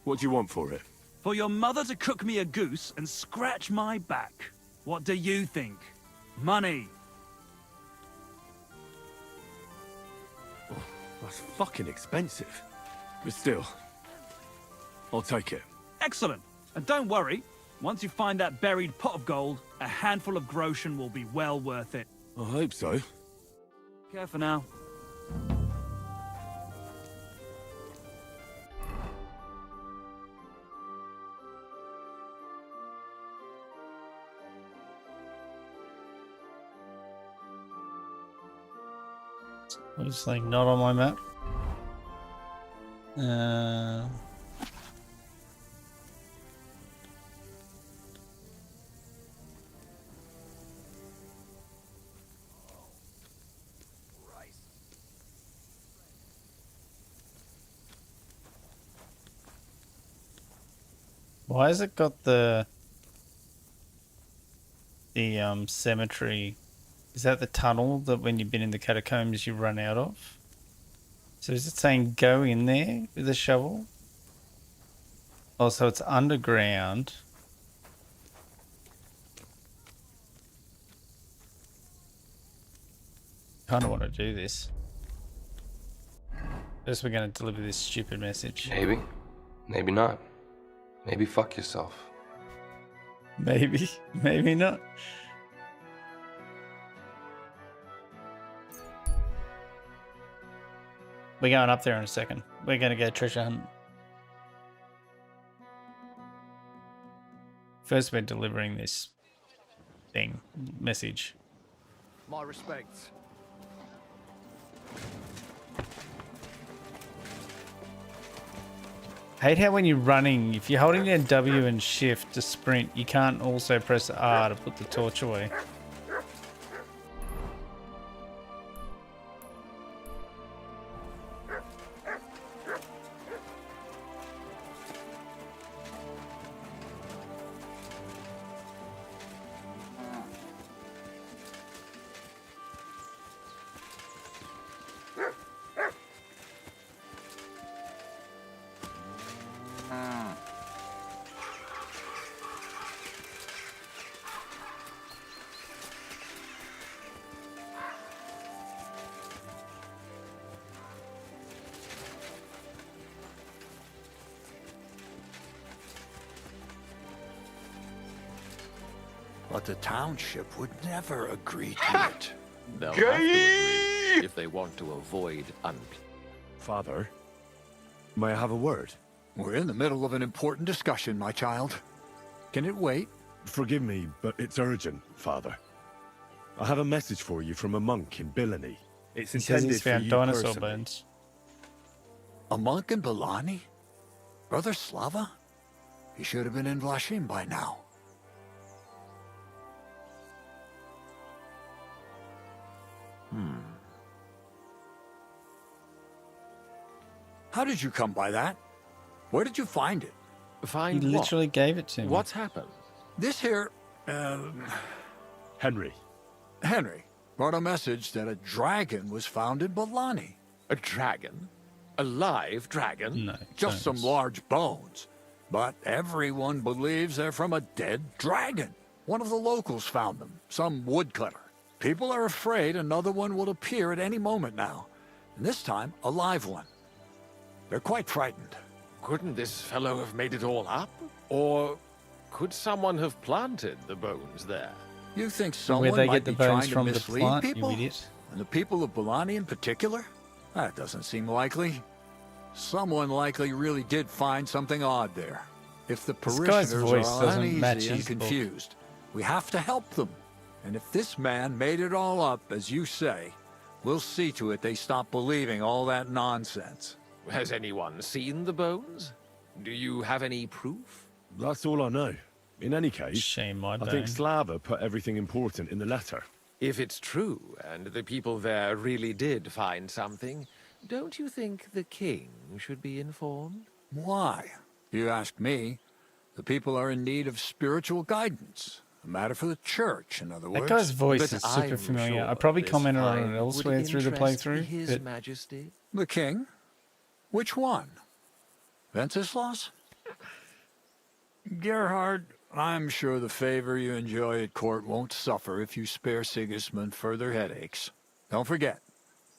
Speaker 9: What do you want for it?
Speaker 5: For your mother to cook me a goose and scratch my back. What do you think? Money.
Speaker 9: Oh, that's fucking expensive. But still, I'll take it.
Speaker 5: Excellent. And don't worry, once you find that buried pot of gold, a handful of groschen will be well worth it.
Speaker 9: I hope so.
Speaker 5: Care for now.
Speaker 1: It's like not on my map. Why has it got the cemetery? Is that the tunnel that when you've been in the catacombs you run out of? So is it saying go in there with a shovel? Oh, so it's underground. Kind of want to do this. First we're going to deliver this stupid message.
Speaker 10: Maybe. Maybe not. Maybe fuck yourself.
Speaker 1: Maybe. Maybe not. We're going up there in a second. We're going to go treasure hunt. First we're delivering this thing, message.
Speaker 17: My respects.
Speaker 1: Hate how when you're running, if you're holding down W and shift to sprint, you can't also press R to put the torch away.
Speaker 13: But the township would never agree to it.
Speaker 19: They'll have to agree if they want to avoid
Speaker 9: Father, may I have a word?
Speaker 13: We're in the middle of an important discussion, my child. Can it wait?
Speaker 9: Forgive me, but it's urgent, Father. I have a message for you from a monk in Billany. It's
Speaker 1: He says
Speaker 9: intended
Speaker 1: he's
Speaker 9: for
Speaker 1: found
Speaker 9: you
Speaker 1: dinosaur
Speaker 9: personally.
Speaker 1: bones.
Speaker 13: A monk in Bilani? Brother Slava? He should have been in Vlashim by now. How did you come by that? Where did you find it?
Speaker 19: Find
Speaker 1: He literally gave it to me.
Speaker 19: What's happened?
Speaker 13: This here,
Speaker 9: Henry.
Speaker 13: Henry, brought a message that a dragon was found in Bolani.
Speaker 19: A dragon? A live dragon?
Speaker 1: No.
Speaker 13: Just some large bones. But everyone believes they're from a dead dragon. One of the locals found them, some woodcutter. People are afraid another one will appear at any moment now. And this time, a live one. They're quite frightened.
Speaker 19: Couldn't this fellow have made it all up? Or could someone have planted the bones there?
Speaker 13: You think
Speaker 1: Where
Speaker 13: someone
Speaker 1: they
Speaker 13: might
Speaker 1: get the
Speaker 13: be
Speaker 1: bones
Speaker 13: trying to
Speaker 1: from the
Speaker 13: mislead
Speaker 1: plant, you
Speaker 13: people?
Speaker 1: idiot.
Speaker 13: And the people of Bolani in particular? That doesn't seem likely. Someone likely really did find something odd there. If the
Speaker 1: This guy's
Speaker 13: parishioners
Speaker 1: voice
Speaker 13: are
Speaker 1: doesn't match
Speaker 13: uneasy and
Speaker 1: his book.
Speaker 13: confused, we have to help them. And if this man made it all up, as you say, we'll see to it they stop believing all that nonsense.
Speaker 19: Has anyone seen the bones? Do you have any proof?
Speaker 9: That's all I know. In any case,
Speaker 1: Shame I
Speaker 9: I think
Speaker 1: don't.
Speaker 9: Slava put everything important in the letter.
Speaker 19: If it's true, and the people there really did find something, don't you think the king should be informed?
Speaker 13: Why? You ask me. The people are in need of spiritual guidance. A matter for the church, in other words.
Speaker 1: That guy's voice
Speaker 19: But
Speaker 1: is super
Speaker 19: I'm
Speaker 1: familiar.
Speaker 19: sure
Speaker 1: I probably
Speaker 19: this
Speaker 1: commented on
Speaker 19: find
Speaker 1: it elsewhere
Speaker 19: would
Speaker 1: through the
Speaker 19: interest
Speaker 1: playthrough.
Speaker 19: His
Speaker 1: But
Speaker 19: Majesty.
Speaker 13: The king? Which one? Wenceslaus? Gerhard, I'm sure the favor you enjoy at court won't suffer if you spare Sigismund further headaches. Don't forget,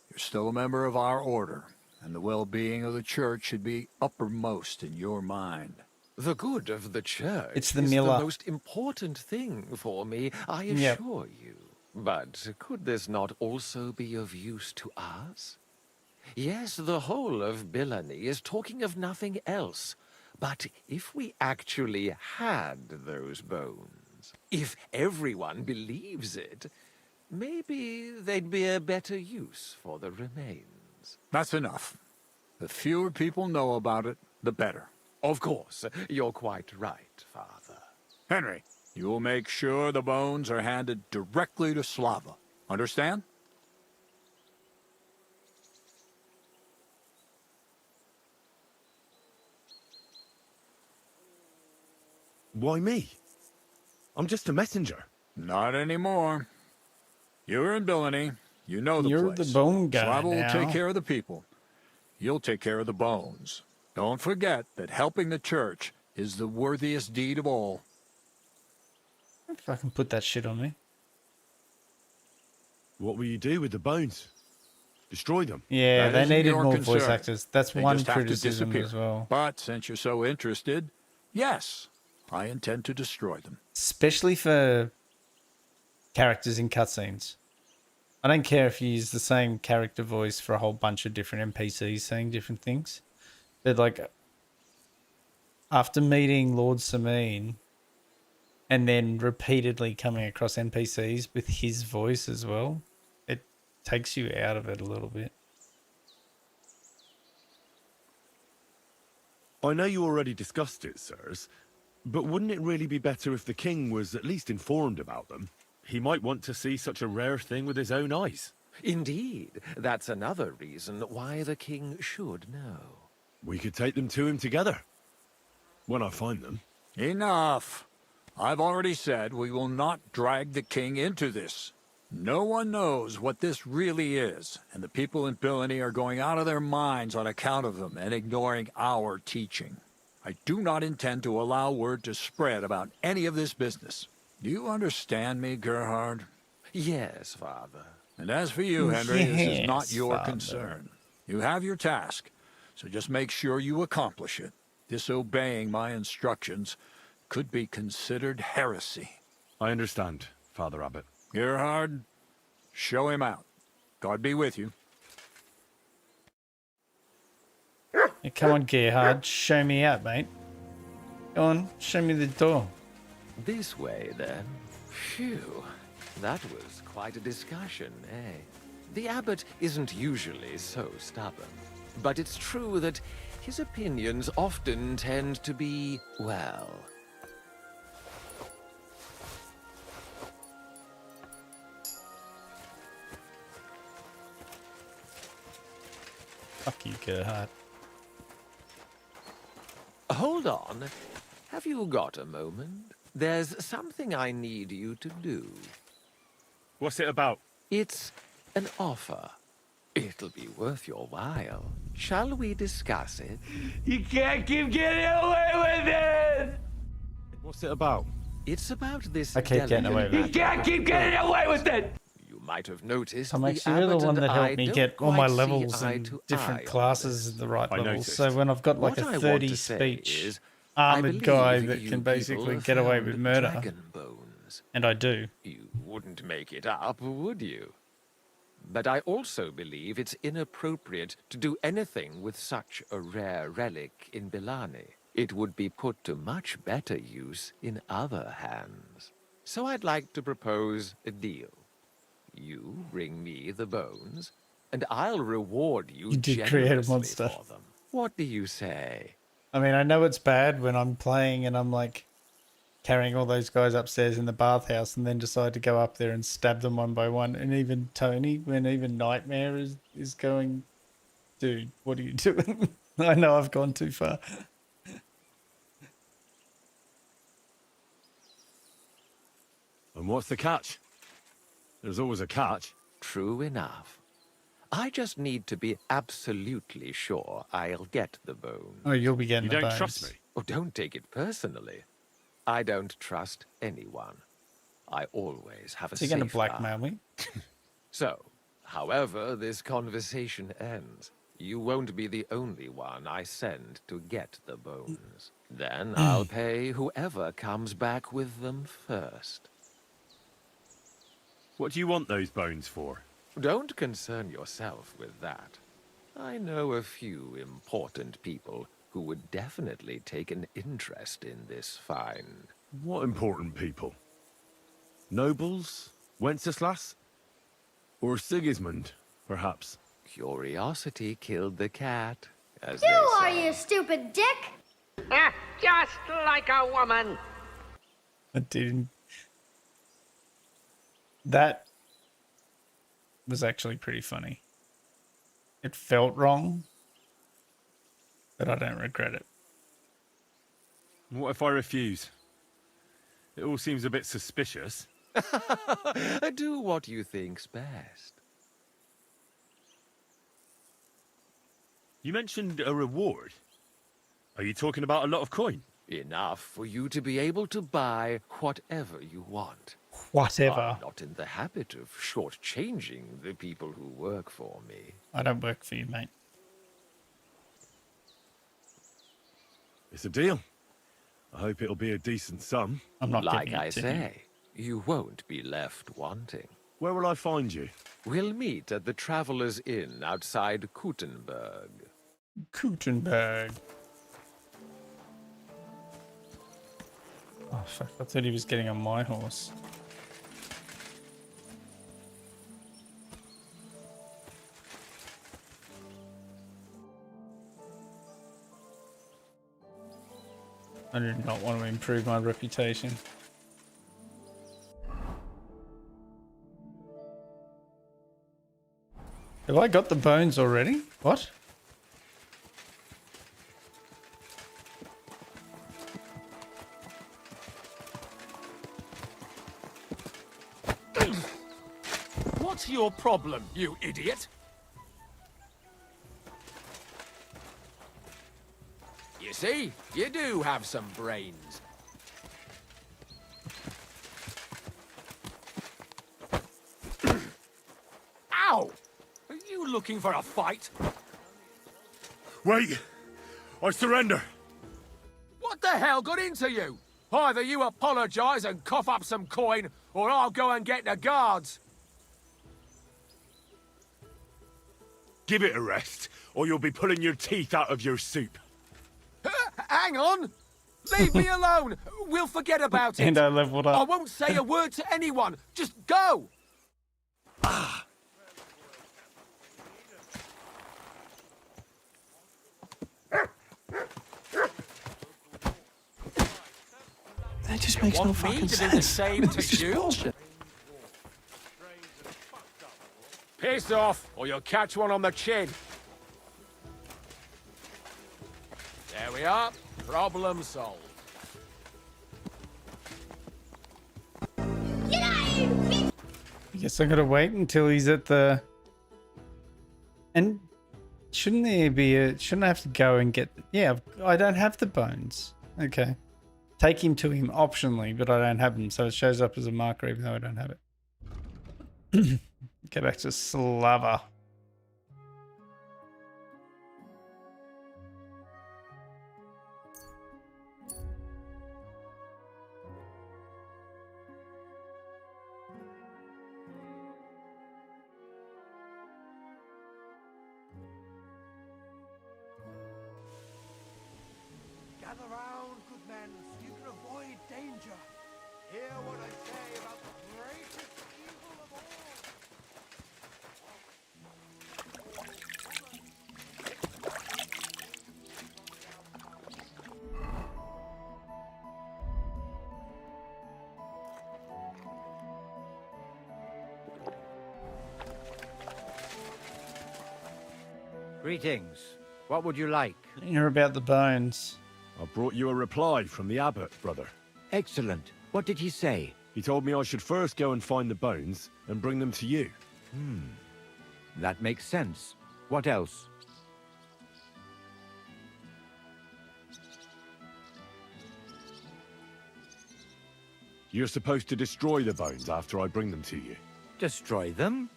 Speaker 13: you're still a member of our order, and the well-being of the church should be uppermost in your mind.
Speaker 19: The good of the church
Speaker 1: It's the
Speaker 19: is
Speaker 1: Miller.
Speaker 19: the most important thing for me, I
Speaker 1: Yep.
Speaker 19: assure you. But could this not also be of use to us? Yes, the whole of Billany is talking of nothing else. But if we actually had those bones, if everyone believes it, maybe they'd be a better use for the remains.
Speaker 13: That's enough. The fewer people know about it, the better.
Speaker 19: Of course, you're quite right, Father.
Speaker 13: Henry, you will make sure the bones are handed directly to Slava. Understand?
Speaker 9: Why me? I'm just a messenger.
Speaker 13: Not anymore. You're in Billany. You know the
Speaker 1: You're
Speaker 13: place.
Speaker 1: the bone guy
Speaker 13: Slava will
Speaker 1: now.
Speaker 13: take care of the people. You'll take care of the bones. Don't forget that helping the church is the worthiest deed of all.
Speaker 1: if I can put that shit on me.
Speaker 9: What will you do with the bones? Destroy them?
Speaker 1: Yeah,
Speaker 13: That
Speaker 1: they
Speaker 13: isn't
Speaker 1: needed
Speaker 13: your
Speaker 1: more voice
Speaker 13: concern.
Speaker 1: actors. That's
Speaker 13: They
Speaker 1: one
Speaker 13: just have to
Speaker 1: criticism
Speaker 13: disappear.
Speaker 1: as well.
Speaker 13: But since you're so interested, yes, I intend to destroy them.
Speaker 1: Especially for characters in cutscenes. I don't care if you use the same character voice for a whole bunch of different NPCs saying different things. But like, after meeting Lord Samine and then repeatedly coming across NPCs with his voice as well, it takes you out of it a little bit.
Speaker 9: I know you already discussed it, sirs, but wouldn't it really be better if the king was at least informed about them? He might want to see such a rare thing with his own eyes.
Speaker 19: Indeed, that's another reason why the king should know.
Speaker 9: We could take them to him together. When I find them.
Speaker 13: Enough. I've already said we will not drag the king into this. No one knows what this really is, and the people in Billany are going out of their minds on account of them and ignoring our teaching. I do not intend to allow word to spread about any of this business. Do you understand me, Gerhard?
Speaker 19: Yes, Father.
Speaker 13: And as for you, Henry, this is not
Speaker 1: Yes,
Speaker 13: your
Speaker 1: Father.
Speaker 13: concern. You have your task, so just make sure you accomplish it. Disobeying my instructions could be considered heresy.
Speaker 9: I understand, Father Abbot.
Speaker 13: Gerhard, show him out. God be with you.
Speaker 1: Hey, come on, Gerhard, show me out, mate. Go on, show me the door.
Speaker 19: This way, then. Phew. That was quite a discussion, eh? The abbot isn't usually so stubborn. But it's true that his opinions often tend to be, well...
Speaker 1: Fuck you, Gerhard.
Speaker 19: Hold on. Have you got a moment? There's something I need you to do.
Speaker 9: What's it about?
Speaker 19: It's an offer. It'll be worth your while. Shall we discuss it?
Speaker 6: You can't keep getting away with it!
Speaker 9: What's it about?
Speaker 19: It's about this.
Speaker 1: I keep getting away with it.
Speaker 6: You can't keep getting away with it!
Speaker 19: You might have noticed.
Speaker 1: So actually, you're the one that helped me get all my levels and different classes in the right levels.
Speaker 9: noticed.
Speaker 1: So when I've got like
Speaker 19: What
Speaker 1: a
Speaker 19: I want
Speaker 1: 30
Speaker 19: to say
Speaker 1: speech
Speaker 19: is,
Speaker 1: armored
Speaker 19: I
Speaker 1: guy
Speaker 19: believe
Speaker 1: that
Speaker 19: you
Speaker 1: can basically
Speaker 19: people
Speaker 1: get away
Speaker 19: found
Speaker 1: with murder,
Speaker 19: dragon bones.
Speaker 1: and I do.
Speaker 19: You wouldn't make it up, would you? But I also believe it's inappropriate to do anything with such a rare relic in Bilani. It would be put to much better use in other hands. So I'd like to propose a deal. You bring me the bones, and I'll reward you
Speaker 1: You did create a
Speaker 19: generously
Speaker 1: monster.
Speaker 19: for them. What do you say?
Speaker 1: I mean, I know it's bad when I'm playing and I'm like carrying all those guys upstairs in the bathhouse and then decide to go up there and stab them one by one. And even Tony, when even Nightmare is going, dude, what are you doing? I know I've gone too far.
Speaker 9: And what's the catch? There's always a catch.
Speaker 19: True enough. I just need to be absolutely sure I'll get the bone.
Speaker 1: Oh, you'll be getting
Speaker 9: You
Speaker 1: the
Speaker 9: don't
Speaker 1: bones.
Speaker 9: trust me?
Speaker 19: Oh, don't take it personally. I don't trust anyone. I always have a
Speaker 1: Is he going to
Speaker 19: safeguard.
Speaker 1: blackmail me?
Speaker 19: So, however this conversation ends, you won't be the only one I send to get the bones. Then I'll pay whoever comes back with them first.
Speaker 9: What do you want those bones for?
Speaker 19: Don't concern yourself with that. I know a few important people who would definitely take an interest in this find.
Speaker 9: What important people? Nobles? Wenceslas? Or Sigismund, perhaps?
Speaker 19: Curiosity killed the cat, as
Speaker 22: Who
Speaker 19: they
Speaker 22: are
Speaker 19: say.
Speaker 22: you, stupid dick?
Speaker 6: Just like a woman!
Speaker 1: I didn't. That was actually pretty funny. It felt wrong, but I don't regret it.
Speaker 9: What if I refuse? It all seems a bit suspicious.
Speaker 19: Do what you think's best.
Speaker 9: You mentioned a reward. Are you talking about a lot of coin?
Speaker 19: Enough for you to be able to buy whatever you want.
Speaker 1: Whatever.
Speaker 19: I'm not in the habit of shortchanging the people who work for me.
Speaker 1: I don't work for you, mate.
Speaker 9: It's a deal. I hope it'll be a decent sum.
Speaker 1: I'm not
Speaker 19: Like
Speaker 1: giving it
Speaker 19: I
Speaker 1: to
Speaker 19: say, you won't be left wanting.
Speaker 9: Where will I find you?
Speaker 19: We'll meet at the Traveller's Inn outside Kuttenberg.
Speaker 1: Kuttenberg. Oh, fuck. I thought he was getting on my horse. I do not want to improve my reputation. Have I got the bones already? What?
Speaker 20: What's your problem, you idiot? You see, you do have some brains. Ow! Are you looking for a fight?
Speaker 9: Wait! I surrender!
Speaker 20: What the hell got into you? Either you apologize and cough up some coin, or I'll go and get the guards.
Speaker 9: Give it a rest, or you'll be pulling your teeth out of your soup.
Speaker 20: Hang on! Leave me alone! We'll forget about it!
Speaker 1: And I leveled up.
Speaker 20: I won't say a word to anyone! Just go!
Speaker 6: That just makes no
Speaker 20: Want me
Speaker 6: fucking
Speaker 20: to do the
Speaker 6: sense.
Speaker 20: same to
Speaker 6: It's just
Speaker 20: you?
Speaker 6: bullshit.
Speaker 20: Piss off, or you'll catch one on the chin. There we are. Problem solved.
Speaker 1: guess I gotta wait until he's at the... And shouldn't there be a... Shouldn't I have to go and get... Yeah, I don't have the bones. Okay. Take him to him optionally, but I don't have them, so it shows up as a marker even though I don't have it. Go back to Slava.
Speaker 2: Gather round, good men, so you can avoid danger. Hear what I say about the greatest evil of all.
Speaker 11: Greetings. What would you like?
Speaker 1: Hear about the bones.
Speaker 9: I brought you a reply from the abbot, brother.
Speaker 11: Excellent. What did he say?
Speaker 9: He told me I should first go and find the bones and bring them to you.
Speaker 11: That makes sense. What else?
Speaker 9: You're supposed to destroy the bones after I bring them to you.
Speaker 11: Destroy them?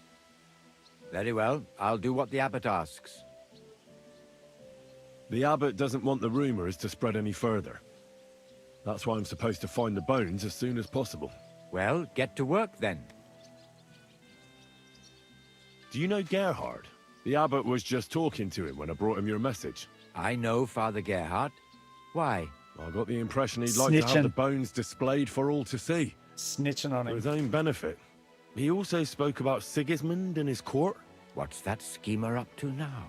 Speaker 11: Very well. I'll do what the abbot asks.
Speaker 9: The abbot doesn't want the rumors to spread any further. That's why I'm supposed to find the bones as soon as possible.
Speaker 11: Well, get to work then.
Speaker 9: Do you know Gerhard? The abbot was just talking to him when I brought him your message.
Speaker 11: I know Father Gerhard. Why?
Speaker 9: I got the impression he'd like to have the bones displayed for all to see.
Speaker 1: Snitching on him.
Speaker 9: For his own benefit. He also spoke about Sigismund and his court.
Speaker 11: What's that schemer up to now?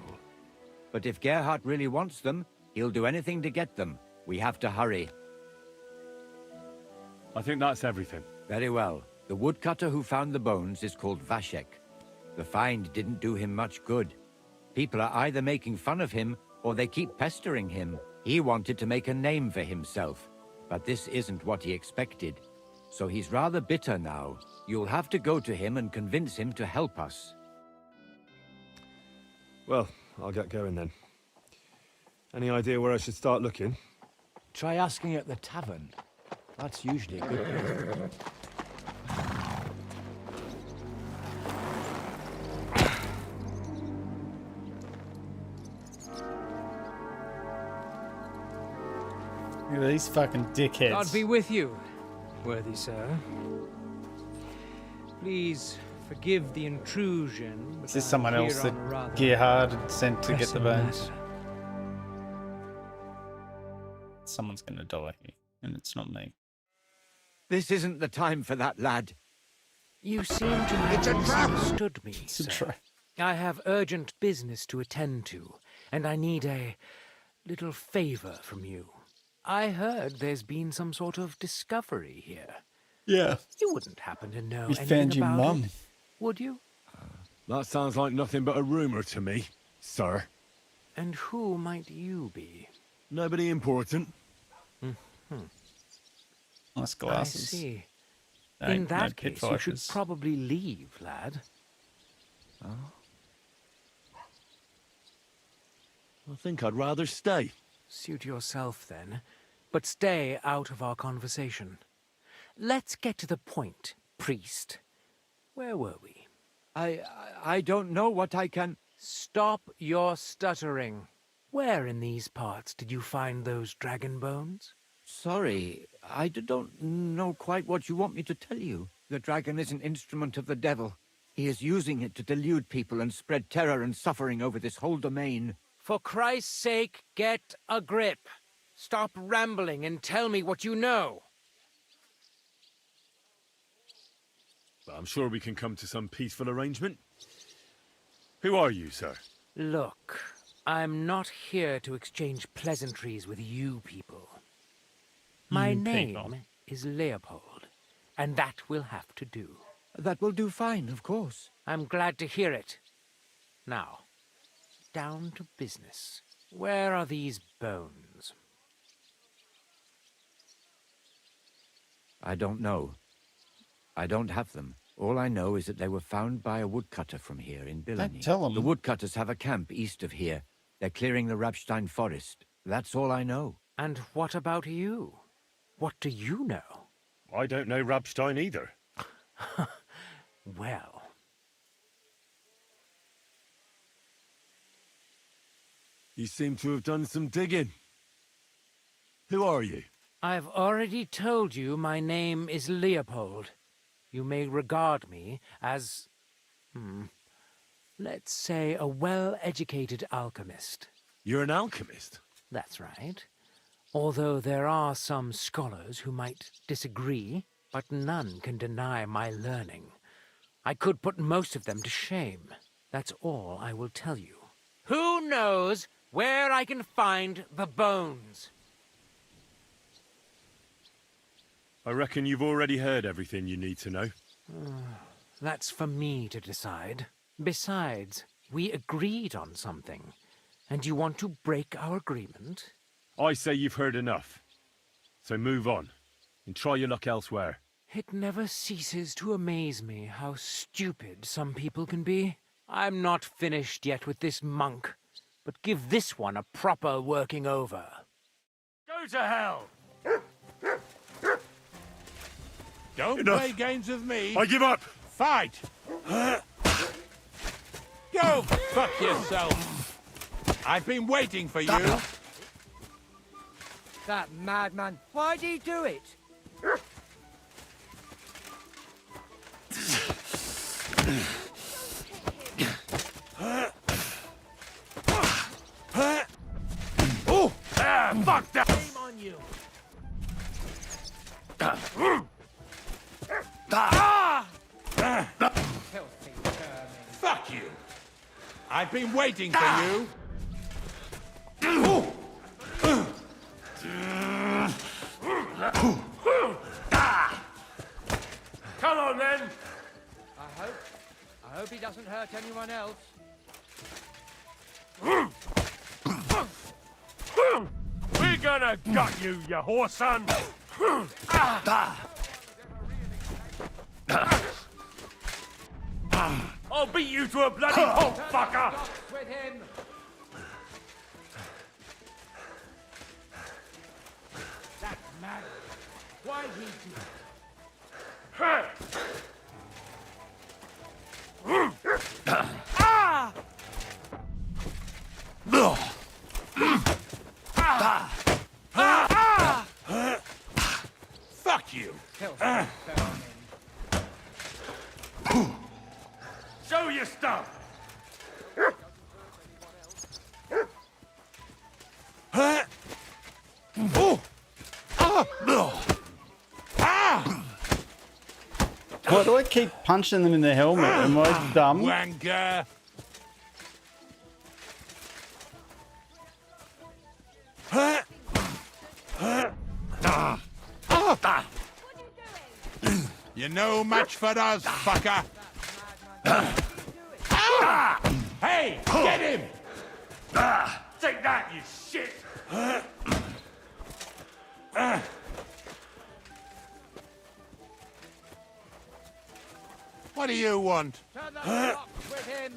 Speaker 11: But if Gerhard really wants them, he'll do anything to get them. We have to hurry.
Speaker 9: I think that's everything.
Speaker 11: Very well. The woodcutter who found the bones is called Vashek. The find didn't do him much good. People are either making fun of him, or they keep pestering him. He wanted to make a name for himself, but this isn't what he expected. So he's rather bitter now. You'll have to go to him and convince him to help us.
Speaker 9: Well, I'll get going then. Any idea where I should start looking?
Speaker 8: Try asking at the tavern. That's usually a good place.
Speaker 1: Look at these fucking dickheads.
Speaker 16: God be with you, worthy sir. Please forgive the intrusion.
Speaker 1: Is this someone else that Gerhard had sent to get the bones? Someone's gonna die here, and it's not me.
Speaker 11: This isn't the time for that, lad.
Speaker 16: You seem to have misunderstood me, sir. I have urgent business to attend to, and I need a little favor from you. I heard there's been some sort of discovery here.
Speaker 1: Yeah.
Speaker 16: You wouldn't happen to know
Speaker 1: We
Speaker 16: anything
Speaker 1: found your
Speaker 16: about
Speaker 1: mum.
Speaker 16: it, would you?
Speaker 9: That sounds like nothing but a rumor to me, sir.
Speaker 16: And who might you be?
Speaker 9: Nobody important.
Speaker 1: Nice glasses.
Speaker 16: I see.
Speaker 1: No,
Speaker 16: In
Speaker 1: no
Speaker 16: that
Speaker 1: pit
Speaker 16: case, you should
Speaker 1: vipers.
Speaker 16: probably leave, lad.
Speaker 9: I think I'd rather stay.
Speaker 16: Suit yourself, then. But stay out of our conversation. Let's get to the point, priest. Where were we?
Speaker 11: I don't know what I can...
Speaker 16: Stop your stuttering. Where in these parts did you find those dragon bones?
Speaker 11: Sorry, I don't know quite what you want me to tell you. The dragon is an instrument of the devil. He is using it to delude people and spread terror and suffering over this whole domain.
Speaker 16: For Christ's sake, get a grip. Stop rambling and tell me what you know.
Speaker 9: But I'm sure we can come to some peaceful arrangement. Who are you, sir?
Speaker 16: Look, I'm not here to exchange pleasantries with you people. My name is Leopold, and that will have to do.
Speaker 11: That will do fine, of course.
Speaker 16: I'm glad to hear it. Now, down to business. Where are these bones?
Speaker 11: I don't know. I don't have them. All I know is that they were found by a woodcutter from here in Billany.
Speaker 1: tell 'em.
Speaker 11: The woodcutters have a camp east of here. They're clearing the Rabstein forest. That's all I know.
Speaker 16: And what about you? What do you know?
Speaker 9: I don't know Rabstein either.
Speaker 16: Well...
Speaker 9: You seem to have done some digging. Who are you?
Speaker 16: I've already told you my name is Leopold. You may regard me as... let's say a well-educated alchemist.
Speaker 9: You're an alchemist?
Speaker 16: That's right. Although there are some scholars who might disagree, but none can deny my learning. I could put most of them to shame. That's all I will tell you. Who knows where I can find the bones?
Speaker 9: I reckon you've already heard everything you need to know.
Speaker 16: That's for me to decide. Besides, we agreed on something. And you want to break our agreement?
Speaker 9: I say you've heard enough. So move on, and try your luck elsewhere.
Speaker 16: It never ceases to amaze me how stupid some people can be. I'm not finished yet with this monk, but give this one a proper working over.
Speaker 20: Go to hell! Don't
Speaker 9: Enough.
Speaker 20: play games with me.
Speaker 9: I give up!
Speaker 20: Fight! Go fuck yourself! I've been waiting for you.
Speaker 11: That madman. Why'd he do it?
Speaker 20: Oh! Fuck that! Shame on you. Fuck you! I've been waiting for you. Come on then.
Speaker 11: I hope he doesn't hurt anyone else.
Speaker 20: We're gonna gut you, you whore son! I'll beat you to a bloody pulp, fucker!
Speaker 11: With him. That's mad. Why he do
Speaker 20: Fuck you! Show your stuff!
Speaker 1: Why do I keep punching them in the helmet? Am I dumb?
Speaker 20: Wanker! You're no match for us, fucker! Hey, get him! Take that, you shit! What do you want?
Speaker 11: Turn the rock with him.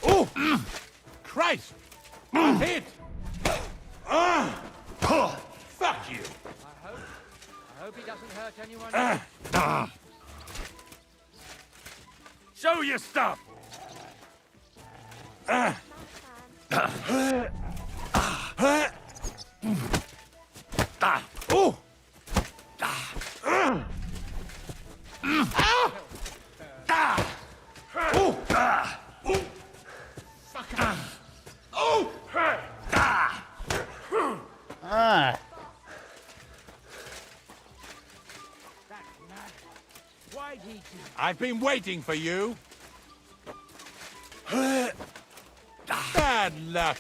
Speaker 20: Oh! Christ! I'm hit! Fuck you!
Speaker 11: I hope he doesn't hurt anyone else.
Speaker 20: Show your stuff! Oh!
Speaker 1: Ah.
Speaker 11: Why'd he do?
Speaker 20: I've been waiting for you. Bad luck.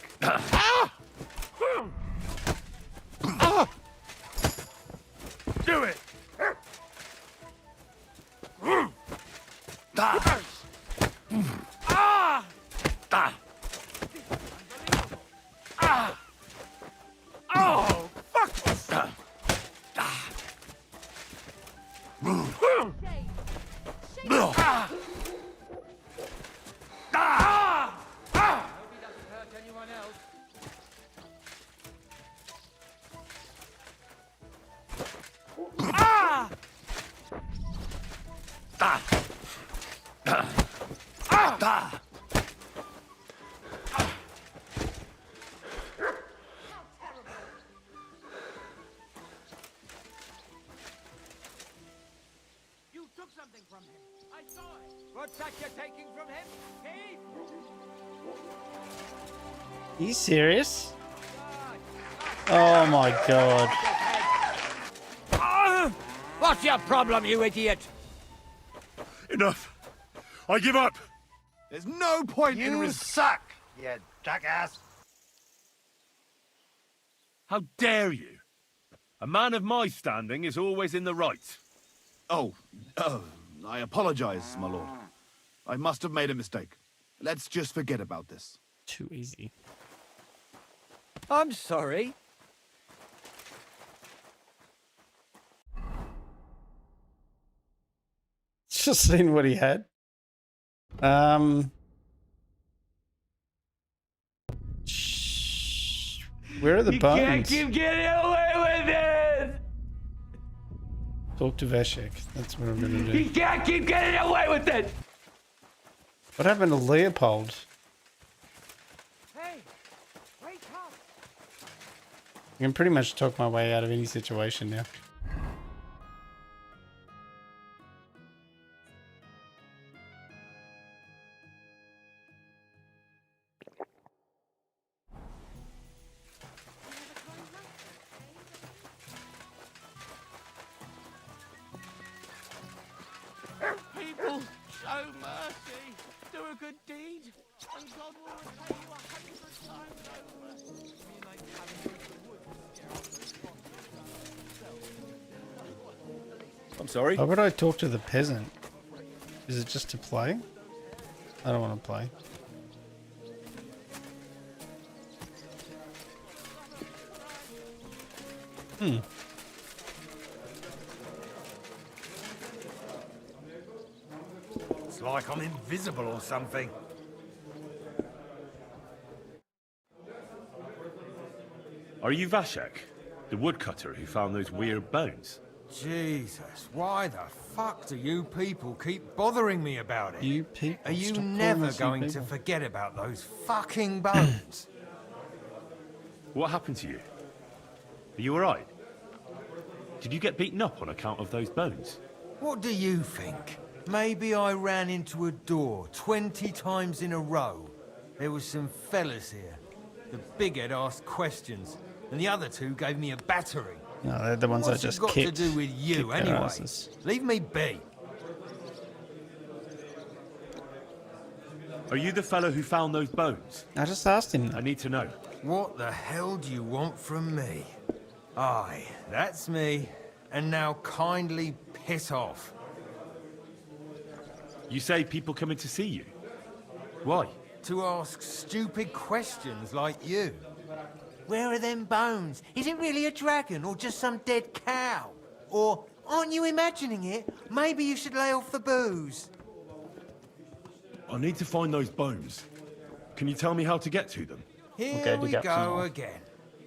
Speaker 20: Do it. Oh,
Speaker 11: from him. I saw it. What's that you're taking from him? Keith?
Speaker 1: Are you serious? Oh my god.
Speaker 11: What's your problem, you idiot?
Speaker 9: Enough. I give up.
Speaker 21: There's no point in You suck, you jackass.
Speaker 9: How dare you? A man of my standing is always in the right.
Speaker 12: Oh, I apologize, my lord. I must have made a mistake. Let's just forget about this.
Speaker 1: Too easy.
Speaker 11: I'm sorry.
Speaker 1: Just seen what he had. Where are the bones?
Speaker 6: You can't keep getting away with it!
Speaker 1: Talk to Veshek. That's what I'm gonna do.
Speaker 6: You can't keep getting away with it!
Speaker 1: What happened to Leopold?
Speaker 11: Hey, wake up!
Speaker 1: I can pretty much talk my way out of any situation now.
Speaker 20: People, show mercy. Do a good deed, and God will repay you 100 times over. Be like having
Speaker 9: I'm sorry?
Speaker 1: Why would I talk to the peasant? Is it just to play? I don't want to play.
Speaker 21: It's like I'm invisible or something.
Speaker 9: Are you Vashek, the woodcutter who found those weird bones?
Speaker 20: Jesus, why the fuck do you people keep bothering me about it?
Speaker 1: You people.
Speaker 20: Are you
Speaker 1: Stop calling
Speaker 20: never
Speaker 1: us you
Speaker 20: going to
Speaker 1: people.
Speaker 20: forget about those fucking bones?
Speaker 9: What happened to you? Are you alright? Did you get beaten up on account of those bones?
Speaker 20: What do you think? Maybe I ran into a door 20 times in a row. There was some fellas here. The bighead asked questions, and the other two gave me a battering.
Speaker 1: No, they're the ones I
Speaker 20: What's it
Speaker 1: just
Speaker 20: got
Speaker 1: kicked.
Speaker 20: to do with you,
Speaker 1: Kicked their
Speaker 20: anyway?
Speaker 1: asses.
Speaker 20: Leave me be.
Speaker 9: Are you the fellow who found those bones?
Speaker 1: I just asked him.
Speaker 9: I need to know.
Speaker 20: What the hell do you want from me? Aye, that's me. And now kindly piss off.
Speaker 9: You say people coming to see you. Why?
Speaker 20: To ask stupid questions like you. Where are them bones? Is it really a dragon or just some dead cow? Or, aren't you imagining it? Maybe you should lay off the booze.
Speaker 9: I need to find those bones. Can you tell me how to get to them?
Speaker 20: Here we go again.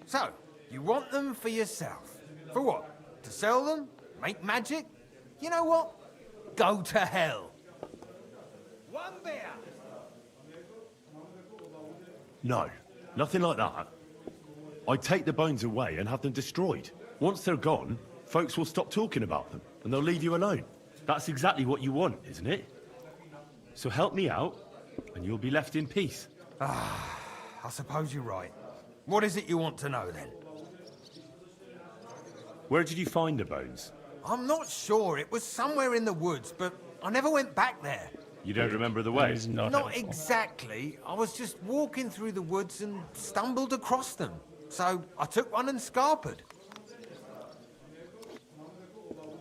Speaker 20: So, you want them for yourself. For what? To sell them? Make magic? You know what? Go to hell. One beer.
Speaker 9: No, nothing like that. I'd take the bones away and have them destroyed. Once they're gone, folks will stop talking about them, and they'll leave you alone. That's exactly what you want, isn't it? So help me out, and you'll be left in peace.
Speaker 20: Ah, I suppose you're right. What is it you want to know, then?
Speaker 9: Where did you find the bones?
Speaker 20: I'm not sure. It was somewhere in the woods, but I never went back there.
Speaker 9: You don't remember the way?
Speaker 20: Not exactly. I was just walking through the woods and stumbled across them. So I took one and scarpered.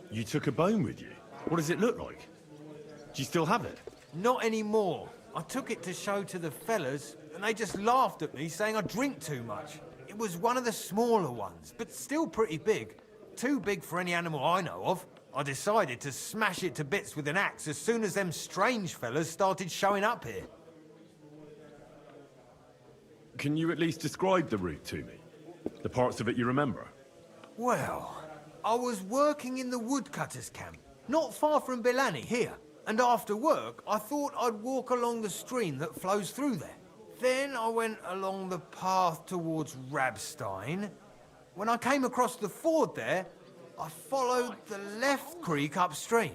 Speaker 9: You took a bone with you? What does it look like? Do you still have it?
Speaker 20: Not anymore. I took it to show to the fellas, and they just laughed at me, saying I drink too much. It was one of the smaller ones, but still pretty big. Too big for any animal I know of. I decided to smash it to bits with an axe as soon as them strange fellas started showing up here.
Speaker 9: Can you at least describe the route to me? The parts of it you remember?
Speaker 20: Well, I was working in the woodcutters' camp, not far from Bilani here. And after work, I thought I'd walk along the stream that flows through there. Then I went along the path towards Rabstein. When I came across the ford there, I followed the left creek upstream.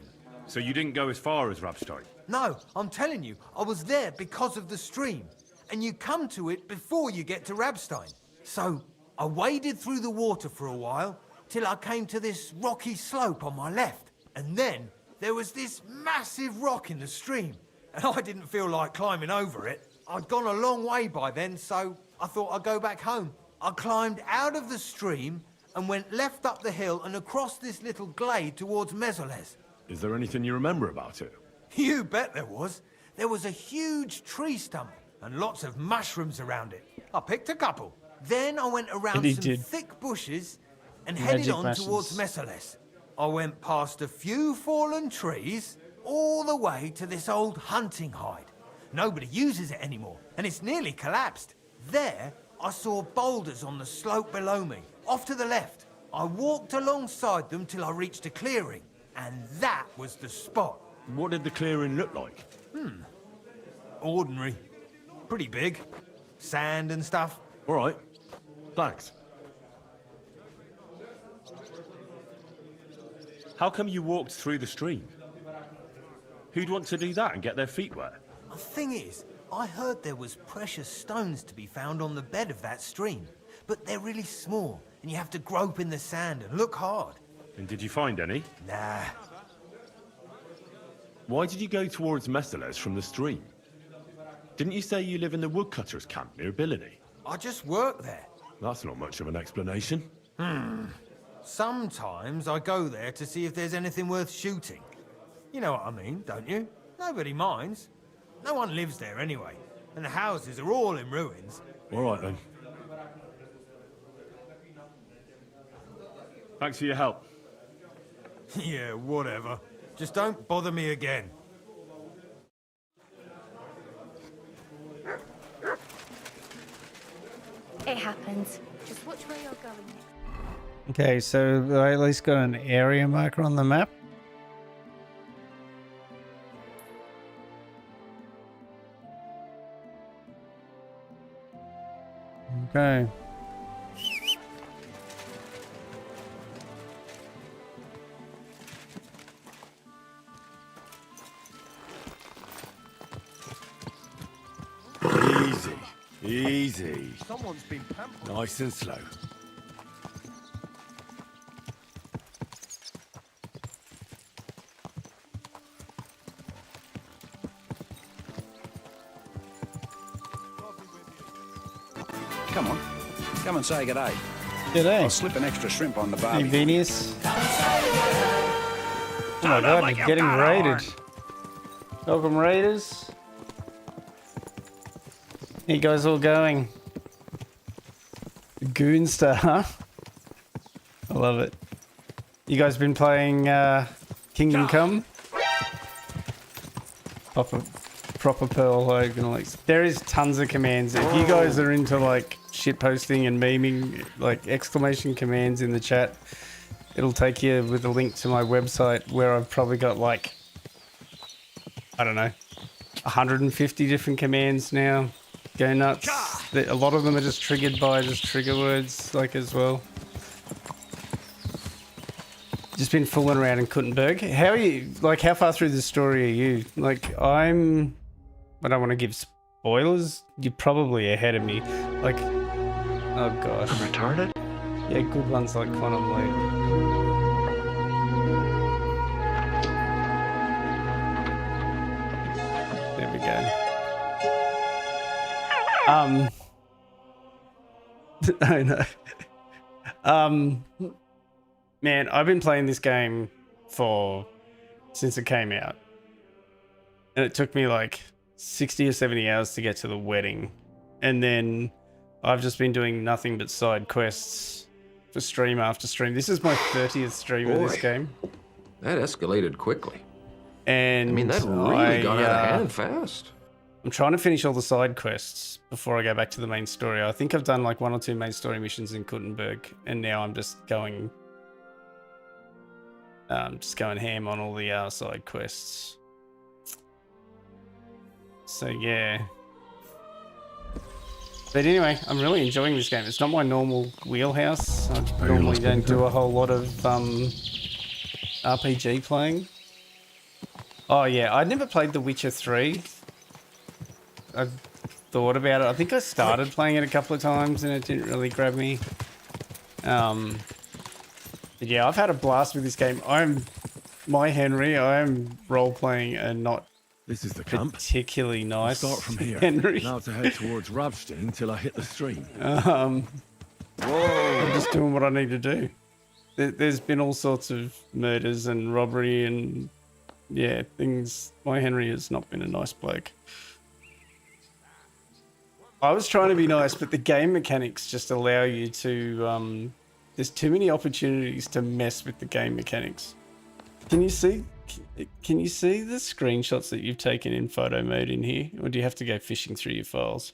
Speaker 9: So you didn't go as far as Rabstein?
Speaker 20: No, I'm telling you, I was there because of the stream. And you come to it before you get to Rabstein. So, I waded through the water for a while, till I came to this rocky slope on my left. And then, there was this massive rock in the stream. And I didn't feel like climbing over it. I'd gone a long way by then, so I thought I'd go back home. I climbed out of the stream and went left up the hill and across this little glade towards Mesoles.
Speaker 9: Is there anything you remember about it?
Speaker 20: You bet there was. There was a huge tree stump and lots of mushrooms around it. I picked a couple. Then I went around some thick bushes and headed on towards Mesoles. I went past a few fallen trees all the way to this old hunting hide. Nobody uses it anymore, and it's nearly collapsed. There, I saw boulders on the slope below me, off to the left. I walked alongside them till I reached a clearing, and that was the spot.
Speaker 9: What did the clearing look like?
Speaker 20: Ordinary. Pretty big. Sand and stuff.
Speaker 9: All right. Thanks. How come you walked through the stream? Who'd want to do that and get their feet wet?
Speaker 20: The thing is, I heard there was precious stones to be found on the bed of that stream. But they're really small, and you have to grope in the sand and look hard.
Speaker 9: And did you find any?
Speaker 20: Nah.
Speaker 9: Why did you go towards Mesoles from the stream? Didn't you say you live in the woodcutters' camp near Billany?
Speaker 20: I just work there.
Speaker 9: That's not much of an explanation.
Speaker 20: Sometimes I go there to see if there's anything worth shooting. You know what I mean, don't you? Nobody minds. No one lives there anyway, and the houses are all in ruins.
Speaker 9: All right, then. Thanks for your help.
Speaker 20: Yeah, whatever. Just don't bother me again.
Speaker 22: It happens. Just watch where you're going.
Speaker 1: Okay, so I at least got an area marker on the map. Okay.
Speaker 9: Easy. Easy.
Speaker 17: Someone's been pampered.
Speaker 9: Nice and slow.
Speaker 14: Come on. Come and say g'day.
Speaker 1: G'day.
Speaker 14: I'll slip an extra shrimp on the barbie.
Speaker 1: Convenience. Oh my god, you're getting raided. Welcome, raiders. How you guys all going? Goonstar, huh? I love it. You guys been playing Kingdom Come? Proper Pearl Hogan. There is tons of commands. If you guys are into like shit posting and memeing, like exclamation commands in the chat, it'll take you with a link to my website where I've probably got like, I don't know, 150 different commands now. Go nuts. A lot of them are just triggered by just trigger words, like, as well. Just been fooling around in Khuntza. How are you, like, how far through the story are you? Like, I don't want to give spoilers. You're probably ahead of me. Like, oh gosh.
Speaker 7: I'm retarded?
Speaker 1: Yeah, good ones like Quantum Leap. There we go. I know. Man, I've been playing this game since it came out. And it took me like 60 or 70 hours to get to the wedding. And then I've just been doing nothing but side quests for stream after stream. This is my 30th stream of this game.
Speaker 10: That escalated quickly.
Speaker 1: And
Speaker 10: I mean, that really got out of hand fast.
Speaker 1: I'm trying to finish all the side quests before I go back to the main story. I think I've done like 1 or 2 main story missions in Khuntza, and now I'm just going ham on all the side quests. So yeah. But anyway, I'm really enjoying this game. It's not my normal wheelhouse. I normally don't do a whole lot of RPG playing. Oh yeah, I'd never played The Witcher 3. I thought about it. I think I started playing it a couple of times and it didn't really grab me. But yeah, I've had a blast with this game. My Henry, I am role-playing and not
Speaker 9: This is the camp.
Speaker 1: Particularly nice.
Speaker 9: We'll start from here.
Speaker 1: Henry.
Speaker 9: Now to head towards Ravstein till I hit the stream.
Speaker 1: I'm just doing what I need to do. There's been all sorts of murders and robbery and yeah, things. My Henry has not been a nice bloke. I was trying to be nice, but the game mechanics just allow you to. There's too many opportunities to mess with the game mechanics. Can you see the screenshots that you've taken in photo mode in here, or do you have to go fishing through your files?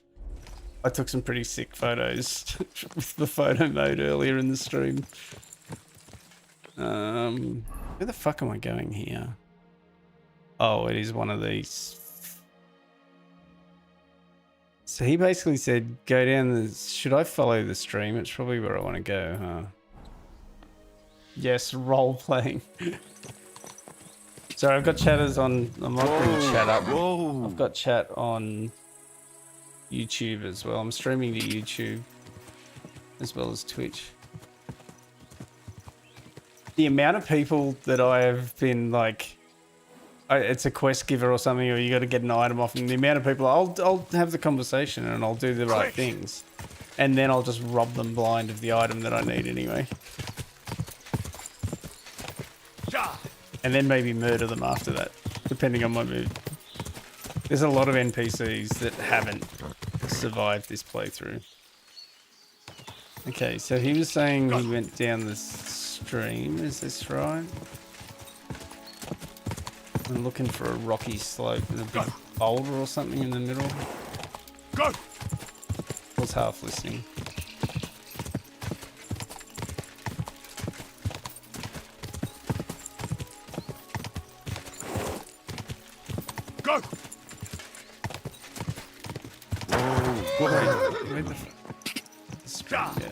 Speaker 1: I took some pretty sick photos with the photo mode earlier in the stream. Where the fuck am I going here? Oh, it is one of these. So he basically said, go down the... Should I follow the stream? It's probably where I want to go, huh? Yes, role-playing. Sorry, I've got chatters on... I'm not bringing chat up. I've got chat on YouTube as well. I'm streaming to YouTube as well as Twitch. The amount of people that I have been like... it's a quest giver or something, or you got to get an item off, and the amount of people I'll have the conversation and I'll do the right things, and then I'll just rob them blind of the item that I need anyway, and then maybe murder them after that, depending on my mood. There's a lot of NPCs that haven't survived this playthrough. Okay, so he was saying he went down the stream. Is this right? I'm looking for a rocky slope and a big boulder or something in the middle. Go! I was half listening.
Speaker 9: Go!
Speaker 1: Where the stream go?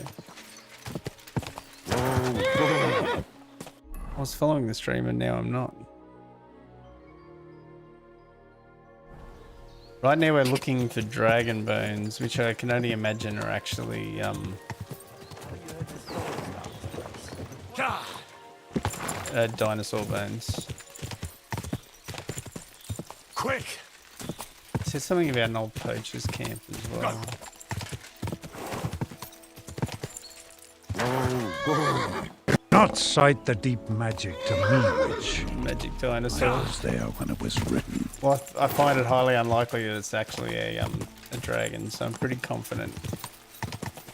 Speaker 1: I was following the stream and now I'm not. Right now we're looking for dragon bones, which I can only imagine are actually dinosaur bones.
Speaker 9: Quick!
Speaker 1: It says something about an old poacher's camp as well.
Speaker 15: Not cite the deep magic to me, witch.
Speaker 1: Magic dinosaur.
Speaker 15: I was there when it was written.
Speaker 1: Well, I find it highly unlikely that it's actually a dragon, so I'm pretty confident.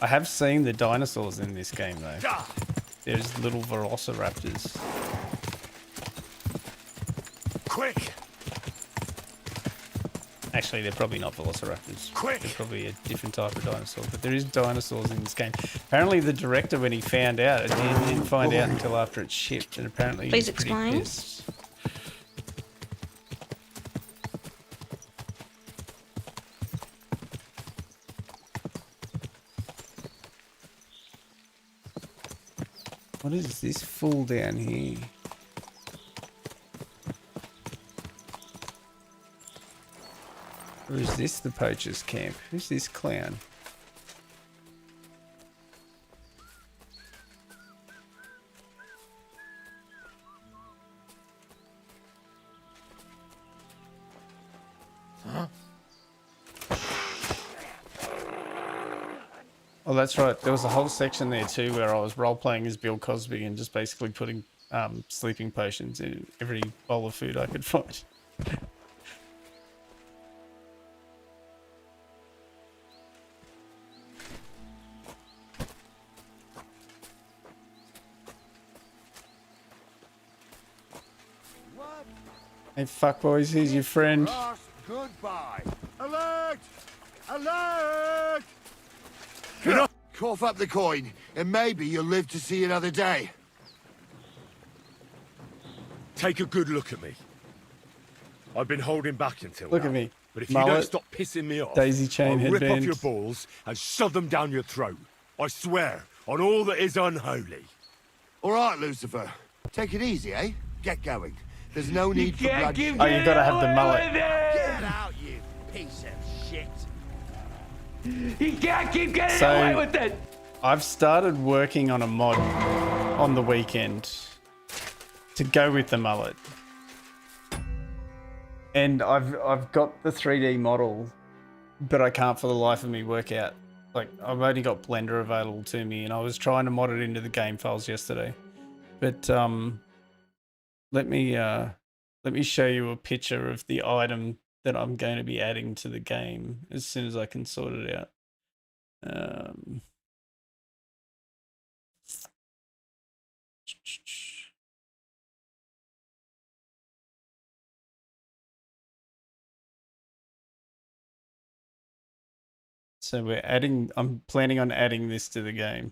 Speaker 1: I have seen the dinosaurs in this game though. There's little velociraptors.
Speaker 9: Quick!
Speaker 1: Actually, they're probably not velociraptors.
Speaker 9: Quick!
Speaker 1: They're probably a different type of dinosaur, but there is dinosaurs in this game. Apparently the director, when he found out, he didn't find out until after it shipped, and apparently he was pretty pissed. What is this fool down here? Or is this the poacher's camp? Who's this clown?
Speaker 9: Huh?
Speaker 1: Oh, that's right. There was a whole section there too where I was role-playing as Bill Cosby and just basically putting sleeping potions in every bowl of food I could find. Hey fuckboys, here's your friend.
Speaker 21: Goodbye. Alert! Alert! Cough up the coin, and maybe you'll live to see another day.
Speaker 9: Take a good look at me. I've been holding back until
Speaker 1: Look
Speaker 9: now,
Speaker 1: at me.
Speaker 9: But if you
Speaker 1: Mullet,
Speaker 9: don't stop pissing me off,
Speaker 1: daisy chain
Speaker 9: I'll rip off
Speaker 1: headband.
Speaker 9: your balls and shove them down your throat. I swear, on all that is unholy.
Speaker 21: All right, Lucifer. Take it easy, eh? Get going. There's no need for bloodshed.
Speaker 1: Oh, you gotta have the mullet.
Speaker 21: Get out, you piece of shit.
Speaker 6: You can't keep getting
Speaker 1: So,
Speaker 6: away with it.
Speaker 1: I've started working on a mod on the weekend to go with the mullet. And I've got the 3D model, but I can't for the life of me work out. Like, I've only got Blender available to me, and I was trying to mod it into the game files yesterday. But let me show you a picture of the item that I'm going to be adding to the game as soon as I can sort it out. So I'm planning on adding this to the game.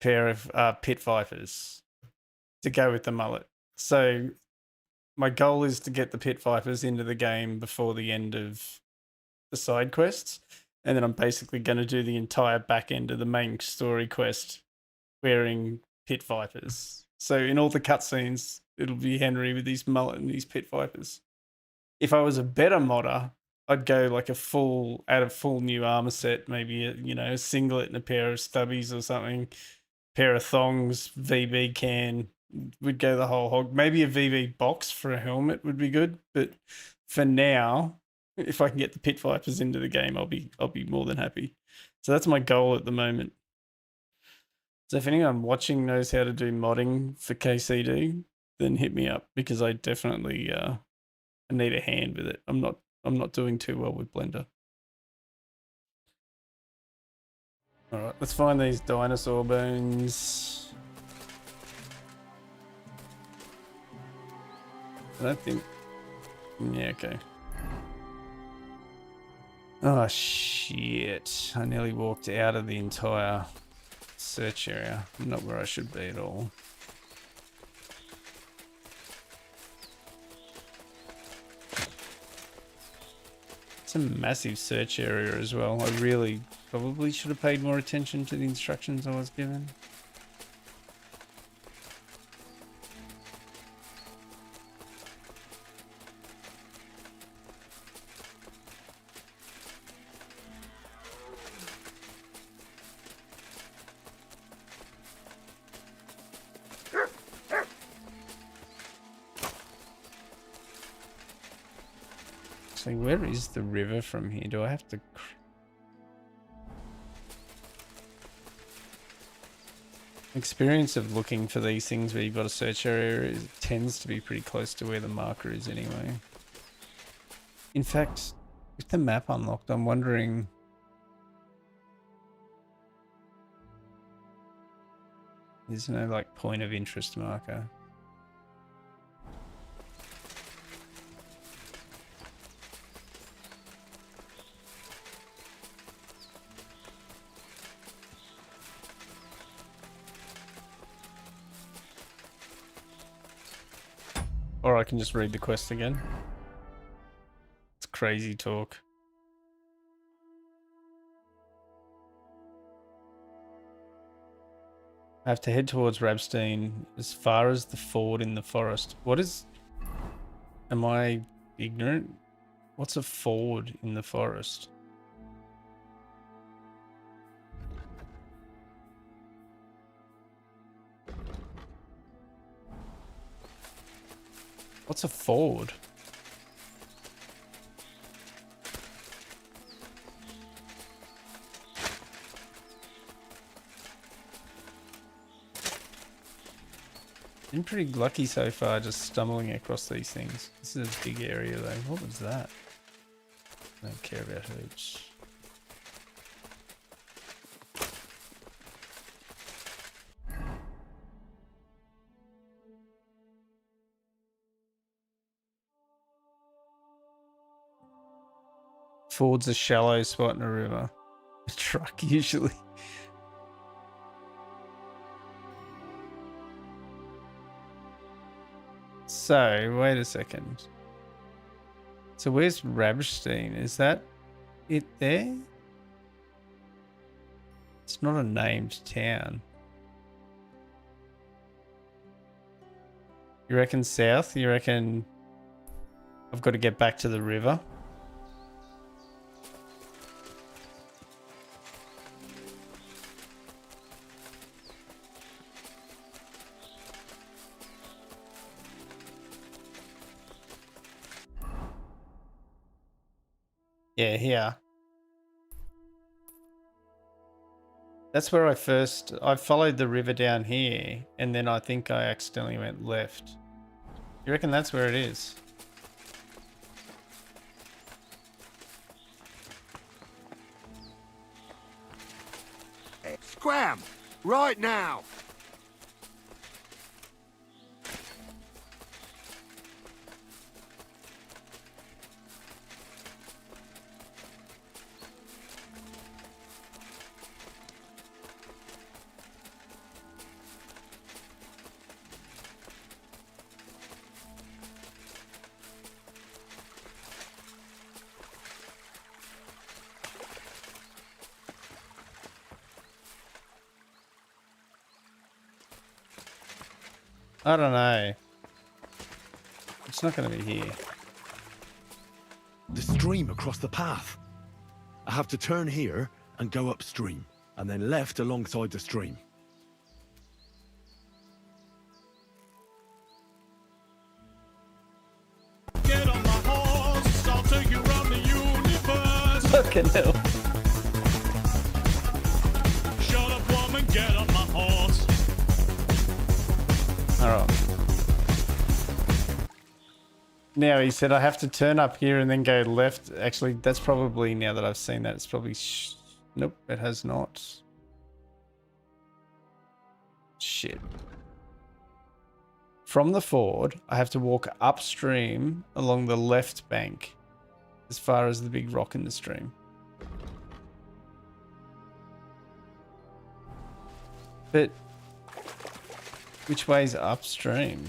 Speaker 1: Pair of pit vipers to go with the mullet. So my goal is to get the pit vipers into the game before the end of the side quests. And then I'm basically going to do the entire back end of the main story quest wearing pit vipers. So in all the cutscenes, it'll be Henry with his mullet and these pit vipers. If I was a better modder, I'd go like add a full new armor set, maybe a singlet and a pair of stubbies or something, pair of thongs, VB can. We'd go the whole hog. Maybe a VB box for a helmet would be good, but for now, if I can get the pit vipers into the game, I'll be more than happy. So that's my goal at the moment. So if anyone watching knows how to do modding for KCD, then hit me up, because I definitely I need a hand with it. I'm not doing too well with Blender. All right, let's find these dinosaur bones. I don't think. Yeah, okay. Oh shit! I nearly walked out of the entire search area. I'm not where I should be at all. It's a massive search area as well. I really probably should have paid more attention to the instructions I was given. So where is the river from here? Do I have to... Experience of looking for these things where you've got a search area tends to be pretty close to where the marker is anyway. In fact, with the map unlocked, I'm wondering... There's no like point of interest marker. Or I can just read the quest again. It's crazy talk. I have to head towards Rabstein as far as the ford in the forest. What is... Am I ignorant? What's a ford in the forest? What's a ford? Been pretty lucky so far just stumbling across these things. This is a big area though. What was that? I don't care about hoops. Ford's a shallow spot in a river. A truck usually. So, wait a second. So where's Rabstein? Is that it there? It's not a named town. You reckon south? You reckon I've got to get back to the river? Yeah, here. That's where I followed the river down here, and then I think I accidentally went left. You reckon that's where it is?
Speaker 21: Scram! Right now!
Speaker 1: I don't know. It's not going to be here.
Speaker 9: The stream across the path. I have to turn here and go upstream, and then left alongside the stream.
Speaker 6: Get on my horse, I'll take you around the universe.
Speaker 1: Fucking hell.
Speaker 6: Shut up, woman, get on my horse.
Speaker 1: Alright. Now he said I have to turn up here and then go left. Actually, that's probably, now that I've seen that, it's probably... Nope, it has not. Shit. From the ford, I have to walk upstream along the left bank as far as the big rock in the stream. But which way's upstream?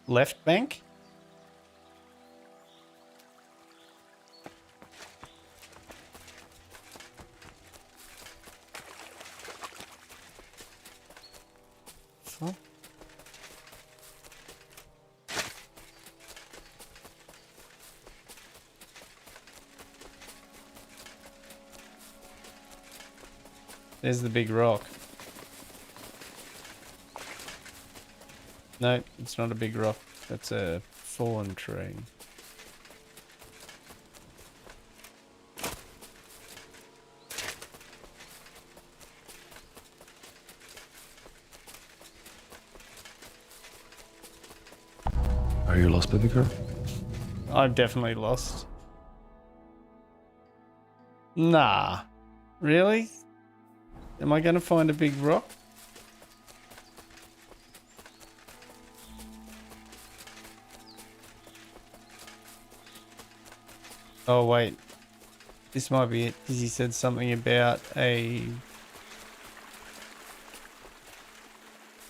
Speaker 1: Left bank? Fuck. There's the big rock. No, it's not a big rock. That's a fallen tree.
Speaker 7: Are you lost, baby girl?
Speaker 1: I'm definitely lost. Nah. Really? Am I going to find a big rock? Oh, wait. This might be it, because he said something about a...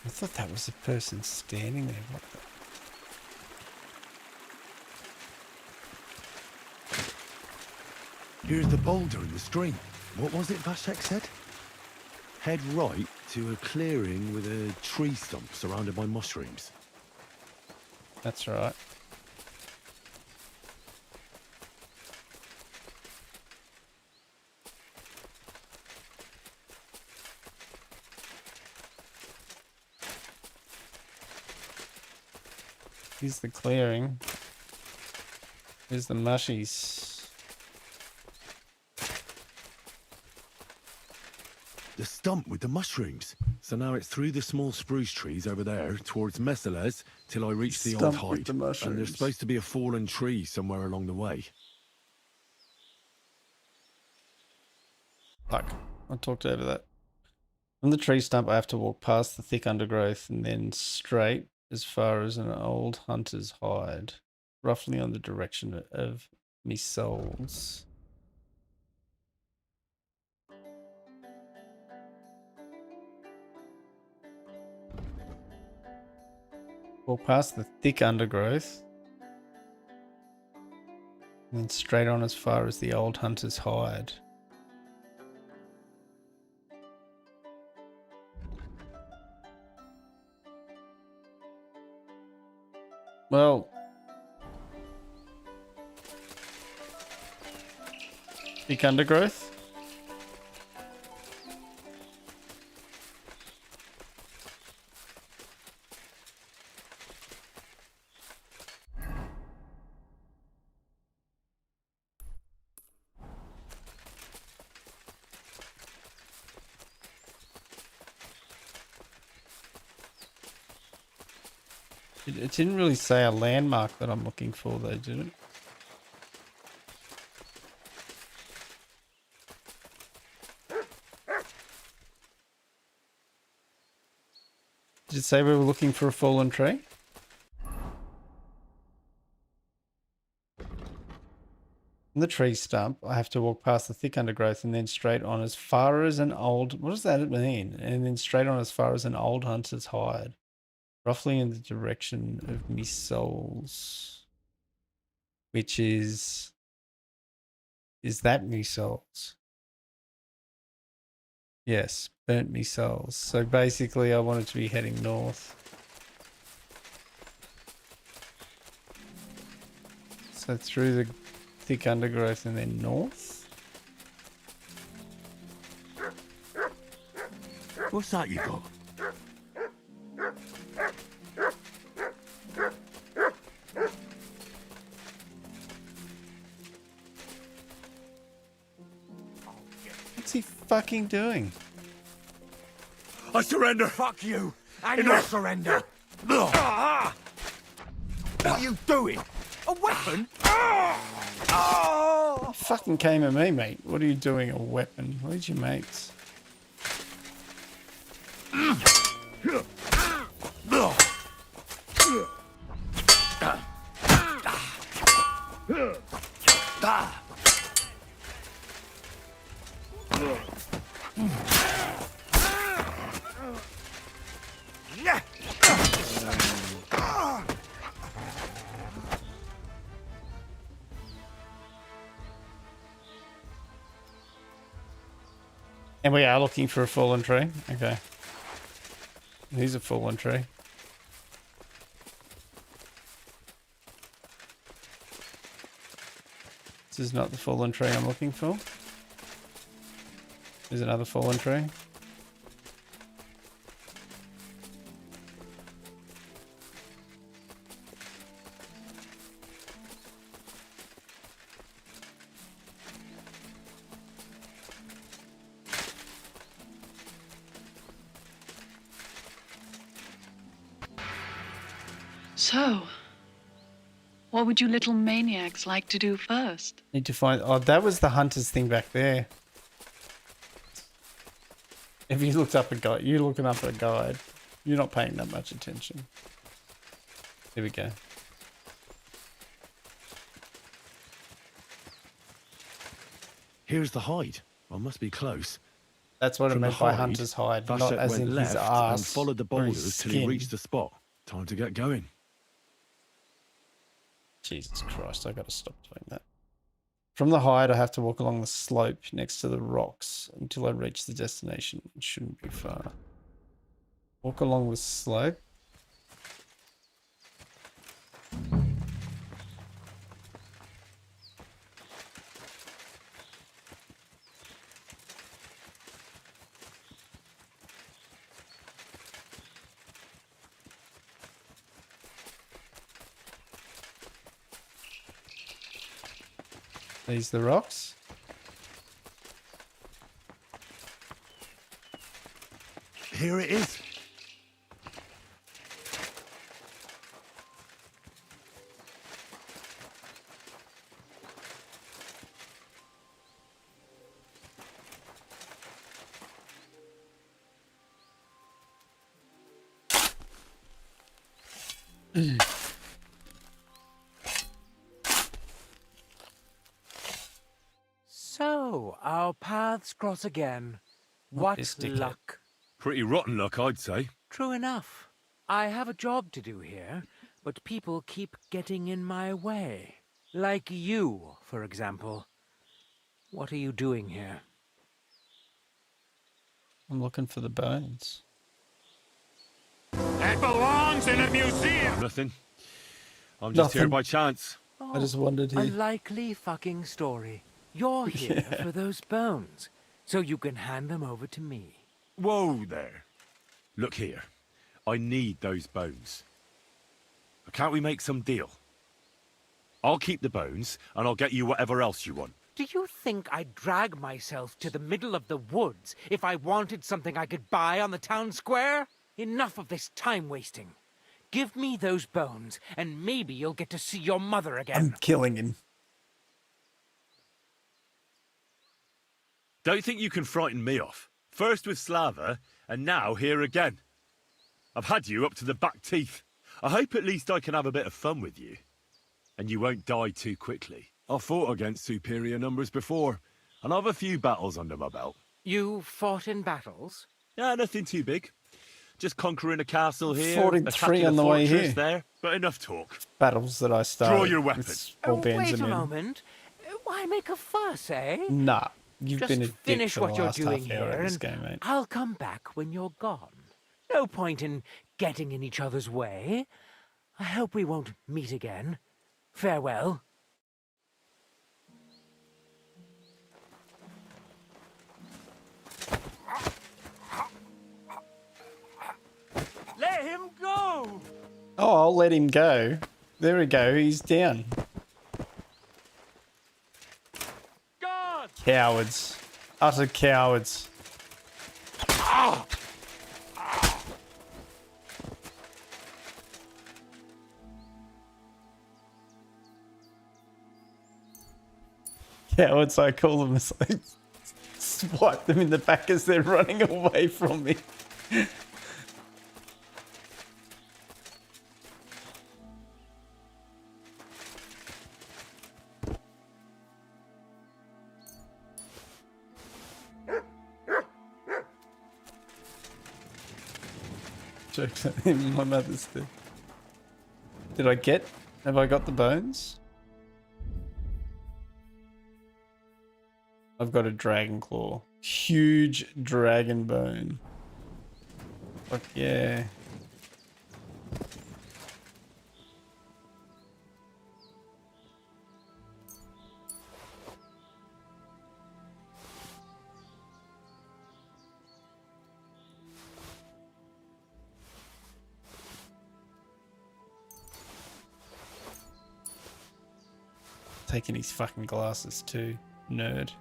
Speaker 1: I thought that was a person standing there. What the...
Speaker 9: Here's the boulder in the stream. What was it Vashek said? Head right to a clearing with a tree stump surrounded by mushrooms.
Speaker 1: That's right. Here's the clearing. Here's the mushies.
Speaker 9: The stump with the mushrooms. So now it's through the small spruce trees over there towards Messala's till I reach the old
Speaker 1: Stump with
Speaker 9: hide.
Speaker 1: the
Speaker 9: And
Speaker 1: mushrooms.
Speaker 9: there's supposed to be a fallen tree somewhere along the way.
Speaker 1: Fuck. I talked over that. From the tree stump, I have to walk past the thick undergrowth and then straight as far as an old hunter's hide, roughly on the direction of me souls. Walk past the thick undergrowth and then straight on as far as the old hunter's hide. Well, thick undergrowth. It didn't really say a landmark that I'm looking for, though, did it? Did it say we were looking for a fallen tree? On the tree stump, I have to walk past the thick undergrowth and then straight on as far as an old... What does that mean? And then straight on as far as an old hunter's hide. Roughly in the direction of me souls. Which is... Is that me souls? Yes, burnt me souls. So basically I wanted to be heading north. So through the thick undergrowth and then north.
Speaker 9: What's that you got?
Speaker 1: What's he fucking doing?
Speaker 9: I surrender.
Speaker 20: Fuck you. And you surrender. What are you doing? A weapon?
Speaker 1: You fucking came at me, mate. What are you doing? A weapon? Where's your mates? And we are looking for a fallen tree. Okay. Here's a fallen tree. This is not the fallen tree I'm looking for. There's another fallen tree.
Speaker 3: So, what would you little maniacs like to do first?
Speaker 1: Need to find... Oh, that was the hunter's thing back there. If you looked up a guide, you're looking up a guide. You're not paying that much attention. Here we go.
Speaker 9: Here's the hide. I must be close.
Speaker 1: That's what
Speaker 9: From
Speaker 1: it
Speaker 9: the
Speaker 1: meant by
Speaker 9: hide,
Speaker 1: hunter's hide, not
Speaker 9: Vasek
Speaker 1: as
Speaker 9: went
Speaker 1: in
Speaker 9: left
Speaker 1: his ass.
Speaker 9: and followed the
Speaker 1: or his
Speaker 9: boulders till he
Speaker 1: skin.
Speaker 9: reached the spot. Time to get going.
Speaker 1: Jesus Christ, I gotta stop doing that. From the hide, I have to walk along the slope next to the rocks until I reach the destination. It shouldn't be far. Walk along the slope. These the rocks.
Speaker 9: Here it is.
Speaker 16: So, our paths cross again. What
Speaker 1: this dickhead?
Speaker 16: luck.
Speaker 9: Pretty rotten luck, I'd say.
Speaker 16: True enough. I have a job to do here, but people keep getting in my way. Like you, for example. What are you doing here?
Speaker 1: I'm looking for the bones.
Speaker 6: That belongs in a museum.
Speaker 9: Nothing. I'm just here
Speaker 1: Nothing.
Speaker 9: by chance.
Speaker 1: I just wandered
Speaker 16: A
Speaker 1: here.
Speaker 16: likely fucking story. You're here
Speaker 1: Yeah.
Speaker 16: for those bones, so you can hand them over to me.
Speaker 9: Whoa there. Look here. I need those bones. Can't we make some deal? I'll keep the bones, and I'll get you whatever else you want.
Speaker 16: Do you think I'd drag myself to the middle of the woods if I wanted something I could buy on the town square? Enough of this time wasting. Give me those bones, and maybe you'll get to see your mother again.
Speaker 1: I'm killing him.
Speaker 9: Don't think you can frighten me off. First with Slava, and now here again. I've had you up to the back teeth. I hope at least I can have a bit of fun with you. And you won't die too quickly. I've fought against superior numbers before, and I've a few battles under my belt.
Speaker 16: You fought in battles?
Speaker 9: Yeah, nothing too big. Just conquering a castle here,
Speaker 1: 43
Speaker 9: attacking
Speaker 1: on
Speaker 9: a
Speaker 1: the way
Speaker 9: fortress
Speaker 1: here.
Speaker 9: there, but enough talk.
Speaker 1: Battles that I started.
Speaker 9: Draw your weapon.
Speaker 1: with small bands
Speaker 16: Wait
Speaker 1: of
Speaker 16: a
Speaker 1: men.
Speaker 16: moment. Why make a fuss, eh?
Speaker 1: Nah, you've
Speaker 16: Just
Speaker 1: been a dick
Speaker 16: finish
Speaker 1: for
Speaker 16: what
Speaker 1: the
Speaker 16: you're
Speaker 1: last
Speaker 16: doing
Speaker 1: half hour
Speaker 16: here,
Speaker 1: of this
Speaker 16: and
Speaker 1: game, mate.
Speaker 16: I'll come back when you're gone. No point in getting in each other's way. I hope we won't meet again. Farewell.
Speaker 5: Let him go!
Speaker 1: Oh, I'll let him go. There we go. He's down.
Speaker 5: God!
Speaker 1: Cowards. Utter cowards. Cowards, I call them, as I swipe them in the back as they're running away from me. Jokes on him, my mother's dead. Have I got the bones? I've got a dragon claw. Huge dragon bone. Fuck yeah. Taking his fucking glasses too, nerd.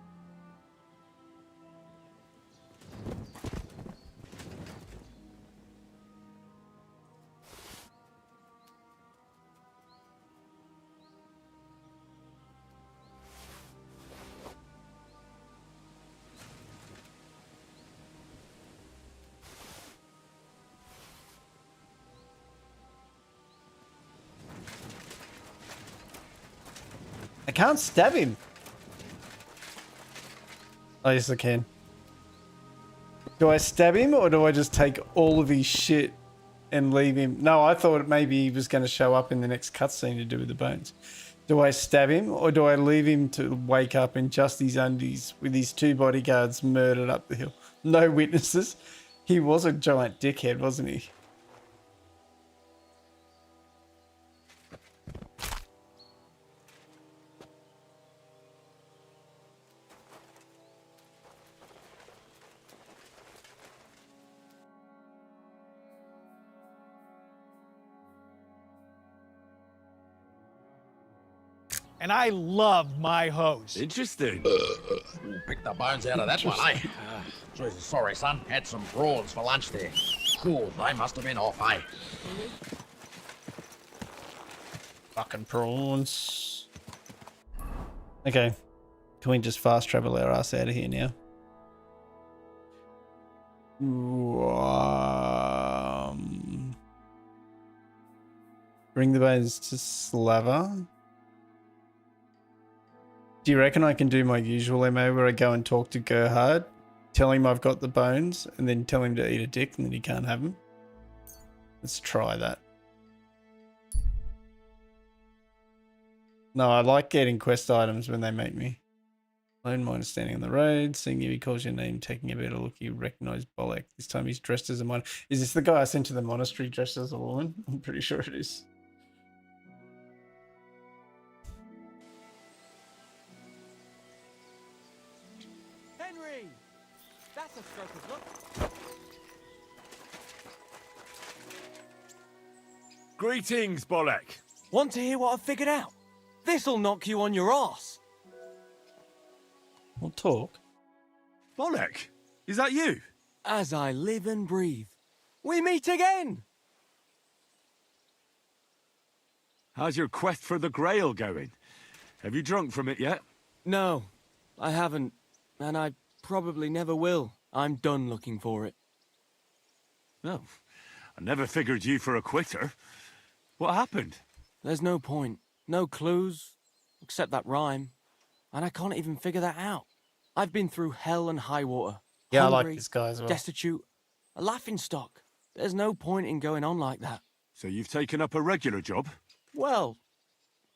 Speaker 1: I can't stab him. Oh, yes, I can. Do I stab him or do I just take all of his shit and leave him? No, I thought maybe he was going to show up in the next cutscene to do with the bones. Do I stab him or do I leave him to wake up in just his undies with his 2 bodyguards murdered up the hill? No witnesses. He was a giant dickhead, wasn't he?
Speaker 4: And I love my hose.
Speaker 9: Interesting.
Speaker 14: Pick the bones out of that one, eh? Jesus, sorry, son. Had some prawns for lunch there. Cool, they must have been off, eh?
Speaker 1: Fucking prawns. Okay. Can we just fast travel our ass out of here now? Bring the bones to Slava. Do you reckon I can do my usual MO where I go and talk to Gerhard, tell him I've got the bones, and then tell him to eat a dick and then he can't have them? Let's try that. No, I like getting quest items when they make me. Lone miner standing on the road, seeing if he calls your name, taking a better look, you recognize Bolek. This time he's dressed as a miner. Is this the guy I sent to the monastery dressed as a woman? I'm pretty sure it is.
Speaker 16: Henry! That's a stroke of luck.
Speaker 9: Greetings, Bolek.
Speaker 16: Want to hear what I've figured out? This'll knock you on your arse.
Speaker 1: We'll talk.
Speaker 9: Bolek, is that you?
Speaker 16: As I live and breathe, we meet again!
Speaker 9: How's your quest for the Grail going? Have you drunk from it yet?
Speaker 16: No, I haven't, and I probably never will. I'm done looking for it.
Speaker 9: No, I never figured you for a quitter. What happened?
Speaker 16: There's no point. No clues, except that rhyme. And I can't even figure that out. I've been through hell and high water.
Speaker 1: Yeah,
Speaker 16: hungry,
Speaker 1: I like this guy as well.
Speaker 16: Destitute, a laughingstock. There's no point in going on like that.
Speaker 9: So you've taken up a regular job?
Speaker 16: Well,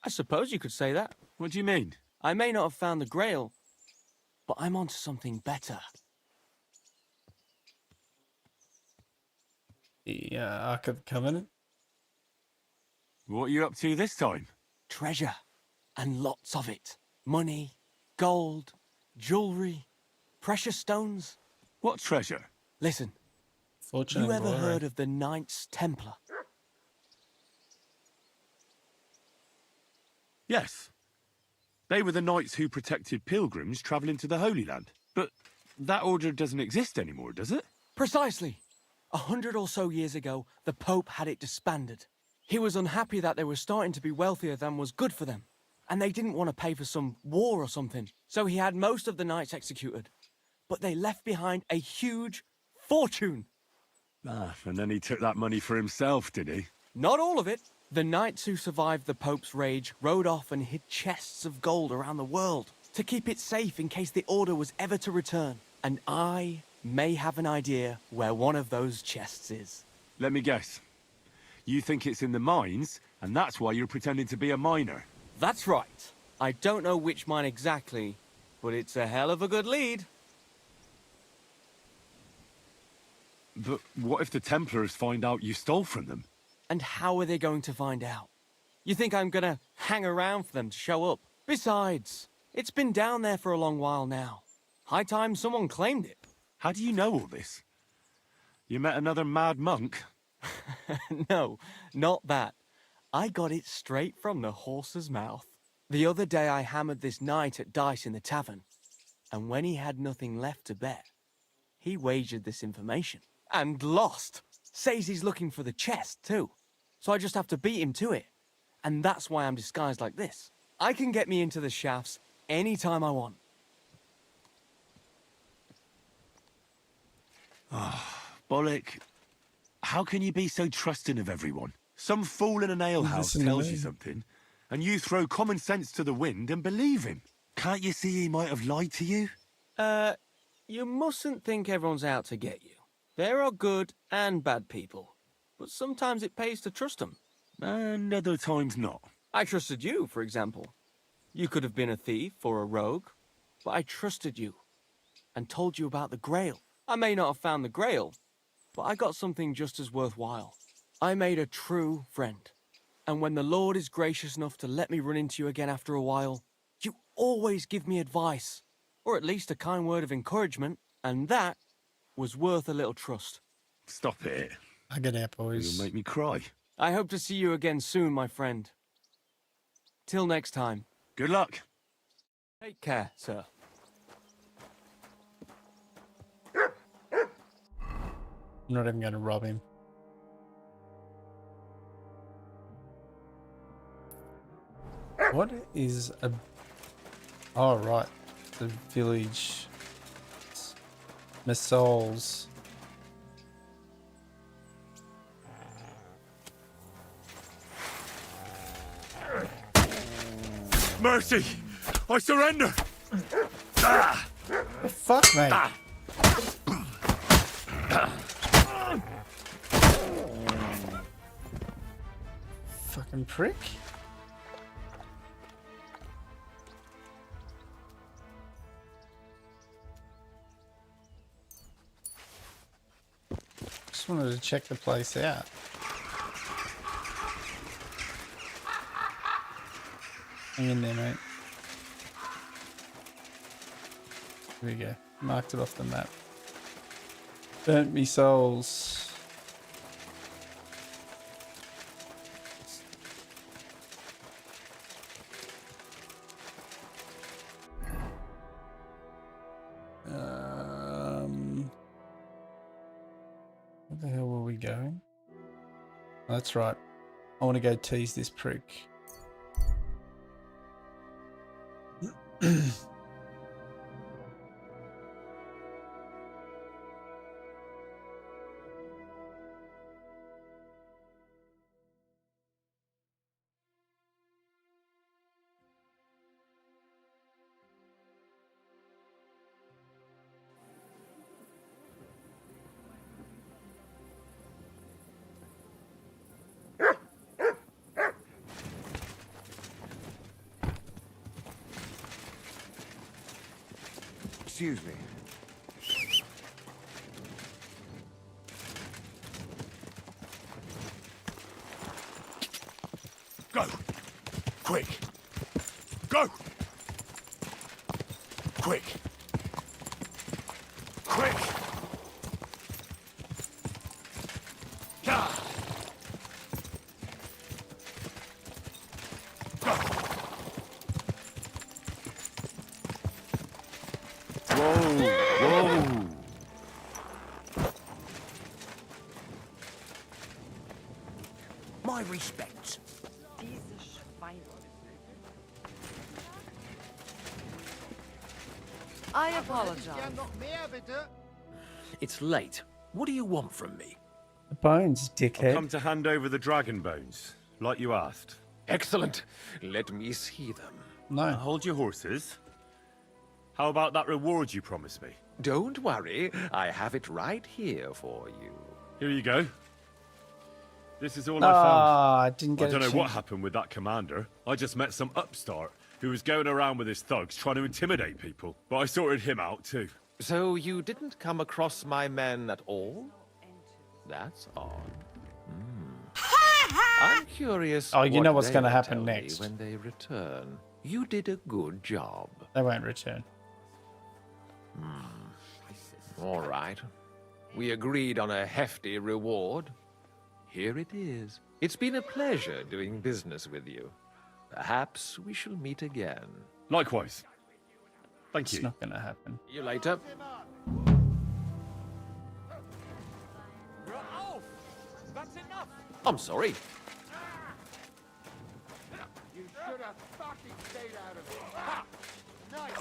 Speaker 16: I suppose you could say that.
Speaker 9: What do you mean?
Speaker 16: I may not have found the Grail, but I'm onto something better.
Speaker 1: The Ark of the Covenant?
Speaker 9: What are you up to this time?
Speaker 16: Treasure, and lots of it. Money, gold, jewelry, precious stones.
Speaker 9: What treasure?
Speaker 16: Listen,
Speaker 1: Fortune
Speaker 16: you
Speaker 1: and
Speaker 16: ever
Speaker 1: glory.
Speaker 16: heard of the Knights Templar?
Speaker 9: Yes. They were the knights who protected pilgrims travelling to the Holy Land. But that order doesn't exist anymore, does it?
Speaker 16: Precisely. 100 or so years ago, the Pope had it disbanded. He was unhappy that they were starting to be wealthier than was good for them. And they didn't want to pay for some war or something. So he had most of the knights executed. But they left behind a huge fortune.
Speaker 9: Ah, and then he took that money for himself, did he?
Speaker 16: Not all of it. The knights who survived the Pope's rage rode off and hid chests of gold around the world to keep it safe in case the order was ever to return. And I may have an idea where one of those chests is.
Speaker 9: Let me guess. You think it's in the mines, and that's why you're pretending to be a miner.
Speaker 16: That's right. I don't know which mine exactly, but it's a hell of a good lead.
Speaker 9: But what if the Templars find out you stole from them?
Speaker 16: And how are they going to find out? You think I'm gonna hang around for them to show up? Besides, it's been down there for a long while now. High time someone claimed it.
Speaker 9: How do you know all this? You met another mad monk?
Speaker 16: No, not that. I got it straight from the horse's mouth. The other day I hammered this knight at dice in the tavern, and when he had nothing left to bet, he wagered this information. And lost. Says he's looking for the chest, too. So I just have to beat him to it. And that's why I'm disguised like this. I can get me into the shafts anytime I want.
Speaker 9: Bollock, how can you be so trusting of everyone? Some fool in an alehouse tells you something, and you throw common sense to the wind and believe him. Can't you see he might have lied to you?
Speaker 16: You mustn't think everyone's out to get you. There are good and bad people, but sometimes it pays to trust them.
Speaker 9: And other times not.
Speaker 16: I trusted you, for example. You could have been a thief or a rogue, but I trusted you and told you about the Grail. I may not have found the Grail, but I got something just as worthwhile. I made a true friend, and when the Lord is gracious enough to let me run into you again after a while, you always give me advice, or at least a kind word of encouragement, and that was worth a little trust.
Speaker 9: Stop it.
Speaker 1: I get out, boys.
Speaker 9: You'll make me cry.
Speaker 16: I hope to see you again soon, my friend. Till next time.
Speaker 9: Good luck.
Speaker 16: Take care, sir.
Speaker 1: I'm not even going to rob him. What is a... Oh, right. The village... Missiles.
Speaker 9: Mercy! I surrender! Ah!
Speaker 1: Fuck, mate.
Speaker 9: Ah!
Speaker 1: Fucking prick. Just wanted to check the place out. Hang in there, mate. Here we go. Marked it off the map. Burnt me souls. Where the hell were we going? Oh, that's right. I want to go tease this prick.
Speaker 21: Excuse me.
Speaker 9: Go! Quick! Go! Quick! Quick! Ah! Go! Whoa!
Speaker 17: My respects.
Speaker 13: I apologize.
Speaker 14: It's late. What do you want from me?
Speaker 1: The bones, dickhead.
Speaker 7: I've come to hand over the dragon bones, like you asked.
Speaker 14: Excellent. Let me see them.
Speaker 1: No.
Speaker 7: Hold your horses. How about that reward you promised me?
Speaker 19: Don't worry. I have it right here for you.
Speaker 7: Here you go. This is all I found.
Speaker 1: I didn't get
Speaker 7: I don't
Speaker 1: a
Speaker 7: know what
Speaker 1: chance.
Speaker 7: happened with that commander. I just met some upstart who was going around with his thugs trying to intimidate people. But I sorted him out too.
Speaker 19: So you didn't come across my men at all? That's odd. I'm curious.
Speaker 1: Oh, you know what's
Speaker 19: they
Speaker 1: going to
Speaker 19: will
Speaker 1: happen
Speaker 19: tell me
Speaker 1: next.
Speaker 19: when they return. You did a good job.
Speaker 1: They won't return.
Speaker 19: All right. We agreed on a hefty reward. Here it is. It's been a pleasure doing business with you. Perhaps we shall meet again.
Speaker 7: Likewise. Thank
Speaker 1: It's
Speaker 7: you.
Speaker 1: not going to happen.
Speaker 19: See you later.
Speaker 14: That's enough.
Speaker 19: I'm sorry.
Speaker 21: You should have fucking stayed out of it. Ha! Nice.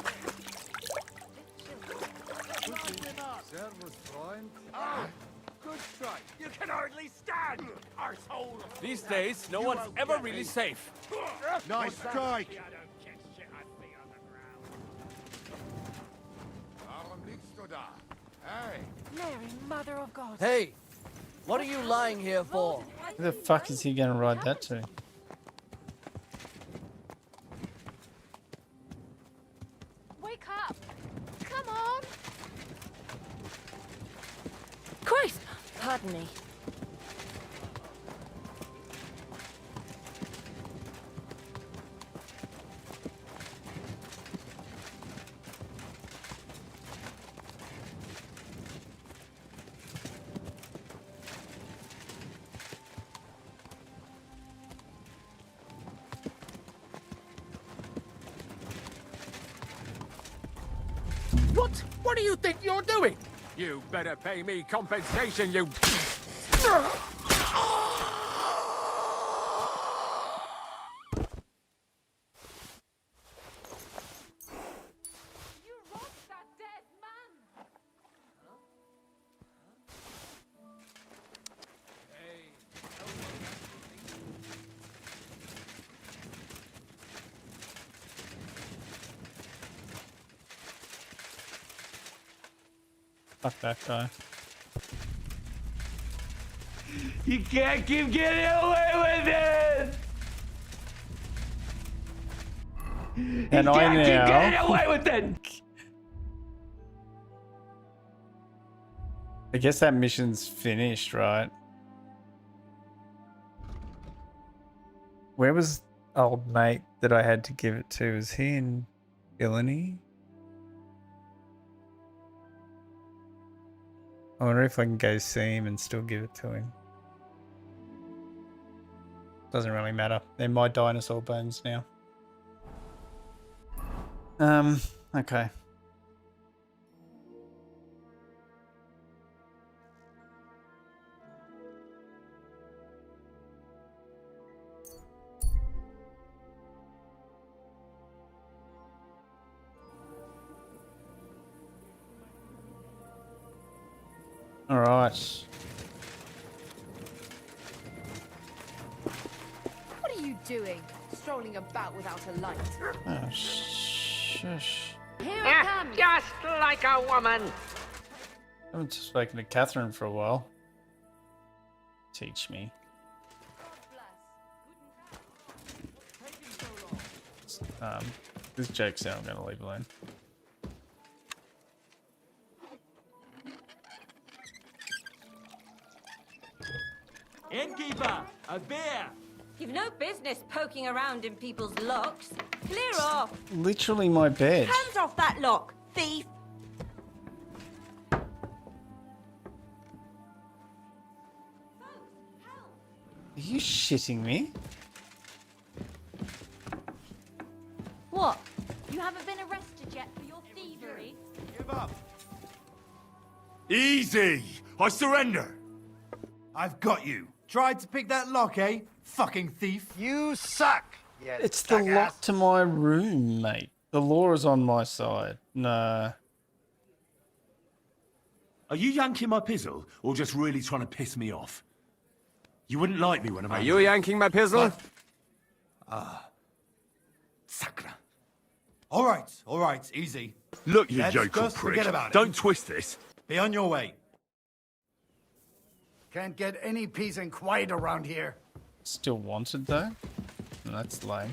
Speaker 21: Servus, Freund. Oh, good strike. You can hardly stand, arsehole.
Speaker 6: These days, no one's ever really safe.
Speaker 21: Nice strike. Warum liegst du da? Hey.
Speaker 13: Mary, Mother of God.
Speaker 18: Hey, what are you lying here for?
Speaker 1: Who the fuck is he going to ride that to?
Speaker 22: Wake up! Come on!
Speaker 13: Christ! Pardon me.
Speaker 14: What? What do you think you're doing? You better pay me compensation, you...
Speaker 1: Fuck that guy.
Speaker 6: You can't keep getting away with it!
Speaker 1: And
Speaker 6: you
Speaker 1: I
Speaker 6: can't keep getting
Speaker 1: now.
Speaker 6: away with it!
Speaker 1: I guess that mission's finished, right? Where was old mate that I had to give it to? Is he in Illini? I wonder if I can go see him and still give it to him. Doesn't really matter. They're my dinosaur bones now. Okay. All right.
Speaker 13: What are you doing? Strolling about without a light.
Speaker 1: Oh, shush.
Speaker 13: Here it comes.
Speaker 16: Just like a woman.
Speaker 1: I haven't spoken to Catherine for a while. Teach me. This joke's out. I'm going to leave alone.
Speaker 2: Innkeeper, a beer!
Speaker 13: You've no business poking around in people's locks. Clear off.
Speaker 1: Literally my bed.
Speaker 13: Hands off that lock, thief.
Speaker 1: Are you shitting me?
Speaker 22: What? You haven't been arrested yet for your thievery?
Speaker 21: Give up. Easy! I surrender!
Speaker 2: I've got you. Tried to pick that lock, eh? Fucking thief.
Speaker 21: You suck!
Speaker 1: It's the lock to my room, mate. The law is on my side. Nah.
Speaker 9: Are you yanking my pizzle, or just really trying to piss me off? You wouldn't like me when I'm
Speaker 8: Are
Speaker 9: angry.
Speaker 8: you yanking my pizzle?
Speaker 2: Sakra. All right, easy.
Speaker 9: Look, you
Speaker 2: Let's
Speaker 9: yokel
Speaker 2: just
Speaker 9: prick.
Speaker 2: forget about it.
Speaker 9: Don't twist this.
Speaker 2: Be on your way.
Speaker 21: Can't get any peace and quiet around here.
Speaker 1: Still wanted though? That's lame.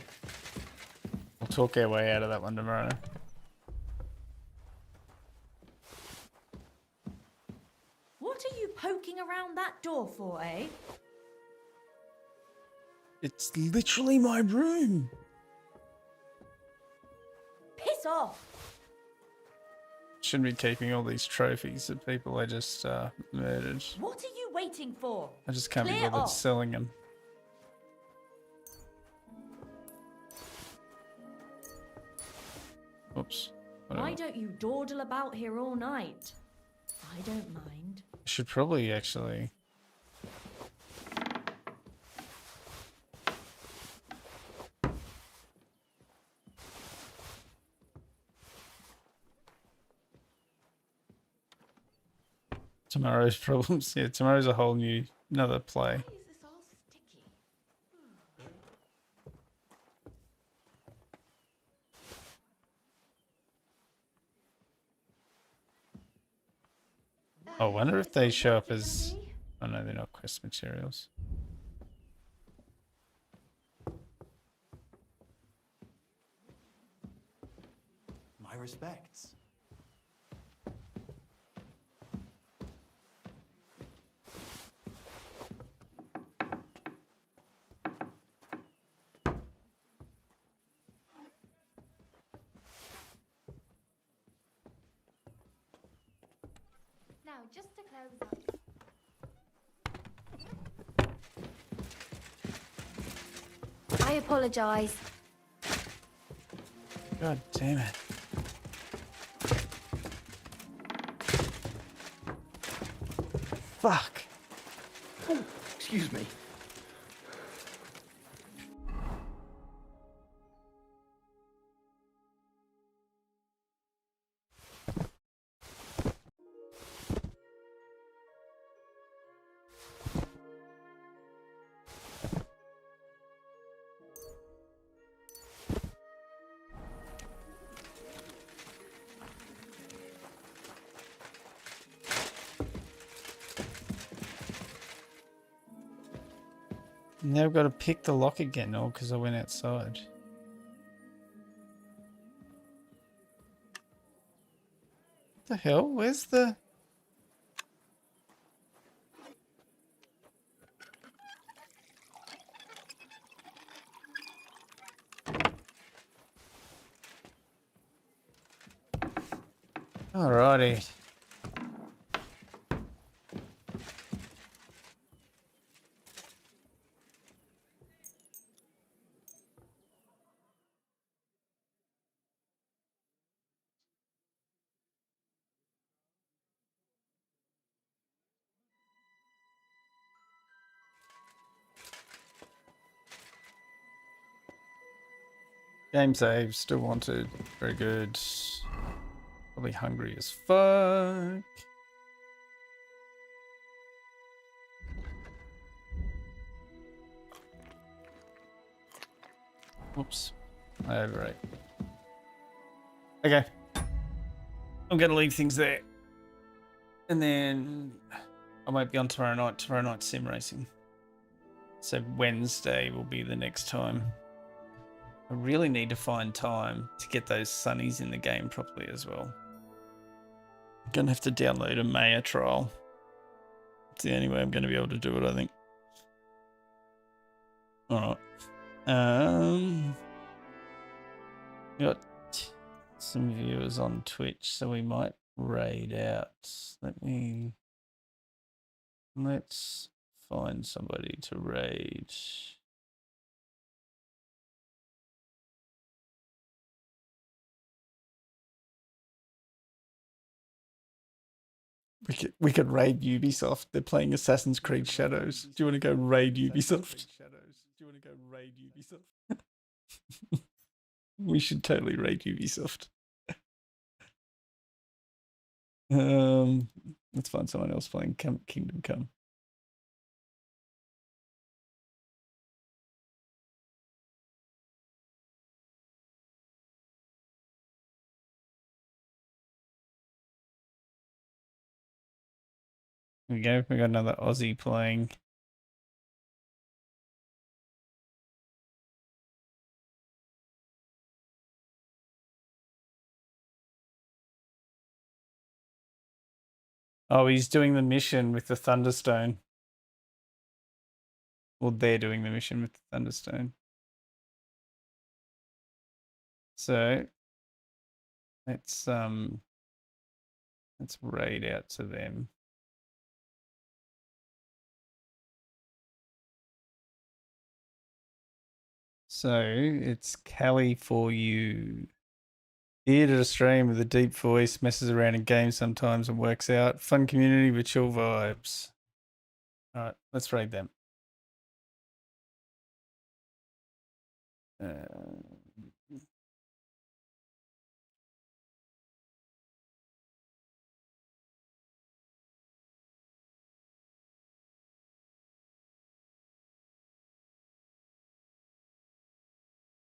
Speaker 1: We'll talk our way out of that one tomorrow.
Speaker 22: What are you poking around that door for, eh?
Speaker 1: It's literally my room.
Speaker 22: Piss off.
Speaker 1: Shouldn't be keeping all these trophies of people I just murdered.
Speaker 22: What are you waiting for?
Speaker 1: I just can't be
Speaker 22: Clear
Speaker 1: bothered
Speaker 22: off.
Speaker 1: selling them. Oops.
Speaker 22: Why
Speaker 1: Whatever.
Speaker 22: don't you dawdle about here all night? I don't mind.
Speaker 1: I should probably actually. Tomorrow's problems. Yeah, tomorrow's a whole new, another play. I wonder if they show up as... Oh no, they're not quest materials.
Speaker 2: My respects.
Speaker 22: Now, just to close up. I apologise.
Speaker 1: God damn it. Fuck.
Speaker 17: Oh, excuse me.
Speaker 1: Now I've got to pick the lock again, all because I went outside. What the hell? Where's the... Alrighty. Game save, still wanted. Very good. Probably hungry as fuck. Whoops. I overate. Okay. I'm going to leave things there. And then I won't be on tomorrow night. Tomorrow night's sim racing. So Wednesday will be the next time. I really need to find time to get those sunnies in the game properly as well. I'm going to have to download a Maya trial. It's the only way I'm going to be able to do it, I think. Alright. We got some viewers on Twitch, so we might raid out. Let's find somebody to raid. We could raid Ubisoft. They're playing Assassin's Creed Shadows. Do you want to go raid Ubisoft? We should totally raid Ubisoft. Let's find someone else playing Kingdom Come. There we go. We got another Aussie playing. Oh, he's doing the mission with the Thunderstone. Well, they're doing the mission with the Thunderstone. So let's raid out to them. So it's Callie for you. Here to the stream with a deep voice, messes around in games sometimes and works out. Fun community with chill vibes. Alright, let's raid them.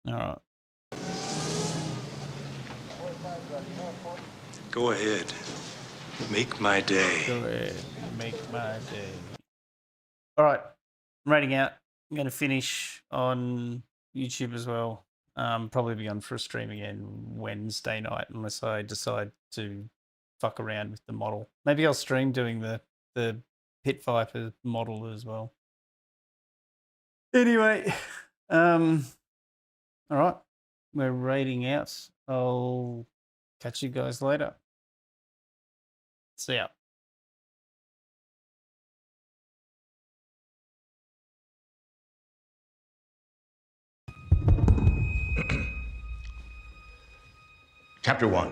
Speaker 1: Alright.
Speaker 8: Go ahead. Make my day.
Speaker 1: Go ahead. Make my day. Alright. I'm raiding out. I'm going to finish on YouTube as well. Probably be on for a stream again Wednesday night unless I decide to fuck around with the model. Maybe I'll stream doing the Pit Viper model as well. Anyway, alright. We're raiding out. I'll catch you guys later. See ya.
Speaker 12: Chapter 1.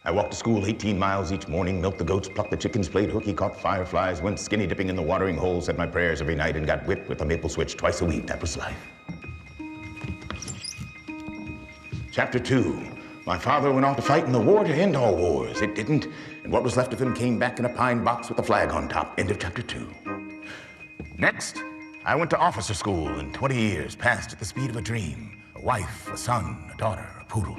Speaker 12: I walked to school 18 miles each morning, milked the goats, plucked the chickens, played hooky, caught fireflies, went skinny dipping in the watering hole, said my prayers every night, and got whipped with a maple switch twice a week. That was life. Chapter 2. My father went off to fight in the war to end all wars. It didn't, and what was left of him came back in a pine box with a flag on top. End of Chapter 2. Next, I went to officer school, and 20 years passed at the speed of a dream. A wife, a son, a daughter, a poodle.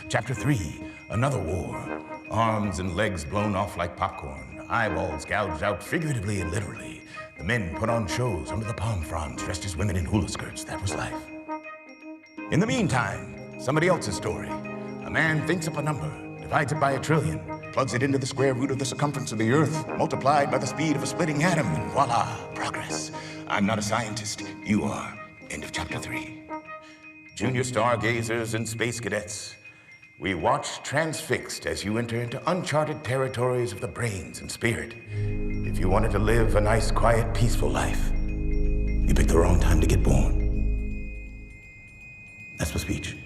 Speaker 12: Chapter 3, another war. Arms and legs blown off like popcorn. Eyeballs gouged out figuratively and literally. The men put on shows under the palm fronds, dressed as women in hula skirts. That was life. In the meantime, somebody else's story. A man thinks up a number, divides it by 1 trillion, plugs it into the square root of the circumference of the Earth, multiplied by the speed of a splitting atom, and voila, progress. I'm not a scientist. You are. End of Chapter 3. Junior stargazers and space cadets. We watch transfixed as you enter into uncharted territories of the brains and spirit. If you wanted to live a nice, quiet, peaceful life, you picked the wrong time to get born. That's my speech.